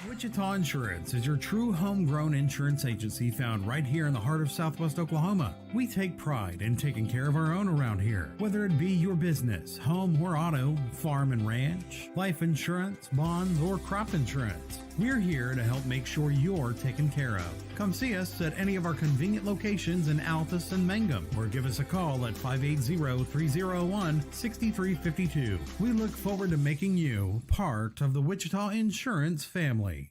Wichita Insurance is your true homegrown insurance agency found right here in the heart of Southwest Oklahoma. We take pride in taking care of our own around here, whether it be your business, home or auto, farm and ranch, life insurance, bonds, or crop insurance. We're here to help make sure you're taken care of. Come see us at any of our convenient locations in Altus and Mangum, or give us a call at 580-301-6352. We look forward to making you part of the Wichita Insurance family.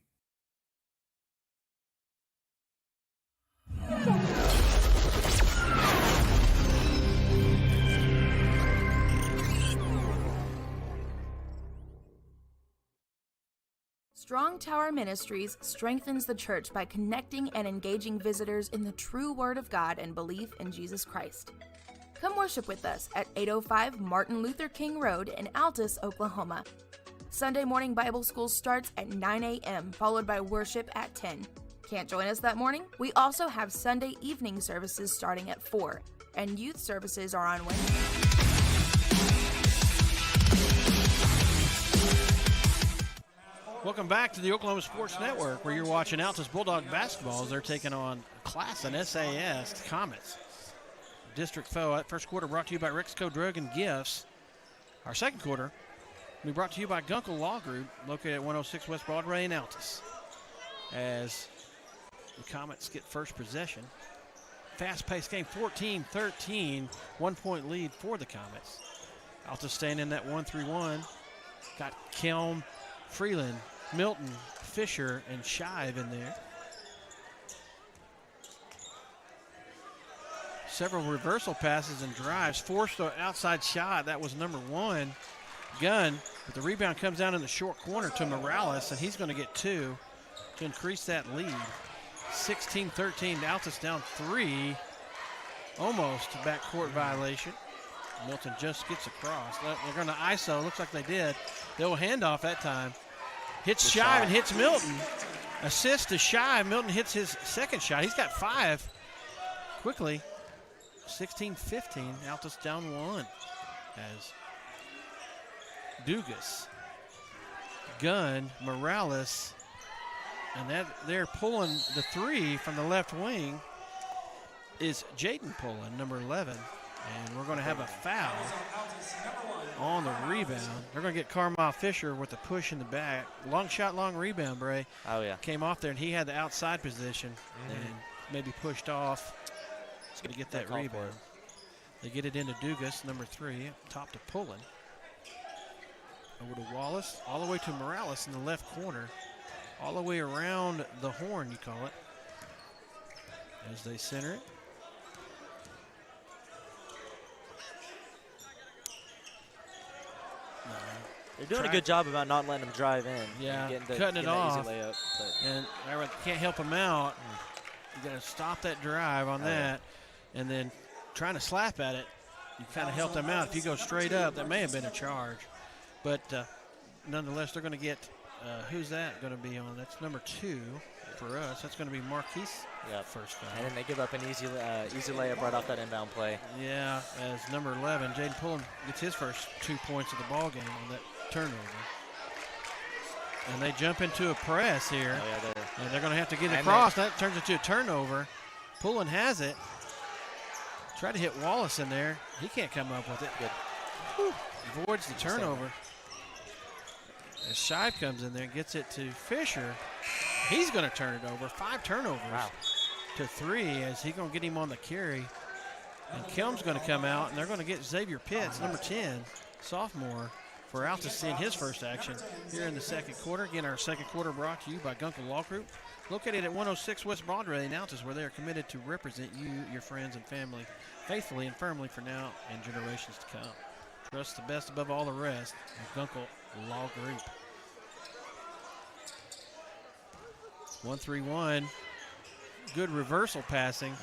Strong Tower Ministries strengthens the church by connecting and engaging visitors in the true Word of God and belief in Jesus Christ. Come worship with us at 805 Martin Luther King Road in Altus, Oklahoma. Sunday morning Bible school starts at 9 a.m., followed by worship at 10. Can't join us that morning? We also have Sunday evening services starting at 4, and youth services are on Wednesday. Welcome back to the Oklahoma Sports Network, where you're watching Altus Bulldog basketball as they're taking on Classen SAS Comets. District foe. First quarter brought to you by Rexco Drug and Gifts. Our second quarter will be brought to you by Gunkel Law Group, located at 106 West Broadway in Altus. As the Comets get first possession. Fast-paced game, 14-13, 1-point lead for the Comets. Altus staying in that 1-3-1. Got Kelm, Freeland, Milton, Fisher, and Shive in there. several reversal passes and drives. Forced an outside shot. That was number 1, Gunn. But the rebound comes down in the short corner to Morales, and he's going to get 2 to increase that lead. 16-13. Altus down 3. Almost backcourt violation. Milton just gets across. They're going to ISO. Looks like they did. They'll hand off that time. Hits Shive and hits Milton. Assist to Shive. Milton hits his second shot. He's got 5. Quickly. 16-15. Altus down 1. As Dugas, Gunn, Morales, and they're pulling the 3 from the left wing is Jaden pulling, number 11. And we're going to have a foul on the rebound. They're going to get Carmine Fisher with a push in the back. Long shot, long rebound, Bray. Oh, yeah. Came off there, and he had the outside position and maybe pushed off. He's going to get that rebound. They get it into Dugas, number 3, top to Pullen. Over to Wallace, all the way to Morales in the left corner. All the way around the horn, you call it. As they center it. They're doing a good job about not letting them drive in. Yeah, and cutting it off. Easy layup, and I can't help them out. You got to stop that drive on that. Yeah. And then trying to slap at it, you kind of help them out. If you go straight up, that may have been a charge. But nonetheless, they're going to get, who's that going to be on? That's number 2 for us. That's going to be Marquise. Yeah, first foul. And then they give up an easy layup right off that inbound play. Yeah, as number 11, Jaden Pullen gets his first 2 points of the ball game on that turnover. And they jump into a press here. Oh, yeah, and they're going to have to get it across. That turns into a turnover. Pullen has it. Try to hit Wallace in there. He can't come up with it. Good. Whew. Avoids the turnover. As Shive comes in there and gets it to Fisher. He's going to turn it over. 5 turnovers to 3 as he's going to get him on the carry. And Kelm's going to come out, and they're going to get Xavier Pitts, number 10, sophomore, for Altus in his first action here in the second quarter. Again, our second quarter brought to you by Gunkel Law Group, located at 106 West Broadway in Altus, where they are committed to represent you, your friends, and family faithfully and firmly for now and generations to come. Trust the best above all the rest of Gunkel Law Group. 1-3-1. Good reversal passing.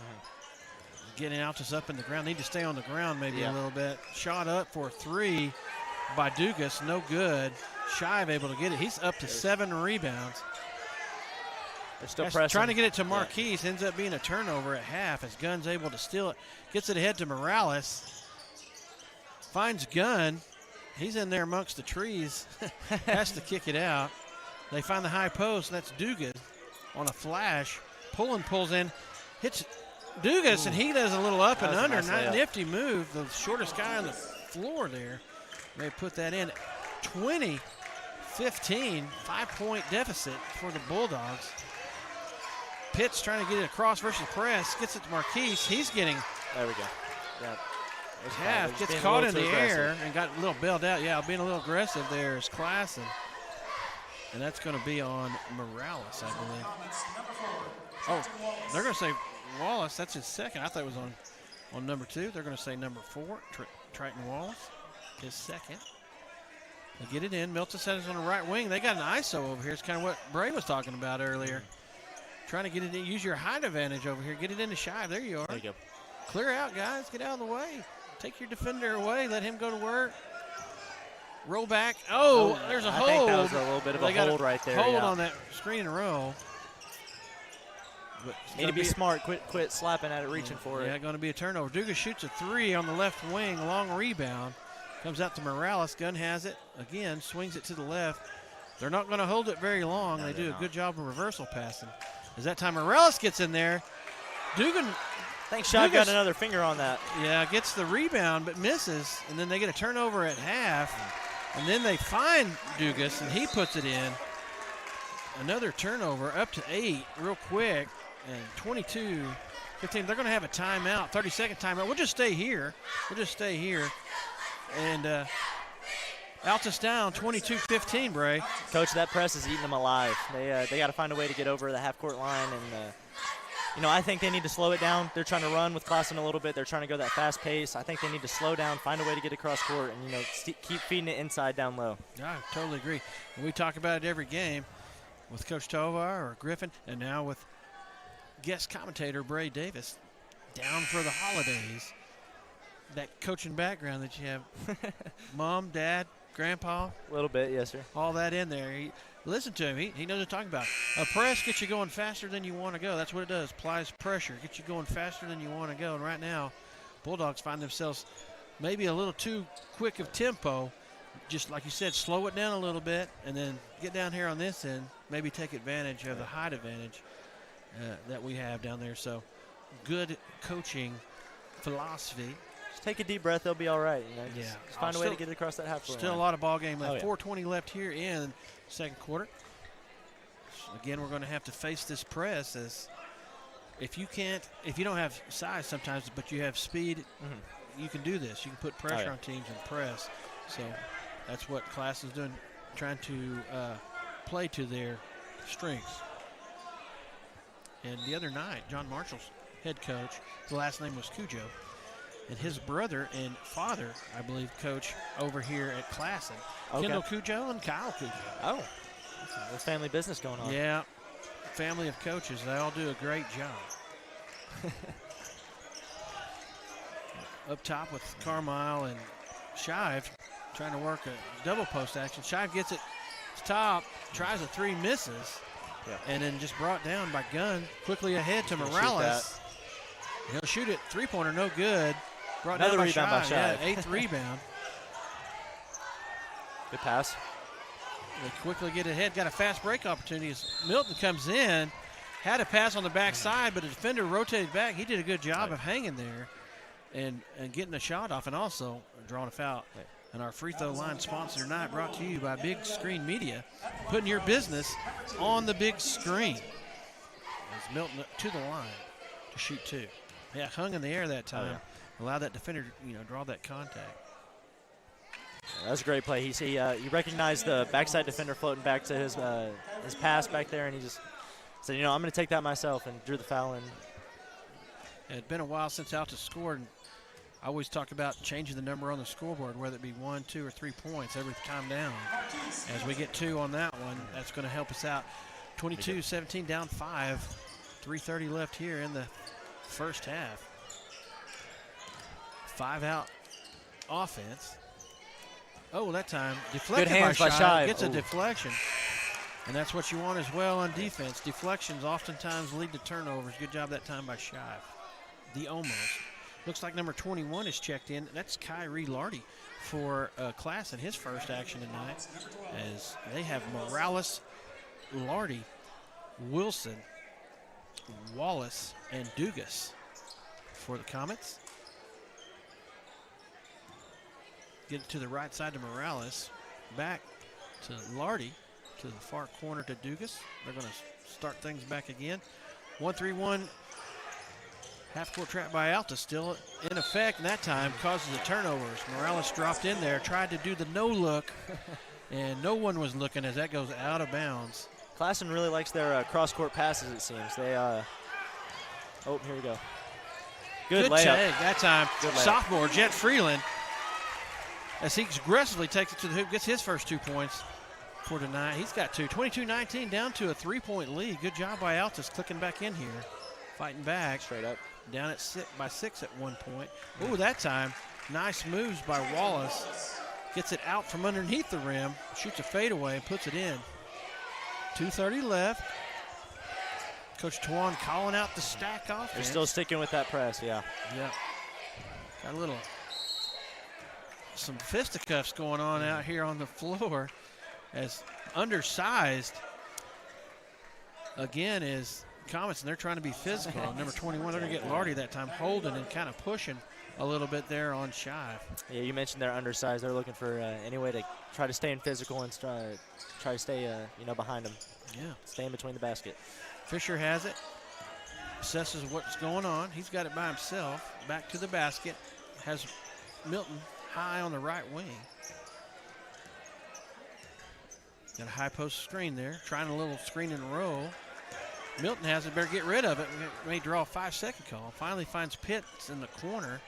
Getting Altus up in the ground. Need to stay on the ground maybe a little bit. Shot up for 3 by Dugas. No good. Shive able to get it. He's up to 7 rebounds. They're still pressing. Trying to get it to Marquise. Ends up being a turnover at half as Gunn's able to steal it. Gets it ahead to Morales. Finds Gunn. He's in there amongst the trees. Has to kick it out. They find the high post. That's Dugas on a flash. Pullen pulls in. Hits Dugas, and he does a little up and under. Nice nifty move. The shortest guy on the floor there. They put that in. 20-15. 5-point deficit for the Bulldogs. Pitts trying to get it across versus press. Gets it to Marquise. He's getting. There we go. Yeah. Half gets caught in the air and got a little bailed out. Yeah, being a little aggressive there is Classen. And that's going to be on Morales, I believe. Oh, they're going to say Wallace. That's his second. I thought it was on number 2. They're going to say number 4, Triton Wallace, his second. They get it in. Milton Center's on the right wing. They got an ISO over here. It's kind of what Bray was talking about earlier. Trying to get it in. Use your height advantage over here. Get it into Shive. There you are. There you go. Clear out, guys. Get out of the way. Take your defender away. Let him go to work. Roll back. Oh, there's a hold. I think that was a little bit of a hold right there. Hold on that screen and roll. Need to be smart. Quit slapping at it, reaching for it. Yeah, going to be a turnover. Dugas shoots a 3 on the left wing. Long rebound. Comes out to Morales. Gunn has it. Again, swings it to the left. They're not going to hold it very long. They do a good job of reversal passing. As that time Morales gets in there, Dugan. I think Shive got another finger on that. Yeah, gets the rebound but misses, and then they get a turnover at half, and then they find Dugas, and he puts it in. Another turnover, up to 8 real quick, and 22-15. They're going to have a timeout, 30-second timeout. We'll just stay here. And Altus down 22-15, Bray. Coach, that press is eating them alive. They got to find a way to get over the half-court line and I think they need to slow it down. They're trying to run with Classen a little bit. They're trying to go that fast pace. I think they need to slow down, find a way to get across court, and, keep feeding it inside down low. I totally agree. And we talk about it every game with Coach Tovar or Griffin, and now with guest commentator Bray Davis, down for the holidays. That coaching background that you have, mom, dad, grandpa. A little bit, yes, sir. All that in there. Listen to him. He knows what I'm talking about. A press gets you going faster than you want to go. That's what it does. Applies pressure. Gets you going faster than you want to go. And right now, Bulldogs find themselves maybe a little too quick of tempo. Just like you said, slow it down a little bit and then get down here on this end. Maybe take advantage of the height advantage that we have down there. So good coaching philosophy. Just take a deep breath. They'll be all right. Just find a way to get across that half court Still line. a lot of ball game left. Oh, yeah. 4:20 left here in second quarter. Again, we're going to have to face this press as if you don't have size sometimes, but you have speed, you can do this. You can put pressure on teams and press. So that's what Classen is doing, trying to play to their strengths. And the other night, John Marshall's head coach, his last name was Cujo, and his brother and father, I believe, coach over here at Classen. Okay. Kendall Cujo and Kyle Cujo. Oh, that's family business going on. Yeah, family of coaches. They all do a great job. Up top with Carmile and Shive trying to work a double post action. Shive gets it to top, tries a three, misses, and then just brought down by Gunn. Quickly ahead to Morales. He'll shoot it. Three-pointer, no good. Brought Another down rebound by Shive. Yeah, eighth rebound. Good pass. They quickly get ahead. Got a fast break opportunity as Milton comes in. Had a pass on the backside, but the defender rotated back. He did a good job of hanging there and getting a shot off and also drawing a foul. And our free throw line sponsor tonight brought to you by Big Screen Media, putting your business on the big screen. As Milton to the line to shoot two. Yeah, hung in the air that time. Allowed that defender to draw that contact. That was a great play. He recognized the backside defender floating back to his pass back there, and he just said, I'm going to take that myself, and drew the foul in. It had been a while since Altus scored, and I always talk about changing the number on the scoreboard, whether it be 1, 2, or 3 points every time down. As we get 2 on that one, that's going to help us out. 22-17 down 5. 3:30 left here in the first half. 5-out offense. Oh, that time deflected Good hands by Shive. Shive. Gets a deflection. And that's what you want as well on defense. Deflections oftentimes lead to turnovers. Good job that time by Shive. The almost. Looks like number 21 is checked in. That's Kyrie Lardy for Classen, his first action tonight, as they have Morales, Lardy, Wilson, Wallace, and Dugas for the Comets. Get it to the right side to Morales. Back to Lardy, to the far corner to Dugas. They're going to start things back again. 1-3-1. Half-court trap by Altus still in effect, and that time causes the turnovers. Morales dropped in there, tried to do the no-look, and no one was looking as that goes out of bounds. Classen really likes their cross-court passes, it seems. They, oh, here we go. Good layup. Take that time. Good layup. Sophomore Jet Freeland, as he aggressively takes it to the hoop, gets his first 2 points for tonight. He's got 2. 22-19 down to a 3-point lead. Good job by Altus clicking back in here, fighting back. Straight up. Down at 6 at one point. Ooh, that time, nice moves by Wallace. Gets it out from underneath the rim, shoots a fadeaway, and puts it in. 2:30 left. Coach Tuan calling out the stack offense. They're still sticking with that press, yeah. Yeah. Got some fisticuffs going on out here on the floor as undersized, again, is Comets, and they're trying to be physical. Number 21, they're going to get Lardy that time, holding and kind of pushing a little bit there on Shive. Yeah, you mentioned they're undersized. They're looking for any way to try to stay in physical and try to stay, behind them. Yeah. Stay in between the basket. Fisher has it, assesses what's going on. He's got it by himself. Back to the basket. Has Milton high on the right wing. Got a high post screen there. Trying a little screen and roll. Milton has it. Better get rid of it. We may draw a 5-second call. Finally finds Pitts in the corner.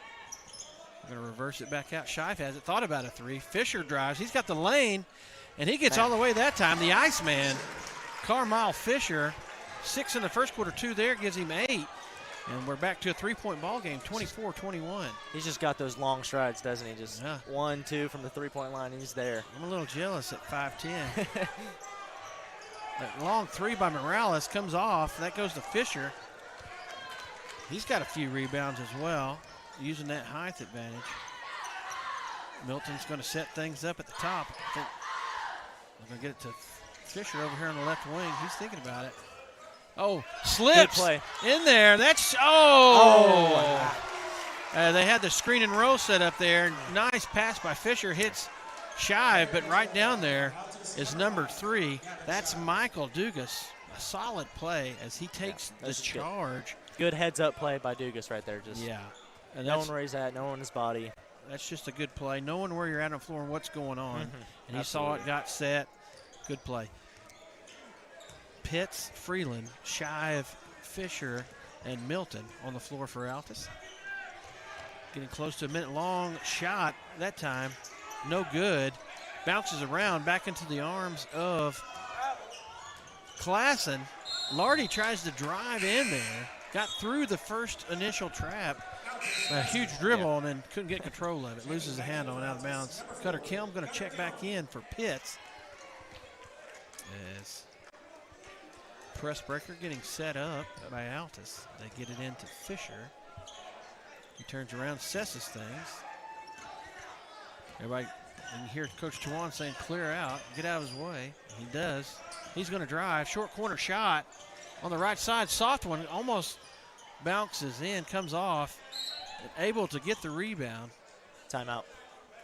We're going to reverse it back out. Shive has it. Thought about a 3. Fisher drives. He's got the lane, and he gets all the way that time. The Iceman, Carmile Fisher, 6 in the first quarter, 2 there, gives him 8. And we're back to a 3-point ball game, 24-21. He's just got those long strides, doesn't he? Just 1, 2 from the 3-point line. He's there. I'm a little jealous at 5'10". That long 3 by Morales comes off. That goes to Fisher. He's got a few rebounds as well, using that height advantage. Milton's going to set things up at the top. I think we're going to get it to Fisher over here on the left wing. He's thinking about it. Oh, slips play in there. That's they had the screen and roll set up there. Nice pass by Fisher, hits Shive, but right down there is number 3. That's Michael Dugas. A solid play as he takes the charge. Good heads-up play by Dugas right there. And no one raised that, no one in his body. That's just a good play. Knowing where you're at on the floor and what's going on. And he saw it, got set. Good play. Pitts, Freeland, Shive, Fisher, and Milton on the floor for Altus. Getting close to a minute long shot that time. No good. Bounces around back into the arms of Classen. Lardy tries to drive in there. Got through the first initial trap. A huge dribble and then couldn't get control of it. Loses the handle and out of bounds. Cutter Kelm going to check back in for Pitts. Yes. Press breaker getting set up by Altus. They get it into Fisher. He turns around, sesses things. Everybody, and you hear Coach Tawan saying, clear out, get out of his way. He does. He's going to drive. Short corner shot on the right side. Soft one, almost bounces in, comes off. And able to get the rebound. Timeout.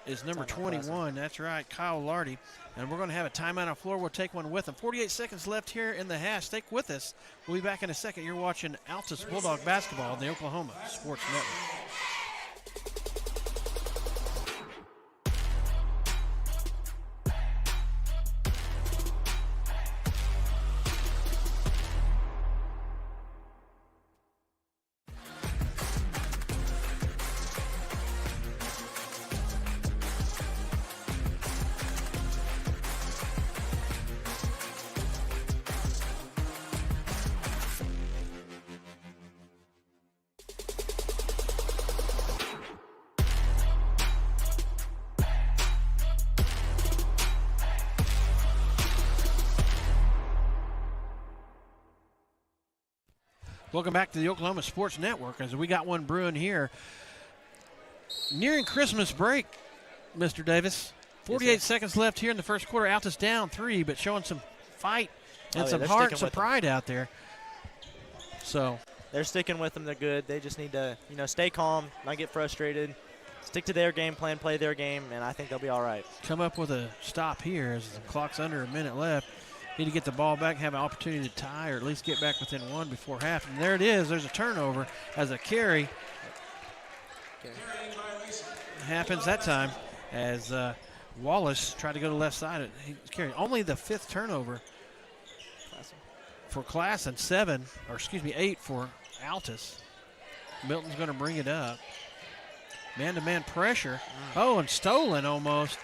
Is number 21. That's right, Kyle Lardy. And we're going to have a timeout on the floor. We'll take one with him. 48 seconds left here in the half. Stick with us. We'll be back in a second. You're watching Altus Bulldog basketball on the Oklahoma Sports Network. Welcome back to the Oklahoma Sports Network as we got one brewing here. Nearing Christmas break, Mr. Davis. 48 seconds left here in the first quarter. Altus down 3, but showing some fight and some heart and some pride out there. So they're sticking with them. They're good. They just need to, stay calm, not get frustrated, stick to their game plan, play their game, and I think they'll be all right. Come up with a stop here as the clock's under a minute left. Need to get the ball back, have an opportunity to tie or at least get back within 1 before half. And there it is. There's a turnover as a carry. Happens that time as Wallace tried to go to the left side. He's carrying only the 5th turnover for Classen. 8 for Altus. Milton's going to bring it up. Man-to-man pressure. Oh, and stolen almost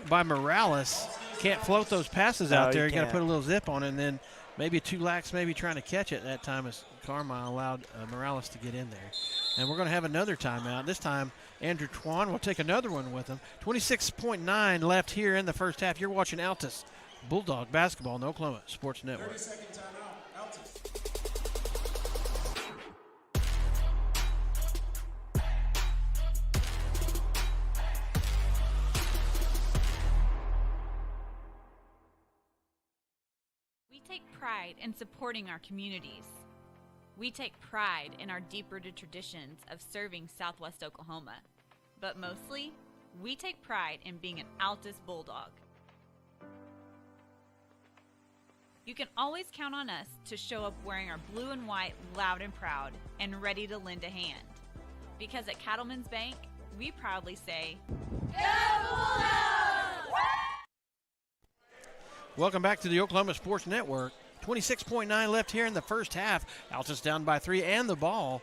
by Morales. Can't float those passes out there. You got to put a little zip on it, and then maybe 2 lax, maybe trying to catch it that time as Carmine allowed Morales to get in there. And we're going to have another timeout. This time, Andrew Twan will take another one with him. 26.9 left here in the first half. You're watching Altus Bulldog basketball on the Oklahoma Sports Network. 30-second timeout. Altus. We take pride in supporting our communities. We take pride in our deep-rooted traditions of serving Southwest Oklahoma. But mostly, we take pride in being an Altus Bulldog. You can always count on us to show up wearing our blue and white loud and proud and ready to lend a hand. Because at Cattleman's Bank, we proudly say, Go Bulldogs! Welcome back to the Oklahoma Sports Network. 26.9 left here in the first half. Altus down by 3 and the ball.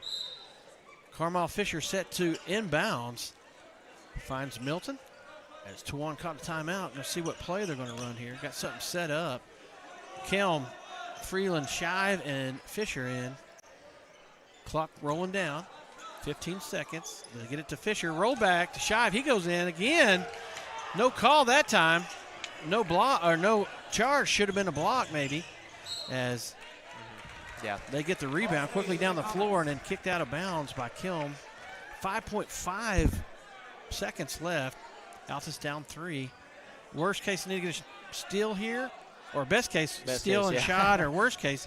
Carmel Fisher set to inbounds. Finds Milton. As Tawan caught the timeout. Let's see what play they're going to run here. Got something set up. Kelm, Freeland, Shive, and Fisher in. Clock rolling down. 15 seconds. They get it to Fisher. Roll back to Shive. He goes in again. No call that time. No block or no charge. Should have been a block maybe. As they get the rebound quickly down the floor and then kicked out of bounds by Kelm. 5.5 seconds left. Altus down 3. Worst case, they need to get a steal here. Or best case, steal and shot. Or worst case,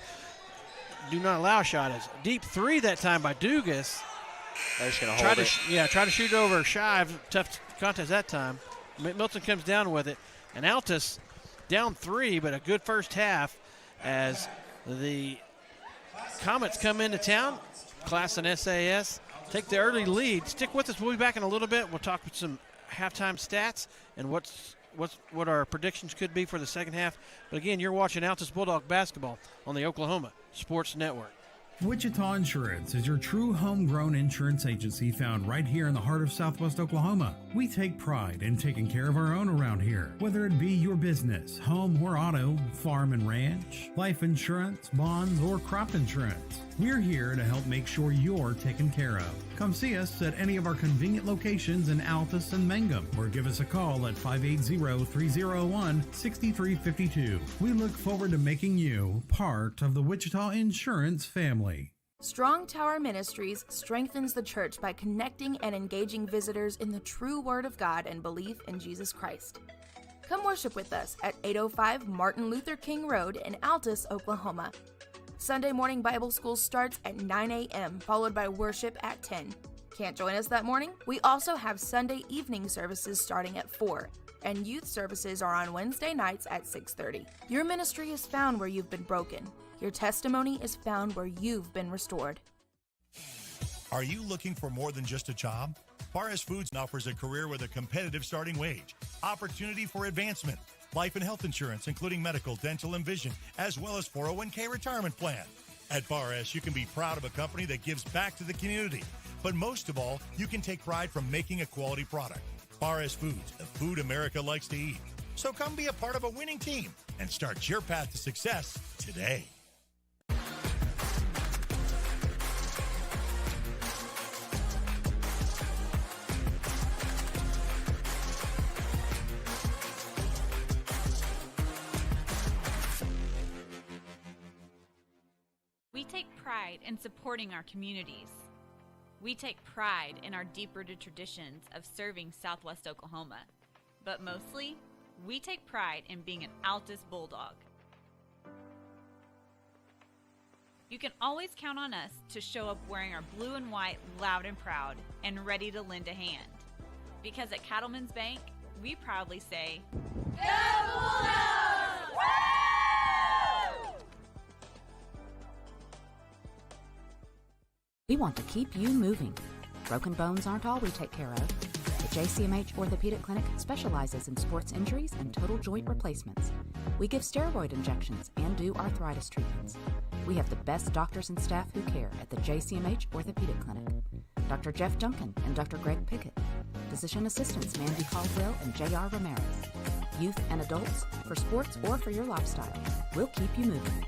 do not allow a shot. As deep 3 that time by Dugas. They're just going to hold it. Try to shoot over Shive. Tough contest that time. Milton comes down with it. And Altus down 3, but a good first half as the Comets come into town. Classen SAS take the early lead. Stick with us. We'll be back in a little bit. We'll talk with some halftime stats and what our predictions could be for the second half. But again, you're watching Altus Bulldog basketball on the Oklahoma Sports Network. Wichita Insurance is your true homegrown insurance agency found right here in the heart of Southwest Oklahoma. We take pride in taking care of our own around here, whether it be your business, home or auto, farm and ranch, life insurance, bonds, or crop insurance. We're here to help make sure you're taken care of. Come see us at any of our convenient locations in Altus and Mangum, or give us a call at 580-301-6352. We look forward to making you part of the Wichita Insurance family. Strong Tower Ministries strengthens the church by connecting and engaging visitors in the true Word of God and belief in Jesus Christ. Come worship with us at 805 Martin Luther King Road in Altus, Oklahoma. Sunday morning Bible school starts at 9 a.m., followed by worship at 10. Can't join us that morning? We also have Sunday evening services starting at 4, and youth services are on Wednesday nights at 6:30. Your ministry is found where you've been broken. Your testimony is found where you've been restored. Are you looking for more than just a job? Paris Foods offers a career with a competitive starting wage, opportunity for advancement, life and health insurance, including medical, dental, and vision, as well as 401k retirement plan. At Bar S, you can be proud of a company that gives back to the community. But most of all, you can take pride from making a quality product. Bar S Foods, the food America likes to eat. So come be a part of a winning team and start your path to success today. We take pride in supporting our communities. We take pride in our deep-rooted traditions of serving Southwest Oklahoma. But mostly, we take pride in being an Altus Bulldog. You can always count on us to show up wearing our blue and white loud and proud and ready to lend a hand. Because at Cattleman's Bank, we proudly say, Go Bulldogs! Woo! We want to keep you moving. Broken bones aren't all we take care of. The JCMH Orthopedic Clinic specializes in sports injuries and total joint replacements. We give steroid injections and do arthritis treatments. We have the best doctors and staff who care at the JCMH Orthopedic Clinic. Dr. Jeff Duncan and Dr. Greg Pickett. Physician assistants Mandy Caldwell and J.R. Ramirez. Youth and adults, for sports or for your lifestyle. We'll keep you moving.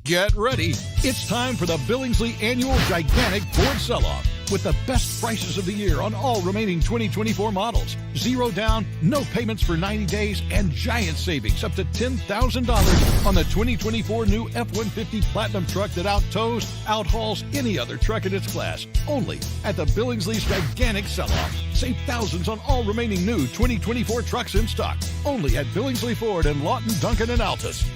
Get ready. It's time for the Billingsley Annual Gigantic Ford Sell-Off with the best prices of the year on all remaining 2024 models. Zero down, no payments for 90 days, and giant savings up to $10,000 on the 2024 new F-150 Platinum truck that out-tows, out-hauls any other truck in its class. Only at the Billingsley's Gigantic Sell-Off. Save thousands on all remaining new 2024 trucks in stock. Only at Billingsley Ford and Lawton, Duncan, and Altus.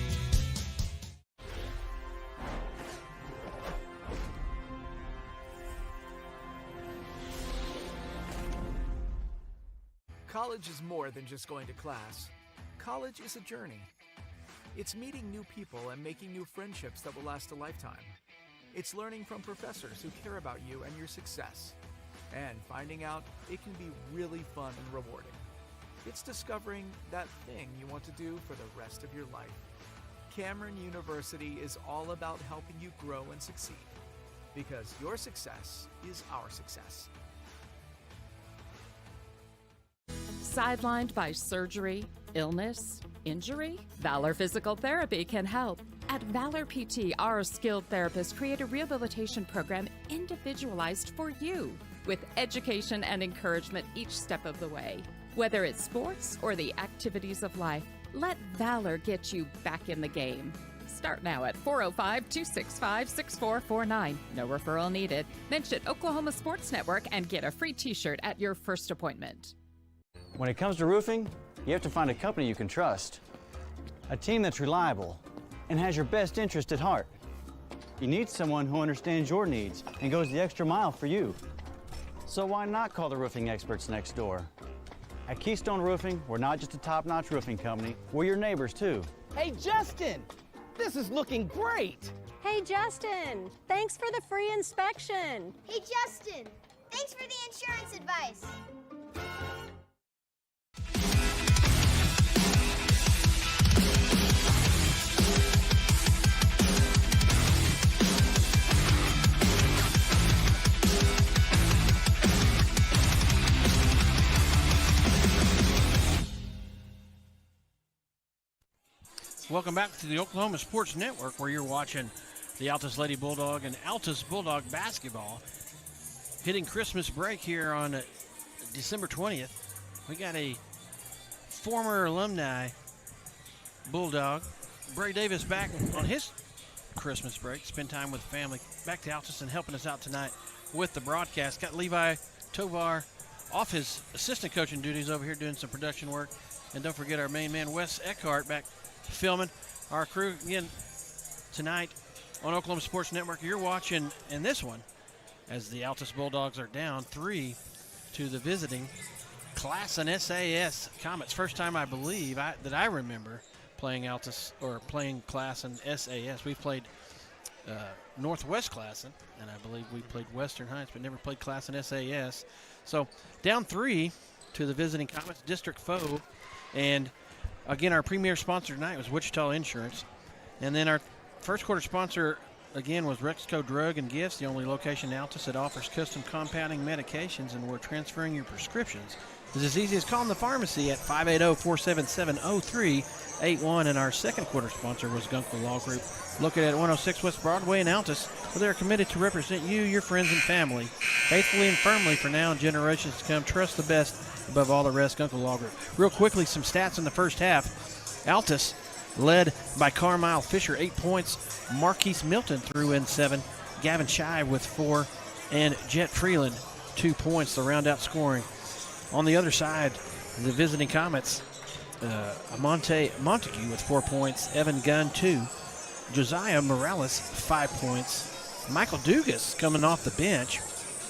College is more than just going to class. College is a journey. It's meeting new people and making new friendships that will last a lifetime. It's learning from professors who care about you and your success. And finding out it can be really fun and rewarding. It's discovering that thing you want to do for the rest of your life. Cameron University is all about helping you grow and succeed. Because your success is our success. Sidelined by surgery, illness, injury? Valor Physical Therapy can help. At Valor PT, our skilled therapists create a rehabilitation program individualized for you, with education and encouragement each step of the way. Whether it's sports or the activities of life, let Valor get you back in the game. Start now at 405-265-6449. No referral needed. Mention Oklahoma Sports Network and get a free t-shirt at your first appointment. When it comes to roofing, you have to find a company you can trust. A team that's reliable and has your best interest at heart. You need someone who understands your needs and goes the extra mile for you. So why not call the roofing experts next door? At Keystone Roofing, we're not just a top-notch roofing company, we're your neighbors too. Hey Justin, this is looking great. Hey Justin, thanks for the free inspection. Hey Justin, thanks for the insurance advice. Welcome back to the Oklahoma Sports Network, where you're watching the Altus Lady Bulldog and Altus Bulldog basketball hitting Christmas break here on December 20th. We got a former alumni Bulldog, Bray Davis, back on his Christmas break, spend time with family, back to Altus and helping us out tonight with the broadcast. Got Levi Tovar off his assistant coaching duties over here doing some production work. And don't forget our main man, Wes Eckhart, back filming. Our crew again tonight on Oklahoma Sports Network. You're watching in this one as the Altus Bulldogs are down 3 to the visiting Classen SAS Comets. First time I believe that I remember playing Altus or playing Classen SAS. We've played Northwest Classen, and I believe we played Western Heights, but never played Classen SAS. So down 3 to the visiting Comets, district foe. And again, our premier sponsor tonight was Wichita Insurance. And then our first quarter sponsor, again, was Rexco Drug and Gifts, the only location in Altus that offers custom compounding medications, and we're transferring your prescriptions. It's as easy as calling the pharmacy at 580-477-0381. And our second quarter sponsor was Gunkel Law Group, located at 106 West Broadway in Altus, where they are committed to represent you, your friends, and family, faithfully and firmly for now and generations to come. Trust the best above all the rest, Gunkel Law Group. Real quickly, some stats in the first half. Altus led by Carmile Fisher, 8 points. Marquise Milton threw in 7. Gavin Shive with 4. And Jet Freeland, 2 points to round out scoring. On the other side, the visiting Comets, Montague with 4 points. Evan Gunn, 2. Josiah Morales, 5 points. Michael Dugas coming off the bench.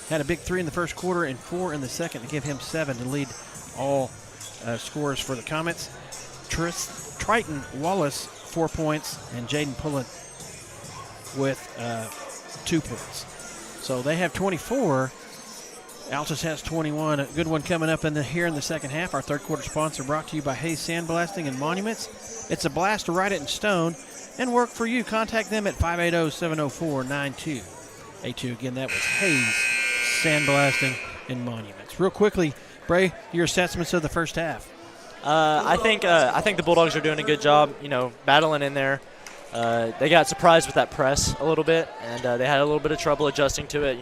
Had a big 3 in the first quarter and 4 in the second to give him 7 to lead all scorers for the Comets. Triton Wallace, 4 points, and Jaden Pullen with 2 points. So they have 24. Altus has 21. A good one coming up here in the second half. Our third quarter sponsor brought to you by Hayes Sandblasting and Monuments. It's a blast to write it in stone and work for you. Contact them at 580-704-9282. Again, that was Hayes Sandblasting and Monuments. Real quickly, Bray, your assessments of the first half. I think the Bulldogs are doing a good job, battling in there. They got surprised with that press a little bit, and they had a little bit of trouble adjusting to it.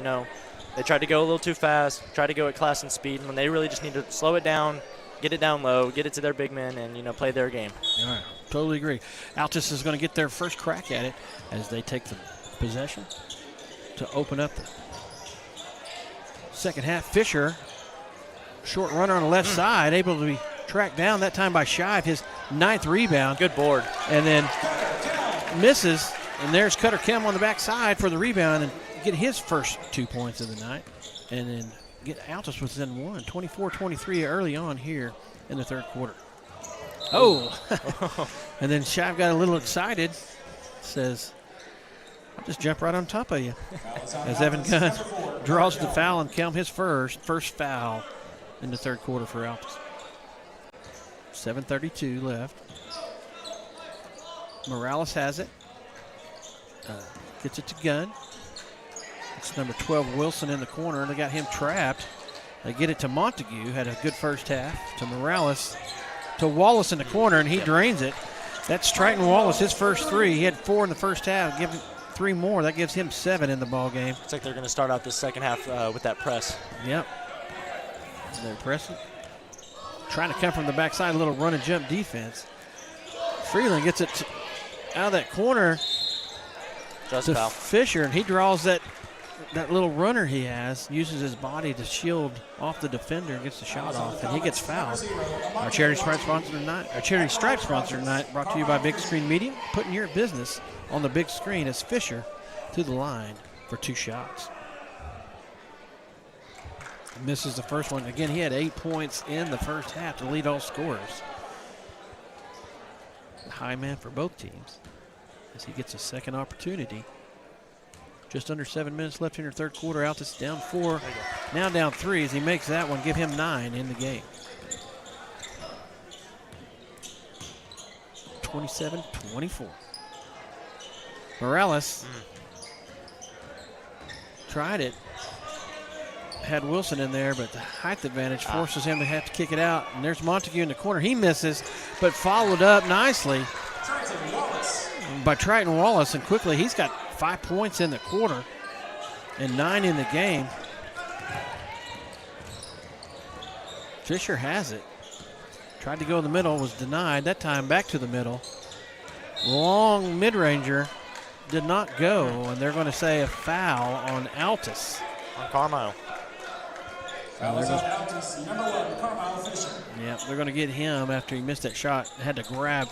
They tried to go a little too fast, tried to go at class and speed, and they really just need to slow it down, get it down low, get it to their big men, and play their game. All right, totally agree. Altus is going to get their first crack at it as they take the possession to open up the second half. Fisher, short runner on the left side, able to be tracked down that time by Shive, his 9th rebound. Good board. And then misses, and there's Cutter Kim on the backside for the rebound and get his first 2 points of the night. And then get Altus within one, 24-23 early on here in the third quarter. Oh, and then Shive got a little excited, says, I'll just jump right on top of you. As Evan Gunn draws the foul and count his first foul in the third quarter for Altus. 7:32 left. Morales has it. Gets it to Gunn. It's number 12, Wilson, in the corner. They got him trapped. They get it to Montague. Had a good first half. To Morales. To Wallace in the corner, and he drains it. That's Triton Wallace, his first three. He had 4 in the first half. Give him 3 more. That gives him 7 in the ball game. Looks like they're going to start out this second half with that press. Yep. They're pressing. Trying to come from the backside, a little run and jump defense. Freeland gets it out of that corner to foul. Fisher, and he draws that little runner he has, uses his body to shield off the defender and gets the shot off, and he gets fouled. Our charity stripe sponsor tonight, brought to you by Big Screen Media, putting your business on the big screen as Fisher to the line for 2 shots. Misses the first one. Again, he had 8 points in the first half to lead all scorers. The high man for both teams as he gets a second opportunity. Just under 7 minutes left in the third quarter. Altus down 4, now down 3 as he makes that one, give him 9 in the game. 27-24. Morales tried it. Had Wilson in there, but the height advantage forces him to have to kick it out. And there's Montague in the corner. He misses, but followed up nicely by Triton Wallace. And quickly, he's got 5 points in the quarter and 9 in the game. Fisher has it. Tried to go in the middle, was denied. That time back to the middle. Long mid-ranger did not go, and they're going to say a foul on Altus. On Carmile. Yeah, they're going to get him after he missed that shot. Had to grab,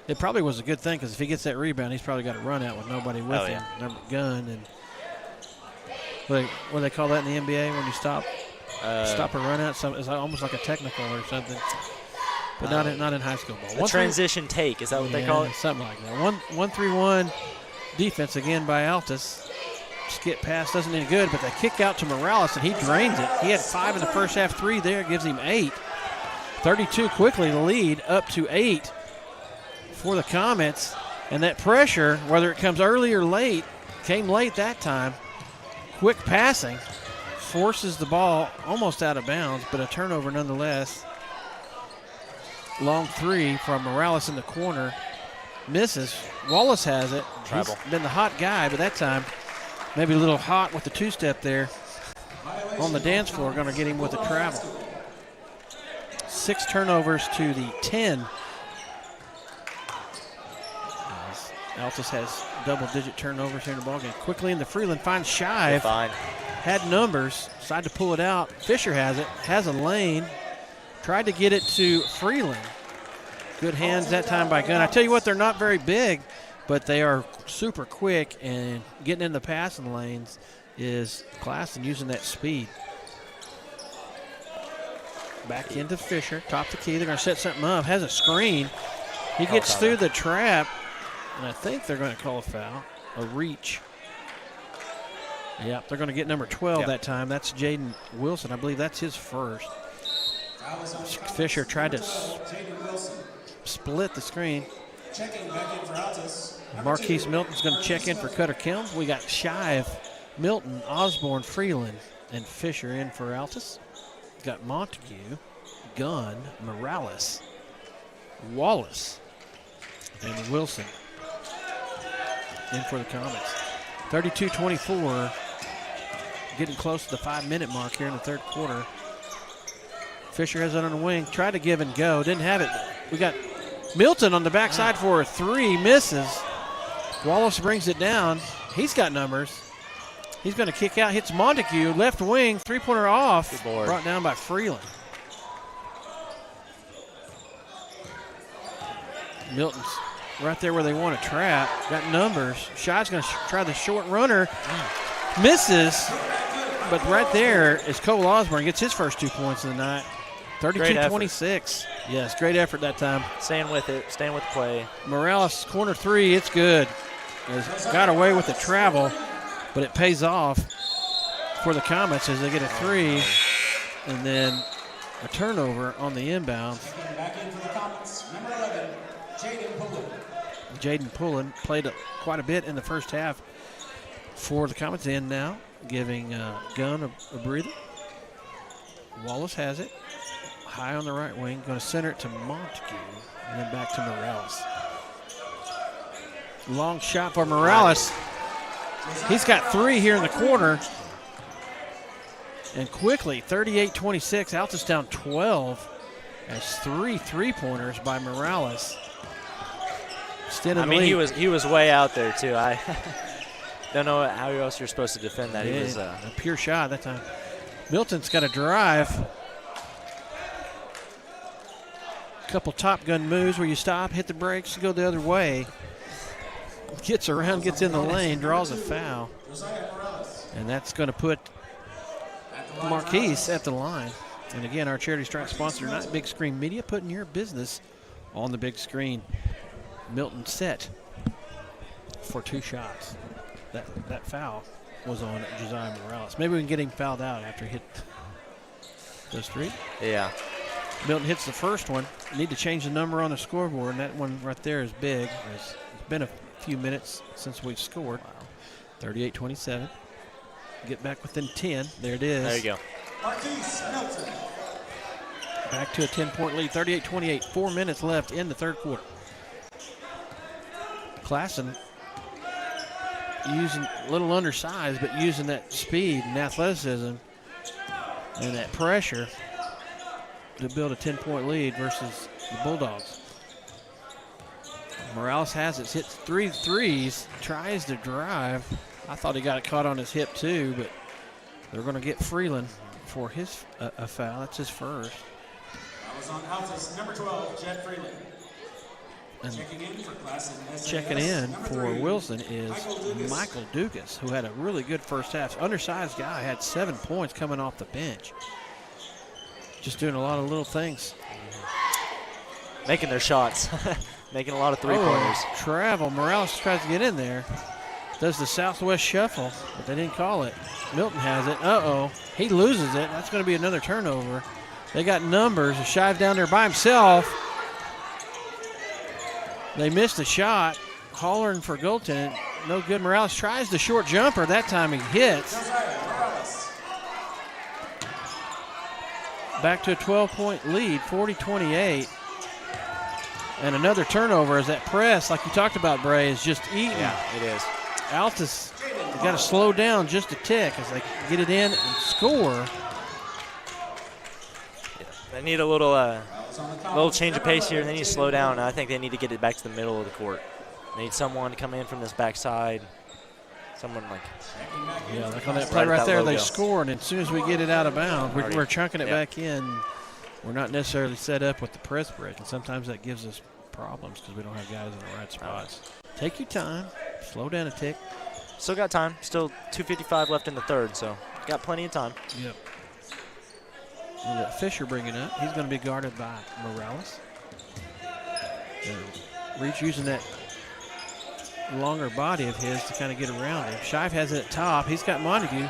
it probably was a good thing because if he gets that rebound, he's probably got to run out with nobody with him. Number gun and what do they call that in the NBA when you stop a run out? It's almost like a technical or something, but not in high school ball. A transition take, is that what they call it? Something like that. 1-3-1 defense again by Altus. Skip pass doesn't any good, but they kick out to Morales, and he drains it. He had 5 in the first half, 3 there, gives him 8. 32 quickly to lead up to 8 for the Comets. And that pressure, whether it comes early or late, came late that time. Quick passing forces the ball almost out of bounds, but a turnover nonetheless. Long 3 from Morales in the corner. Misses. Wallace has it. Travel. He's been the hot guy, but that time maybe a little hot with the 2-step there on the dance floor. Going to get him with the travel. 6 turnovers to the 10. Altus has double-digit turnovers here in the ballgame. Quickly in the Freeland, finds Shive. Had numbers, decided to pull it out. Fisher has it, has a lane. Tried to get it to Freeland. Good hands that time by Gunn. I tell you what, they're not very big, but they are super quick, and getting in the passing lanes is Classen using that speed. Back into Fisher, top the key. They're going to set something up. Has a screen. He gets through the trap. And I think they're going to call a foul, a reach. Yep, they're going to get number 12 that time. That's Jaden Wilson. I believe that's his first. Fisher tried to split the screen. Marquise Milton's going to check in for Cutter Kelms. We got Shive, Milton, Osborne, Freeland, and Fisher in for Altus. Got Montague, Gunn, Morales, Wallace, and Wilson in for the Comets. 32-24, getting close to the 5-minute mark here in the third quarter. Fisher has it on the wing, tried to give and go, didn't have it. We got Milton on the backside for a 3, misses. Wallace brings it down. He's got numbers. He's going to kick out, hits Montague, left wing, 3-pointer off, brought down by Freeland. Milton's right there where they want to trap. Got numbers. Shive's going to try the short runner. Misses. But right there is Cole Osborne gets his first 2 points of the night. 32-26. Yes, great effort that time. Staying with it, staying with the play. Morales, corner three, it's good. Has got away with the travel, but it pays off for the Comets as they get a three, and then a turnover on the inbound. Back in for the Comets, number 11, Jaden Pullen. Jaden Pullen played quite a bit in the first half for the Comets. In now, giving Gunn a breather. Wallace has it. High on the right wing, going to center it to Montague, and then back to Morales. Long shot for Morales. He's got three here in the quarter. And quickly, 38-26, Altus down 12 as 3 3-pointers by Morales. I mean, he was way out there, too. I don't know how else you're supposed to defend that. Yeah, He was a pure shot that time. Milton's got a drive. Couple Top Gun moves where you stop, hit the brakes, go the other way. Gets around, gets in the lane, draws a foul. And that's going to put Marquise at the line. And again, our charity stripe sponsor tonight, Big Screen Media, putting your business on the big screen. Milton set for 2 shots. That foul was on Josiah Morales. Maybe we can get him fouled out after he hit those 3. Yeah. Milton hits the first one. Need to change the number on the scoreboard, and that one right there is big. It's been a few minutes since we've scored. 38-27. Get back within 10. There it is. There you go. Marquise Milton. Back to a 10-point lead. 38-28. 4 minutes left in the third quarter. Classen using a little undersized, but using that speed and athleticism and that pressure to build a 10-point lead versus the Bulldogs. Morales has it, hits 3 threes, tries to drive. I thought he got it caught on his hip too, but they're going to get Freeland for his a foul. That's his first. That was on Altus, number 12, Jet Freeland. And checking in for Classen. Checking in for Wilson is Michael Dugas, who had a really good first half. Undersized guy, had 7 points coming off the bench. Just doing a lot of little things. Making their shots. Making a lot of 3-pointers. Travel. Morales tries to get in there. Does the Southwest shuffle, but they didn't call it. Milton has it. Uh-oh. He loses it. That's going to be another turnover. They got numbers. Shive down there by himself. They missed a shot. Hollering for goaltending. No good. Morales tries the short jumper. That time he hits. Back to a 12-point lead, 40-28. And another turnover as that press, like you talked about, Bray, is just eating. Yeah, it is. Altus got to slow down just a tick as they get it in and score. They need a little change of pace here. They need to slow down. I think they need to get it back to the middle of the court. They need someone to come in from this backside. Someone like like on that play right there, they score, and as soon as we get it out of bounds, we're chunking it back in. We're not necessarily set up with the press break, and sometimes that gives us problems because we don't have guys in the right spots. Take your time, slow down a tick. Still got time. Still 2:55 left in the third, so got plenty of time. Yep. We'll let Fisher bring it up. He's going to be guarded by Morales. Reach using that longer body of his to kind of get around him. Shive has it at top. He's got Montague.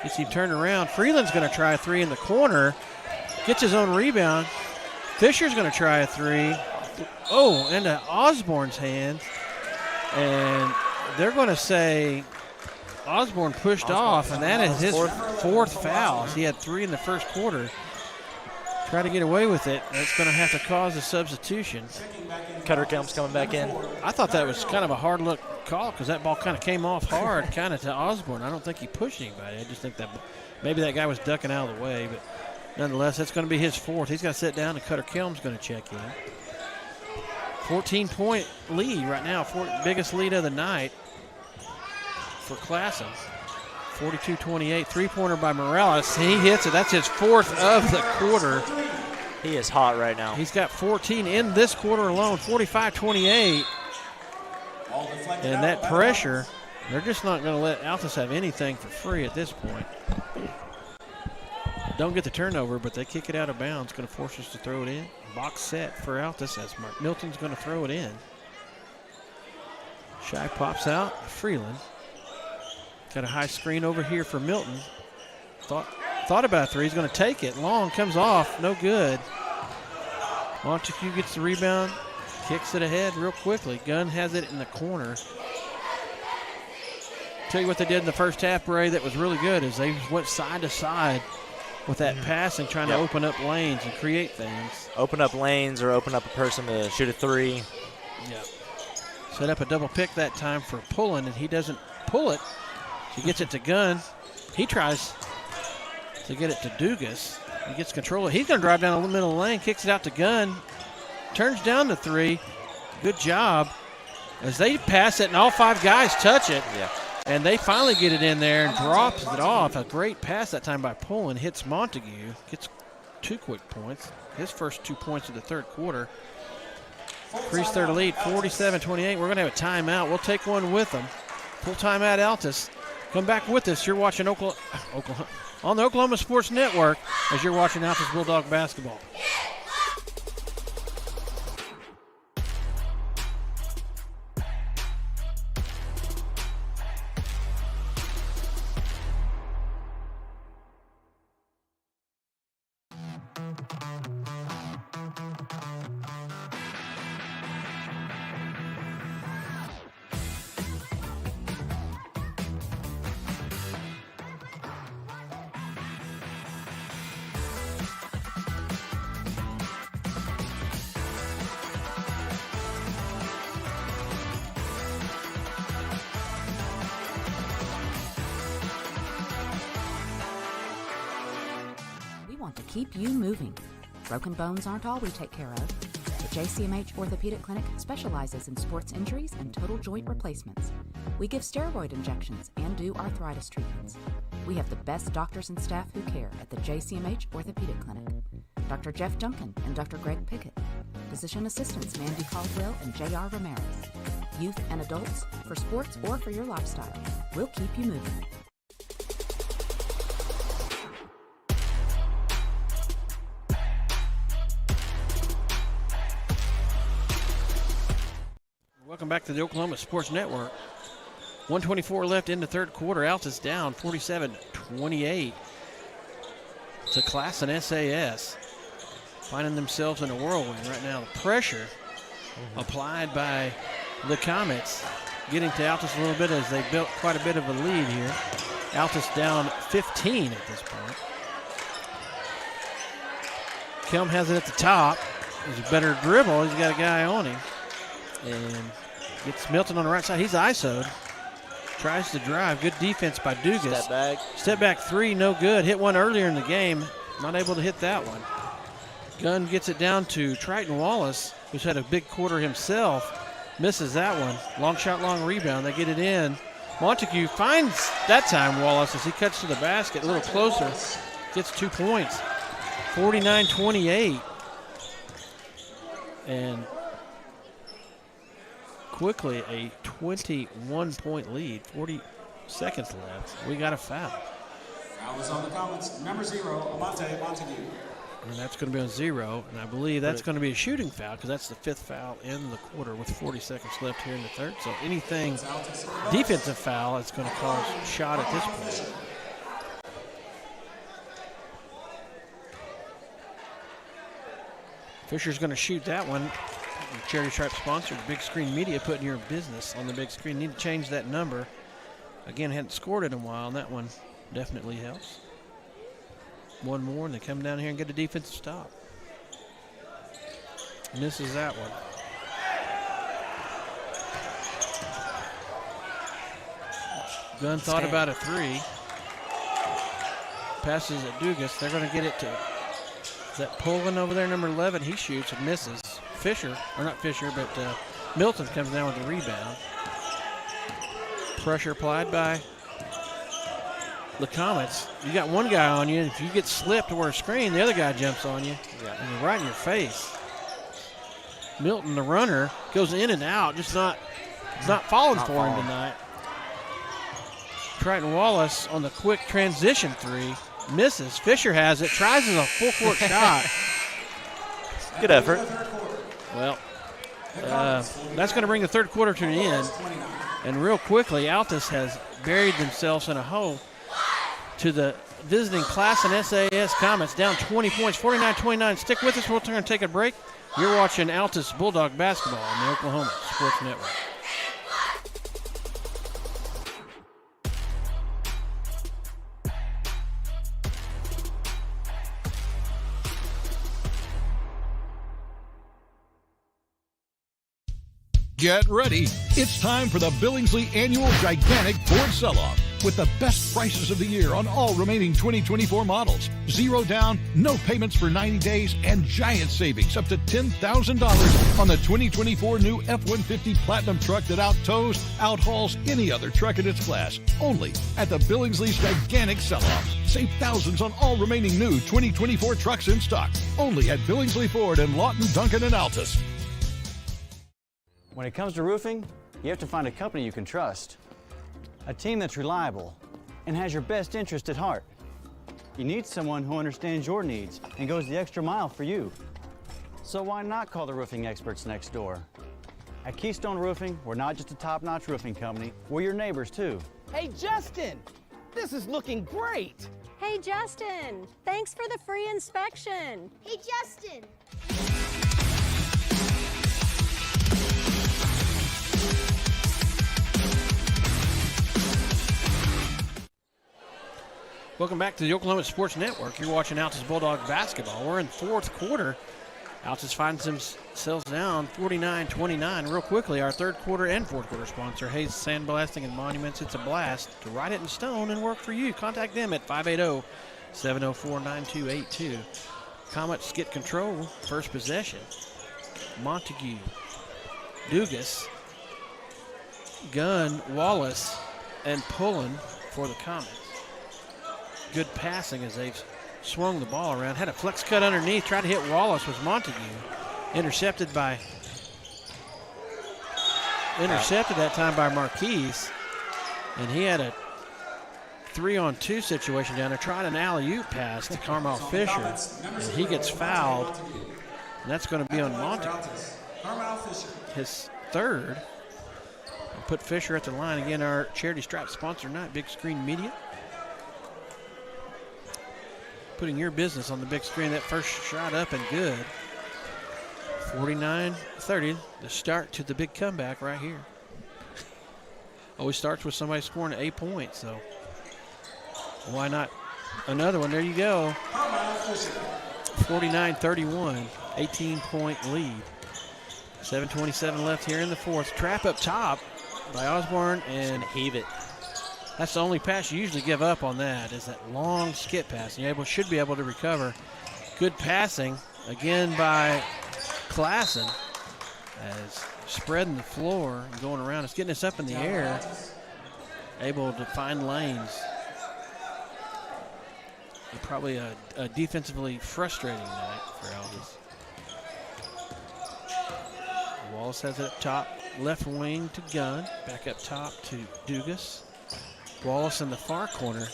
Gets him turned around. Freeland's going to try a 3 in the corner. Gets his own rebound. Fisher's going to try a 3. Oh, into Osborne's hands. And they're going to say Osborne pushed off, and that is his fourth foul. He had 3 in the first quarter. Try to get away with it. That's going to have to cause a substitution. Cutter Kelm's coming back in. I thought that was kind of a hard look call because that ball kind of came off hard kind of to Osborne. I don't think he pushed anybody. I just think that maybe that guy was ducking out of the way. But nonetheless, that's going to be his 4th. He's got to sit down, and Cutter Kelm's going to check in. 14-point lead right now. Biggest lead of the night for Classen. 42-28, 3-pointer by Morales. He hits it. That's his 4th of the quarter. He is hot right now. He's got 14 in this quarter alone, 45-28. And that pressure, they're just not going to let Altus have anything for free at this point. don't get the turnover, but they kick it out of bounds. Going to force us to throw it in. Box set for Altus as Mark Milton's going to throw it in. Shy pops out. Freeland. Got a high screen over here for Milton. Thought about a three. He's going to take it. Long comes off. No good. Montague gets the rebound. Kicks it ahead real quickly. Gunn has it in the corner. Tell you what they did in the first half, Bray, that was really good is they went side to side with that passing, trying to open up lanes and create things. Open up lanes or open up a person to shoot a three. Yep. Set up a double pick that time for Pullen, and he doesn't pull it. He gets it to Gunn. He tries to get it to Dugas. He gets control of it. He's going to drive down the middle of the lane, kicks it out to Gunn, turns down the three. Good job. As they pass it, and all five guys touch it. Yeah. And they finally get it in there and drops it off. A great pass that time by Pullen. Hits Montague. Gets 2 quick points. His first 2 points of the third quarter. Increase their lead, 47-28. We're going to have a timeout. We'll take one with them. Full timeout, Altus. Come back with us. You're watching Oklahoma on the Oklahoma Sports Network as you're watching Altus Bulldog basketball. To keep you moving. Broken bones aren't all we take care of. The JCMH Orthopedic Clinic specializes in sports injuries and total joint replacements. We give steroid injections and do arthritis treatments. We have the best doctors and staff who care at the JCMH Orthopedic Clinic. Dr. Jeff Duncan and Dr. Greg Pickett. Physician assistants Mandy Caldwell and J.R. Ramirez. Youth and adults, for sports or for your lifestyle. We'll keep you moving. Welcome back to the Oklahoma Sports Network. 1:24 left in the third quarter. Altus down 47-28 to Classen SAS. Finding themselves in a whirlwind right now. The pressure applied by the Comets getting to Altus a little bit as they built quite a bit of a lead here. Altus down 15 at this point. Kelm has it at the top. There's a better dribble. He's got a guy on him. And gets Milton on the right side. He's ISO'd. Tries to drive. Good defense by Dugas. Step back three, no good. Hit one earlier in the game. Not able to hit that one. Gunn gets it down to Triton Wallace, who's had a big quarter himself. Misses that one. Long shot, long rebound. They get it in. Montague finds that time Wallace as he cuts to the basket a little closer. Gets 2 points. 49-28. And quickly a 21-point lead. 40 seconds left. We got a foul. Foul is on the Comets. Number 0, Amante Montague. And that's going to be on 0. And I believe that's going to be a shooting foul because that's the 5th foul in the quarter with 40 seconds left here in the third. So anything defensive foul is going to cause a shot at this point. Fisher's going to shoot that one. Charity Stripe sponsored Big Screen Media, putting your business on the big screen. Need to change that number. Again, hadn't scored in a while, and that one definitely helps. One more, and they come down here and get a defensive stop. Misses that one. Gunn thought about a three. Passes at Dugas. They're going to get it to, is that Pullen over there, number 11? He shoots and misses. Fisher, or not Fisher, but Milton comes down with the rebound. Pressure applied by the Comets. You got one guy on you. If you get slipped or a screen, the other guy jumps on you. And you're right in your face. Milton, the runner, goes in and out. Just not falling for him tonight. Triton Wallace on the quick transition three. misses. Fisher has it, tries as a full-court shot. Good effort. Well, that's going to bring the third quarter to an end. And real quickly, Altus has buried themselves in a hole to the visiting Classen SAS Comets, down 20 points, 49-29. Stick with us. We're going to take a break. You're watching Altus Bulldog basketball on the Oklahoma Sports Network. Get ready. It's time for the Billingsley Annual Gigantic Ford Sell-Off with the best prices of the year on all remaining 2024 models. Zero down, no payments for 90 days, and giant savings up to $10,000 on the 2024 new F-150 Platinum truck that out-tows, out-hauls any other truck in its class. Only at the Billingsley's Gigantic Sell-Off. Save thousands on all remaining new 2024 trucks in stock. Only at Billingsley Ford in Lawton, Duncan, and Altus. When it comes to roofing, you have to find a company you can trust. A team that's reliable and has your best interest at heart. You need someone who understands your needs and goes the extra mile for you. So why not call the roofing experts next door? At Keystone Roofing, we're not just a top-notch roofing company, we're your neighbors too. Hey, Justin, this is looking great. Hey, Justin, thanks for the free inspection. Hey, Justin. Welcome back to the Oklahoma Sports Network. You're watching Altus Bulldog basketball. We're in the fourth quarter. Altus finds themselves down 49-29. Real quickly, our third quarter and fourth quarter sponsor, Hayes Sandblasting and Monuments. It's a blast to write it in stone and work for you. Contact them at 580-704-9282. Comets get control. First possession. Montague, Dugas, Gunn, Wallace, and Pullen for the Comets. Good passing as they've swung the ball around. Had a flex cut underneath. Tried to hit Wallace with Montague. Intercepted that time by Marquise. And he had a 3-on-2 situation down there. Tried an alley-oop pass to Carmel Fisher. And he gets fouled. And that's going to be on Montague. His third. I'll put Fisher at the line again. Our charity stripe sponsor tonight, Big Screen Media. Putting your business on the big screen. That first shot up and good. 49-30, the start to the big comeback right here. Always starts with somebody scoring 8 points, so why not another one? There you go. 49-31, 18-point lead. 7:27 left here in the fourth. Trap up top by Osborne and heave it. That's the only pass you usually give up on that, is that long skip pass. And you should be able to recover. Good passing again by Classen, as spreading the floor and going around. It's getting us up in the air, able to find lanes. Probably a defensively frustrating night for Altus. Wallace has it up top, left wing to Gunn, back up top to Dugas. Wallace in the far corner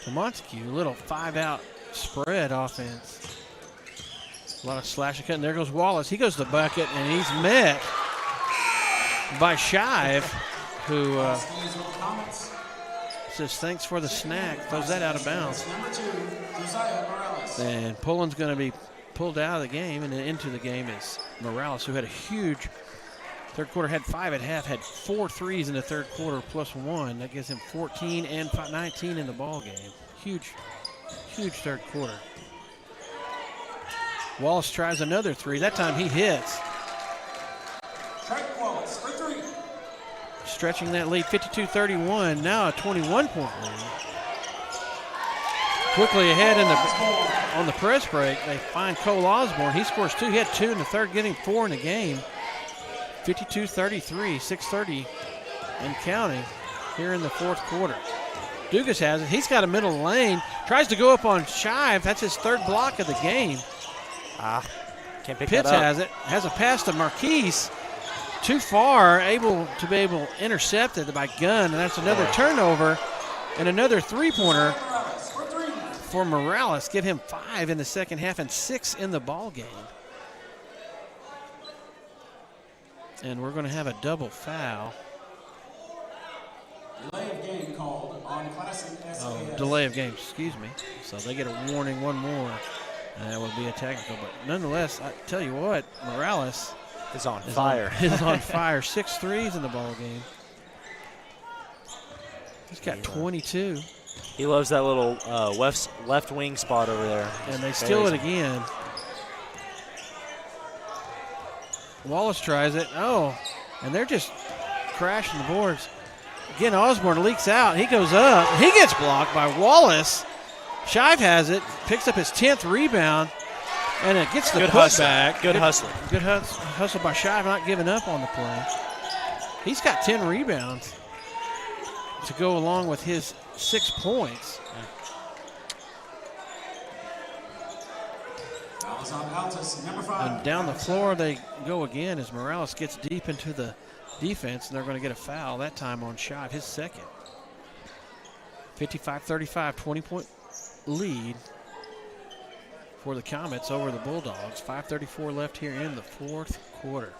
to Montague. Little 5-out spread offense. A lot of slash and cut, and there goes Wallace. He goes to the bucket, and he's met by Shive, who says thanks for the snack. Throws that out of bounds. And Pullen's going to be pulled out of the game, and then into the game is Morales, who had a huge third quarter, had 5 at half, had 4 threes in the third quarter plus 1. That gives him 14 and 19 in the ball game. Huge third quarter. Wallace tries another 3. That time he hits. Wallace for 3. Stretching that lead, 52-31. Now a 21-point lead. Quickly ahead on the press break, they find Cole Osborne. He scores 2. He had 2 in the third, getting 4 in the game. 52-33, 6:30 and counting here in the fourth quarter. Dugas has it. He's got a middle lane. Tries to go up on Shive. That's his third block of the game. Can't pick Pitts that up. has it. Has a pass to Marquise. Too far, intercepted by Gunn, and that's another turnover and another three-pointer for Morales. Give him 5 in the second half and 6 in the ball game. And we're going to have a double foul. Delay of game called on Classen SAS. Oh, delay of game, excuse me. So they get a warning, one more. And that would be a technical. But nonetheless, I tell you what, Morales is on fire. Is on fire. 6 threes in the ball game. He's got 22. He loves that little left wing spot over there. And they steal it again. Wallace tries it. Oh, and they're just crashing the boards. Again, Osborne leaks out. He goes up. He gets blocked by Wallace. Shive has it, picks up his 10th rebound, and it gets the putback. Good hustle. Good hustle by Shive, not giving up on the play. He's got 10 rebounds to go along with his 6 points. On Altus, number 5. And down the floor they go again as Morales gets deep into the defense, and they're going to get a foul, that time on Shive, his second. 55-35, 20-point lead for the Comets over the Bulldogs. 5:34 left here in the fourth quarter.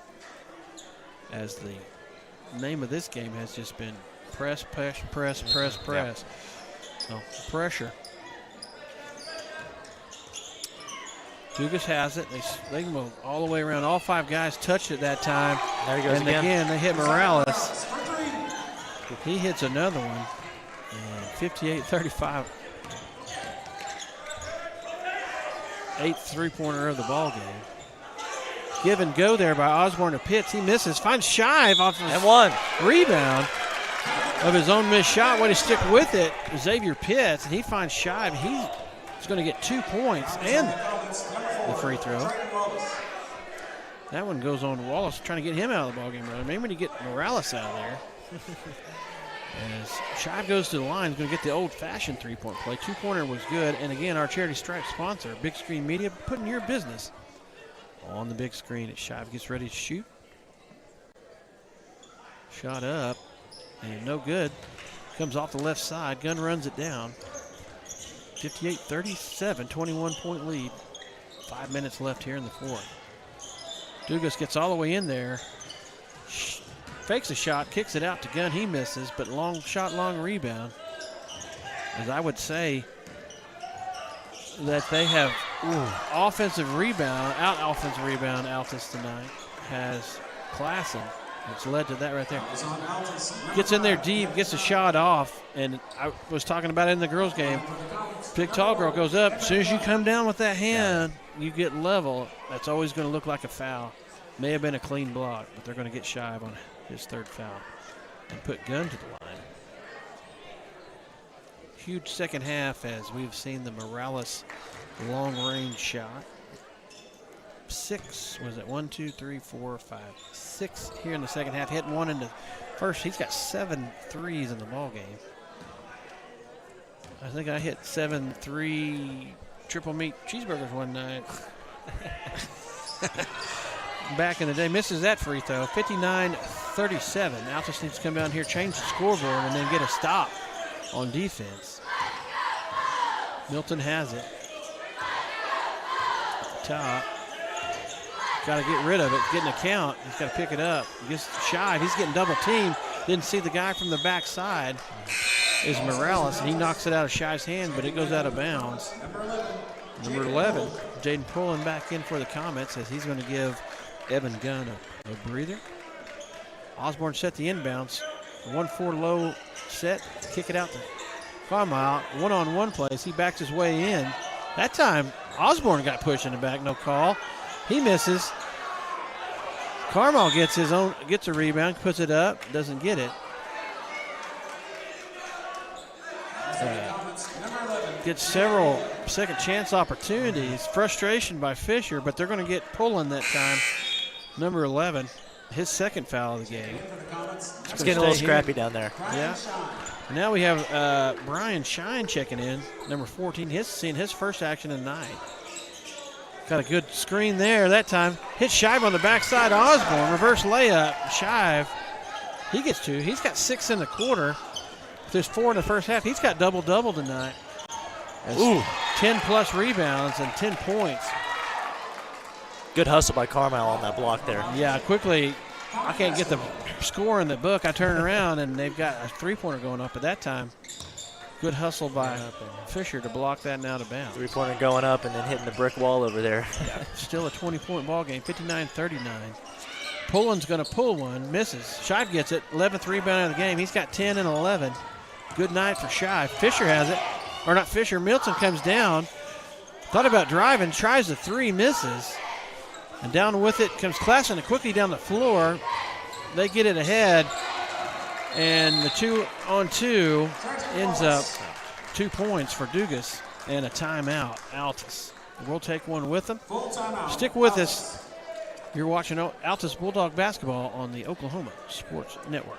As the name of this game has just been press, press, press, press, press. So pressure. Dugas has it. They can move all the way around. All 5 guys touched it that time. There he goes and again they hit Morales. He hits another one. And 58-35. 8th three-pointer of the ball game. Give and go there by Osborne to Pitts. He misses. Finds Shive off his rebound of his own missed shot. Way to stick with it, Xavier Pitts, and he finds Shive. He's going to get 2 points and the free throw. That one goes on to Wallace, trying to get him out of the ballgame. Maybe when you get Morales out of there. As Shive goes to the line, he's going to get the old-fashioned three-point play. 2-pointer was good. And again, our Charity Stripe sponsor, Big Screen Media, putting your business on the big screen as Shive gets ready to shoot. Shot up, and no good. Comes off the left side. Gunn runs it down. 58-37, 21-point lead. 5 minutes left here in the fourth. Dugas gets all the way in there. Fakes a shot, kicks it out to Gunn. He misses, but long rebound. As I would say that they have offensive rebound Altus tonight has Classen. It's led to that right there. Gets in there deep, gets a shot off, and I was talking about it in the girls' game. Big tall girl goes up. As soon as you come down with that hand, you get level. That's always going to look like a foul. May have been a clean block, but they're going to get Shive on his 3rd foul and put Gunn to the line. Huge second half as we've seen the Morales long-range shot. 6, was it 1, 2, 3, 4, 5, 6 here in the second half. Hitting one in the first. He's got 7 threes in the ball game. I think I hit 7 triple meat cheeseburgers one night. Back in the day, misses that free throw. 59-37. Altus needs to come down here, change the scoreboard, and then get a stop on defense. Milton has it. Top. Got to get rid of it. Getting a count. He's got to pick it up. He gets Shive. He's getting double teamed. Didn't see the guy from the backside is Morales, and he knocks it out of Shive's hand, but it goes out of bounds. Number 11, Jaden pulling back in for the Comets as he's going to give Evan Gunn a breather. Osborne set the inbounds. 1-4 low set. Kick it out to Carmile. One-on-one plays. He backs his way in. That time, Osborne got pushed in the back. No call. He misses. Carmile gets a rebound, puts it up, doesn't get it. Gets several second chance opportunities. Frustration by Fisher, but they're going to get pulling that time. Number 11, his 2nd foul of the game. It's getting a little scrappy down there. Yeah. Now we have Brian Shine checking in, number 14. He's seen his first action of the night. Got a good screen there that time. Hit Shive on the backside. Osborne, reverse layup. Shive, he gets 2. He's got 6 in the quarter. There's 4 in the first half. He's got double-double tonight. 10-plus rebounds and 10 points. Good hustle by Carmel on that block there. Yeah, quickly, I can't get the score in the book. I turn around, and they've got a three-pointer going up at that time. Good hustle by Fisher to block that and out of bounds. Three-pointer going up and then hitting the brick wall over there. Yeah, still a 20-point ball game, 59-39. Pullen's going to pull one, misses. Shive gets it, 11th rebound of the game. He's got 10 and 11. Good night for Shive. Fisher has it. Or not Fisher, Milton comes down. Thought about driving, tries the three, misses. And down with it comes Classen quickly down the floor. They get it ahead. And the 2-on-2 ends up 2 points for Dugas and a timeout, Altus. We'll take one with them. Stick with us. You're watching Altus Bulldog basketball on the Oklahoma Sports Network.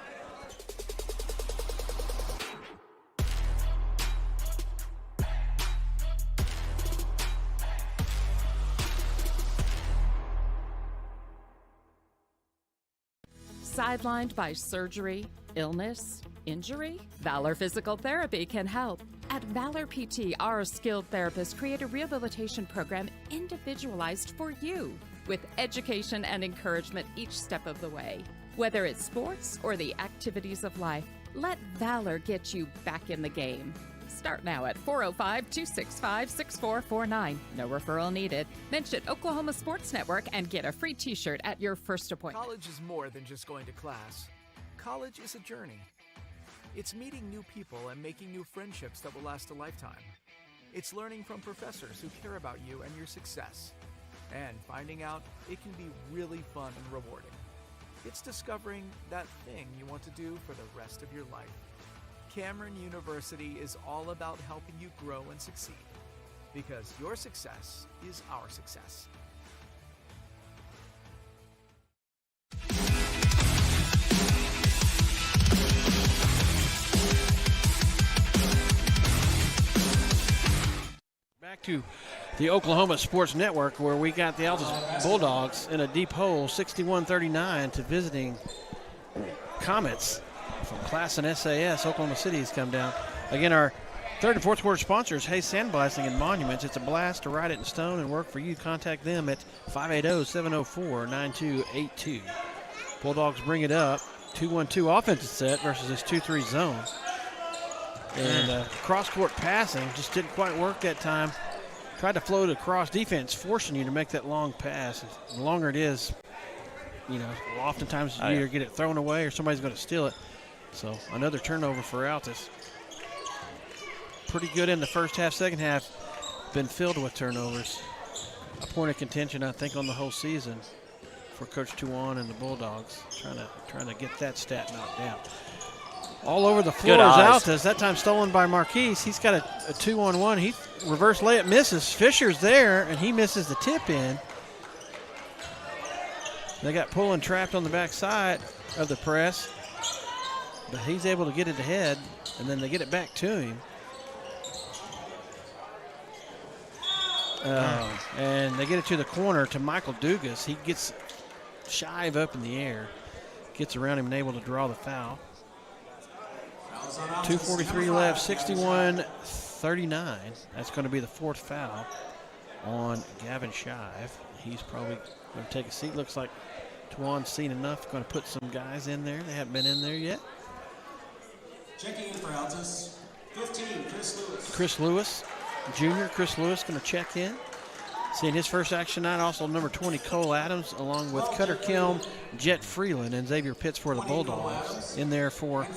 Sidelined by surgery, illness, injury? Valor Physical Therapy can help. At Valor PT, our skilled therapists create a rehabilitation program individualized for you, with education and encouragement each step of the way. Whether it's sports or the activities of life, let Valor get you back in the game. Start now at 405-265-6449. No referral needed. Mention Oklahoma Sports Network and get a free t-shirt at your first appointment. College is more than just going to class. College is a journey. It's meeting new people and making new friendships that will last a lifetime. It's learning from professors who care about you and your success. And finding out it can be really fun and rewarding. It's discovering that thing you want to do for the rest of your life. Cameron University is all about helping you grow and succeed, because your success is our success. Back to the Oklahoma Sports Network, where we got the Altus Bulldogs in a deep hole, 61-39, to visiting Comets from Classen SAS. Oklahoma City has come down. Again, our third and fourth quarter sponsors, Hayes Sandblasting and Monuments. It's a blast to write it in stone and work for you. Contact them at 580-704-9282. Bulldogs bring it up. 2-1-2 offensive set versus this 2-3 zone. And cross-court passing just didn't quite work that time. Tried to float across defense, forcing you to make that long pass. The longer it is, you know, oftentimes you either get it thrown away or somebody's going to steal it. So another turnover for Altus. Pretty good in the first half. Second half been filled with turnovers. A point of contention, I think, on the whole season for Coach Tuan and the Bulldogs. Trying to get that stat knocked down. All over the floor is Altus. That time stolen by Marquise. He's got a 2-on-1. He reverse layup misses. Fisher's there, and he misses the tip in. They got Pullen trapped on the backside of the press, but he's able to get it ahead, and then they get it back to him. And they get it to the corner to Michael Dugas. He gets Shive up in the air, gets around him and able to draw the foul. 2:43 left, 61-39. That's going to be the fourth foul on Gavin Shive. He's probably going to take a seat. Looks like Tuan's seen enough. Going to put some guys in there. They haven't been in there yet. Checking in for Altus, 15, Chris Lewis. Chris Lewis, junior Chris Lewis, going to check in. Seeing his first action tonight, also number 20, Cole Adams, along with Cutter Kilm, Jet Freeland, and Xavier Pitts for the Bulldogs. In there for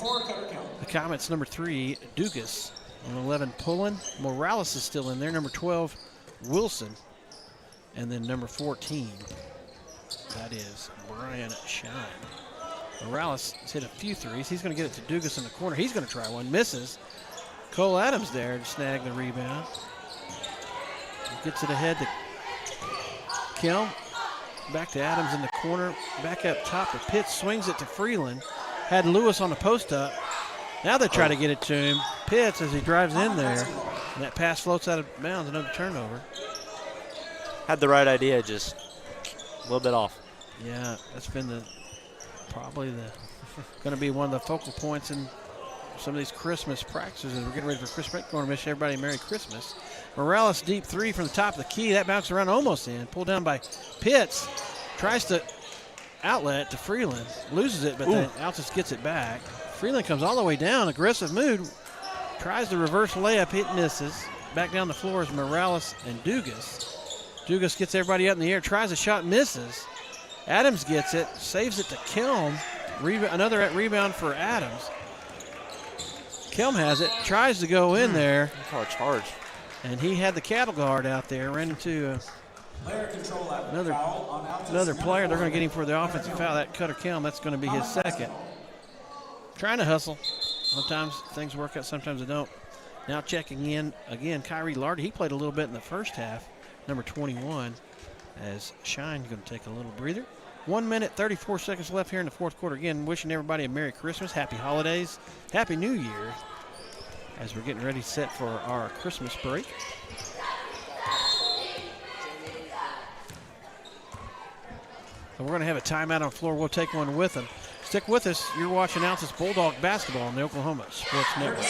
the Comets, number 3, Dugas. On 11, Pullen. Morales is still in there. Number 12, Wilson. And then number 14, that is Brian Shine. Morales has hit a few threes. He's going to get it to Dugas in the corner. He's going to try one. Misses. Cole Adams there to snag the rebound. He gets it ahead to Kilm. Back to Adams in the corner. Back up top to Pitts. Swings it to Freeland. Had Lewis on the post up. Now they try to get it to him. Pitts as he drives in there. And that pass floats out of bounds. Another turnover. Had the right idea, just a little bit off. Yeah, that's been probably going to be one of the focal points in some of these Christmas practices as we're getting ready for Christmas. Going to wish everybody a Merry Christmas. Morales deep three from the top of the key. That bounces around almost in. Pulled down by Pitts. Tries to outlet to Freeland. Loses it, but then Altus gets it back. Freeland comes all the way down. Aggressive move. Tries the reverse layup. It misses. Back down the floor is Morales and Dugas. Dugas gets everybody up in the air. Tries a shot. Misses. Adams gets it. Saves it to Kelm. Another rebound for Adams. Kelm has it. Tries to go in there. Call a charge. And he had the cattle guard out there. Ran into another player. They're going to get him for the offensive foul. That Cutter Kelm, that's going to be his second. Trying to hustle. Sometimes things work out, sometimes they don't. Now checking in again, Kyrie Lardy. He played a little bit in the first half, number 21, as Shine's going to take a little breather. 1 minute, 34 seconds left here in the fourth quarter. Again, wishing everybody a Merry Christmas, Happy Holidays, Happy New Year, as we're getting ready set for our Christmas break. So we're going to have a timeout on the floor. We'll take one with them. Stick with us. You're watching Altus Bulldog basketball on the Oklahoma Sports Network.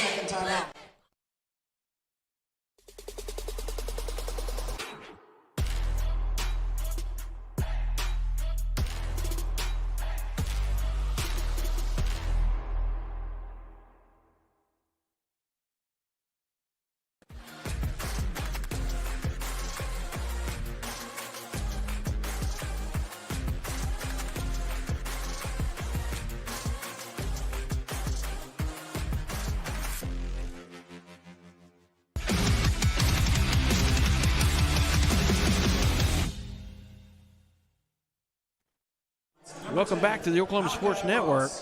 Welcome back to the Oklahoma Sports Network.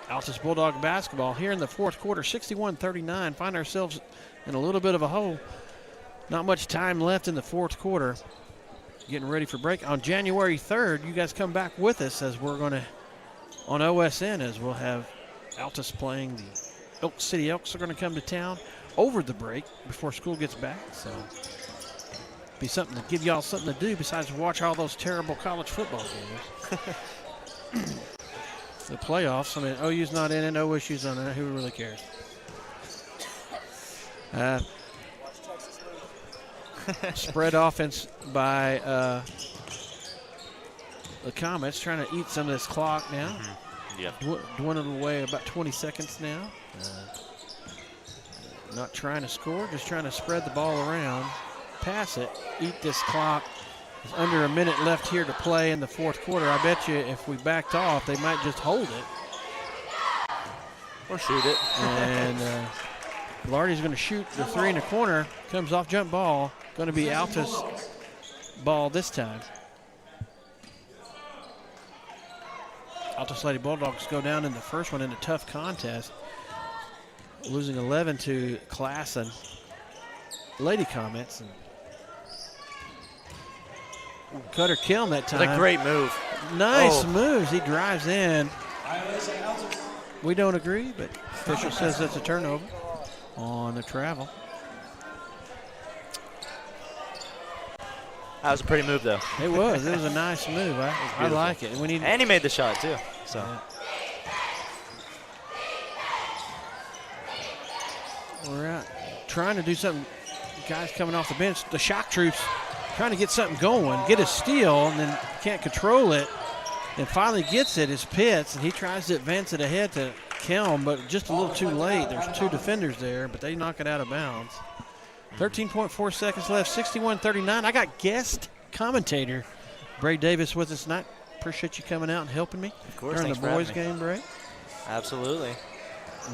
Altus Bulldog basketball here in the fourth quarter, 61-39. Find ourselves in a little bit of a hole. Not much time left in the fourth quarter. Getting ready for break. On January 3rd, you guys come back with us as we're going to, on OSN, as we'll have Altus playing the Elk City Elks are going to come to town over the break before school gets back. So be something to give y'all something to do besides watch all those terrible college football games. The playoffs, I mean, OU's not in it, OSU's not in it. Who really cares? Spread offense by the Comets, trying to eat some of this clock now. Yeah. Dwindled away about 20 seconds now. Not trying to score, just trying to spread the ball around, pass it, eat this clock. There's under a minute left here to play in the fourth quarter. I bet you if we backed off, they might just hold it. Or shoot it. And Lardy's going to shoot the three in the corner. Comes off jump ball. Going to be Altus ball this time. Altus Lady Bulldogs go down in the first one in a tough contest. Losing 11 to Classen. Lady Comets. And Cutter Kelm that time. What a great move. Nice moves. He drives in. We don't agree, but official says that's a turnover on the travel. That was a pretty move, though. It was. It was a nice move. I like it. And he made the shot, too. So. Yeah. We're out trying to do something. Guys coming off the bench. The shock troops trying to get something going, get a steal, and then can't control it. And finally gets it is Pitts, and he tries to advance it ahead to Kelm, but just a little too late. There's two defenders there, but they knock it out of bounds. 13.4 seconds left, 61-39. I got guest commentator Bray Davis with us tonight. Appreciate you coming out and helping me during the boys' game, Bray. Absolutely.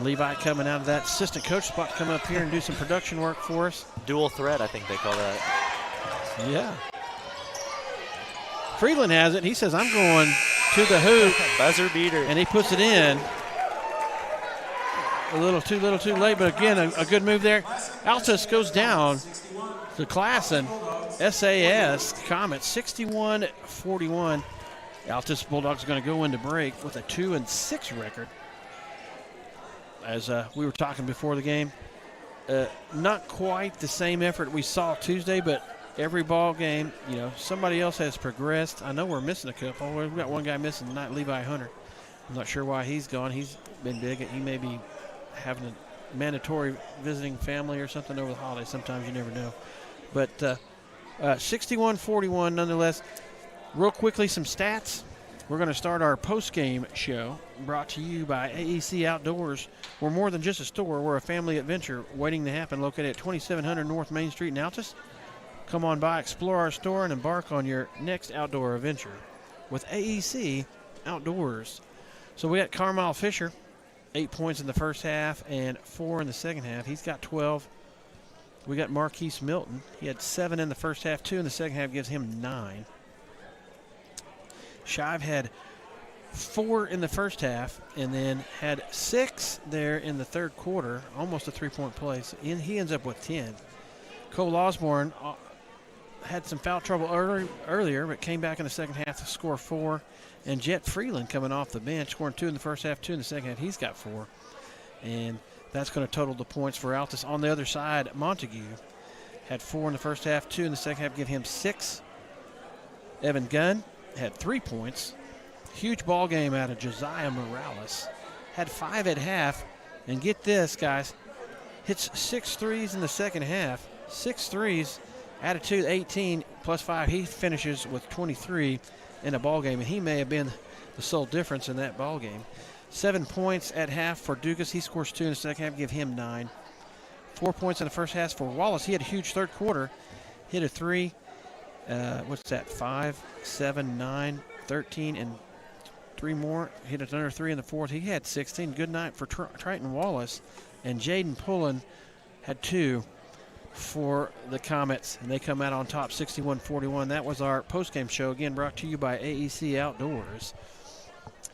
Levi coming out of that assistant coach spot to come up here and do some production work for us. Dual threat, I think they call that. Yeah. Freeland has it. He says, I'm going to the hoop. Buzzer beater. And he puts it in. A little too late, but again, a good move there. Altus goes down to Classen. SAS Comets, 61-41. Altus Bulldogs are going to go into break with a 2-6 record. As we were talking before the game, not quite the same effort we saw Tuesday, but every ball game, you know, somebody else has progressed. I know we're missing a couple. We've got one guy missing tonight, Levi Hunter. I'm not sure why he's gone. He's been big. He maybe having a mandatory visiting family or something over the holidays. Sometimes you never know. But 61-41 nonetheless. Real quickly, some stats. We're going to start our post-game show brought to you by AEC Outdoors. We're more than just a store. We're a family adventure waiting to happen, located at 2700 North Main Street in Altus. Come on by, explore our store, and embark on your next outdoor adventure with AEC Outdoors. So we got Carmel Fisher, 8 points in the first half and 4 in the second half. He's got 12. We got Marquise Milton. He had 7 in the first half, 2 in the second half, gives him 9. Shive had 4 in the first half and then had 6 there in the third quarter, almost a 3-point play. So he ends up with 10. Cole Osborne had some foul trouble earlier, but came back in the second half to score 4. And Jet Freeland coming off the bench, scoring 2 in the first half, 2 in the second half. He's got 4. And that's going to total the points for Altus. On the other side, Montague had 4 in the first half, 2 in the second half, give him 6. Evan Gunn had 3 points. Huge ball game out of Josiah Morales. Had 5 at half. And get this, guys. Hits 6 threes in the second half. 6 threes. Attitude 18 plus 5. He finishes with 23 in a ball game. And he may have been the sole difference in that ball game. 7 points at half for Dugas. He scores 2 in the second half. Give him 9. 4 points in the first half for Wallace. He had a huge third quarter. Hit a 3. What's that? 5, 7, 9, 13, and 3 more. Hit another 3 in the fourth. He had 16. Good night for Triton Wallace. And Jaden Pullen had 2 for the Comets. And they come out on top 61-41. That was our postgame show. Again, brought to you by AEC Outdoors.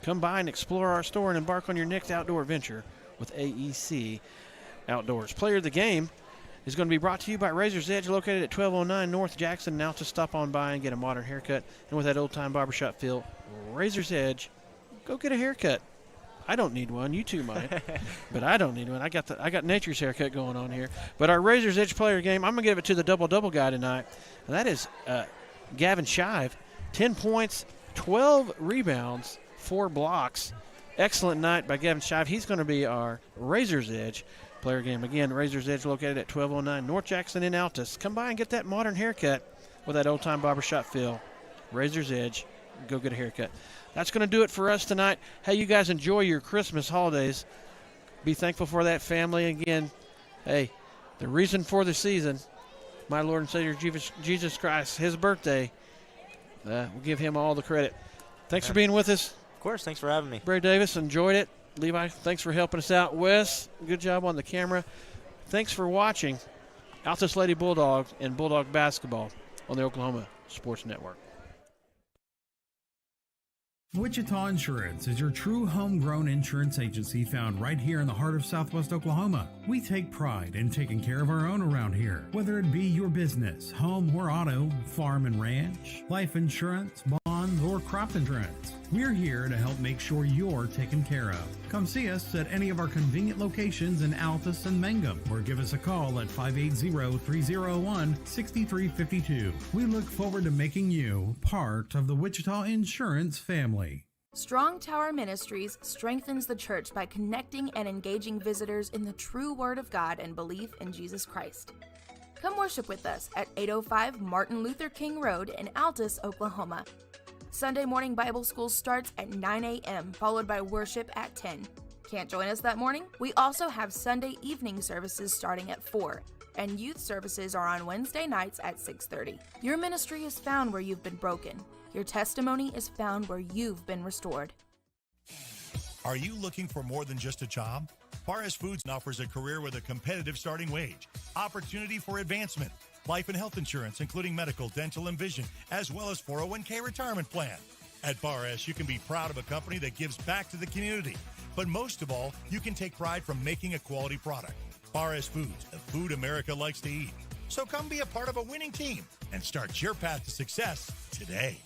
Come by and explore our store and embark on your next outdoor adventure with AEC Outdoors. Player of the game is going to be brought to you by Razor's Edge, located at 1209 North Jackson. Now to stop on by and get a modern haircut. And with that old-time barbershop feel, Razor's Edge, go get a haircut. I don't need one. You two might, but I don't need one. I got nature's haircut going on here. But our Razor's Edge player game, I'm going to give it to the double-double guy tonight. And that is Gavin Shive. 10 points, 12 rebounds, 4 blocks. Excellent night by Gavin Shive. He's going to be our Razor's Edge player game. Again, Razor's Edge located at 1209 North Jackson in Altus. Come by and get that modern haircut with that old-time barbershop feel. Razor's Edge, go get a haircut. That's going to do it for us tonight. Hey, you guys enjoy your Christmas holidays. Be thankful for that family. Again, hey, the reason for the season, my Lord and Savior Jesus Christ, his birthday, we'll give him all the credit. Thanks for being with us. Of course, thanks for having me. Bray Davis, enjoyed it. Levi, thanks for helping us out. Wes, good job on the camera. Thanks for watching Altus Lady Bulldogs and Bulldog Basketball on the Oklahoma Sports Network. Wichita Insurance is your true homegrown insurance agency found right here in the heart of Southwest Oklahoma. We take pride in taking care of our own around here, whether it be your business, home or auto, farm and ranch, life insurance, bonds, or crop insurance. We're here to help make sure you're taken care of. Come see us at any of our convenient locations in Altus and Mangum, or give us a call at 580-301-6352. We look forward to making you part of the Wichita Insurance family. Strong Tower Ministries strengthens the church by connecting and engaging visitors in the true Word of God and belief in Jesus Christ. Come worship with us at 805 Martin Luther King Road in Altus, Oklahoma. Sunday morning Bible school starts at 9 a.m., followed by worship at 10. Can't join us that morning? We also have Sunday evening services starting at 4, and youth services are on Wednesday nights at 6:30. Your ministry is found where you've been broken. Your testimony is found where you've been restored. Are you looking for more than just a job? Paris Foods offers a career with a competitive starting wage, opportunity for advancement, life and health insurance, including medical, dental, and vision, as well as 401k retirement plan. At Bar S, you can be proud of a company that gives back to the community. But most of all, you can take pride from making a quality product. Bar S Foods, the food America likes to eat. So come be a part of a winning team and start your path to success today.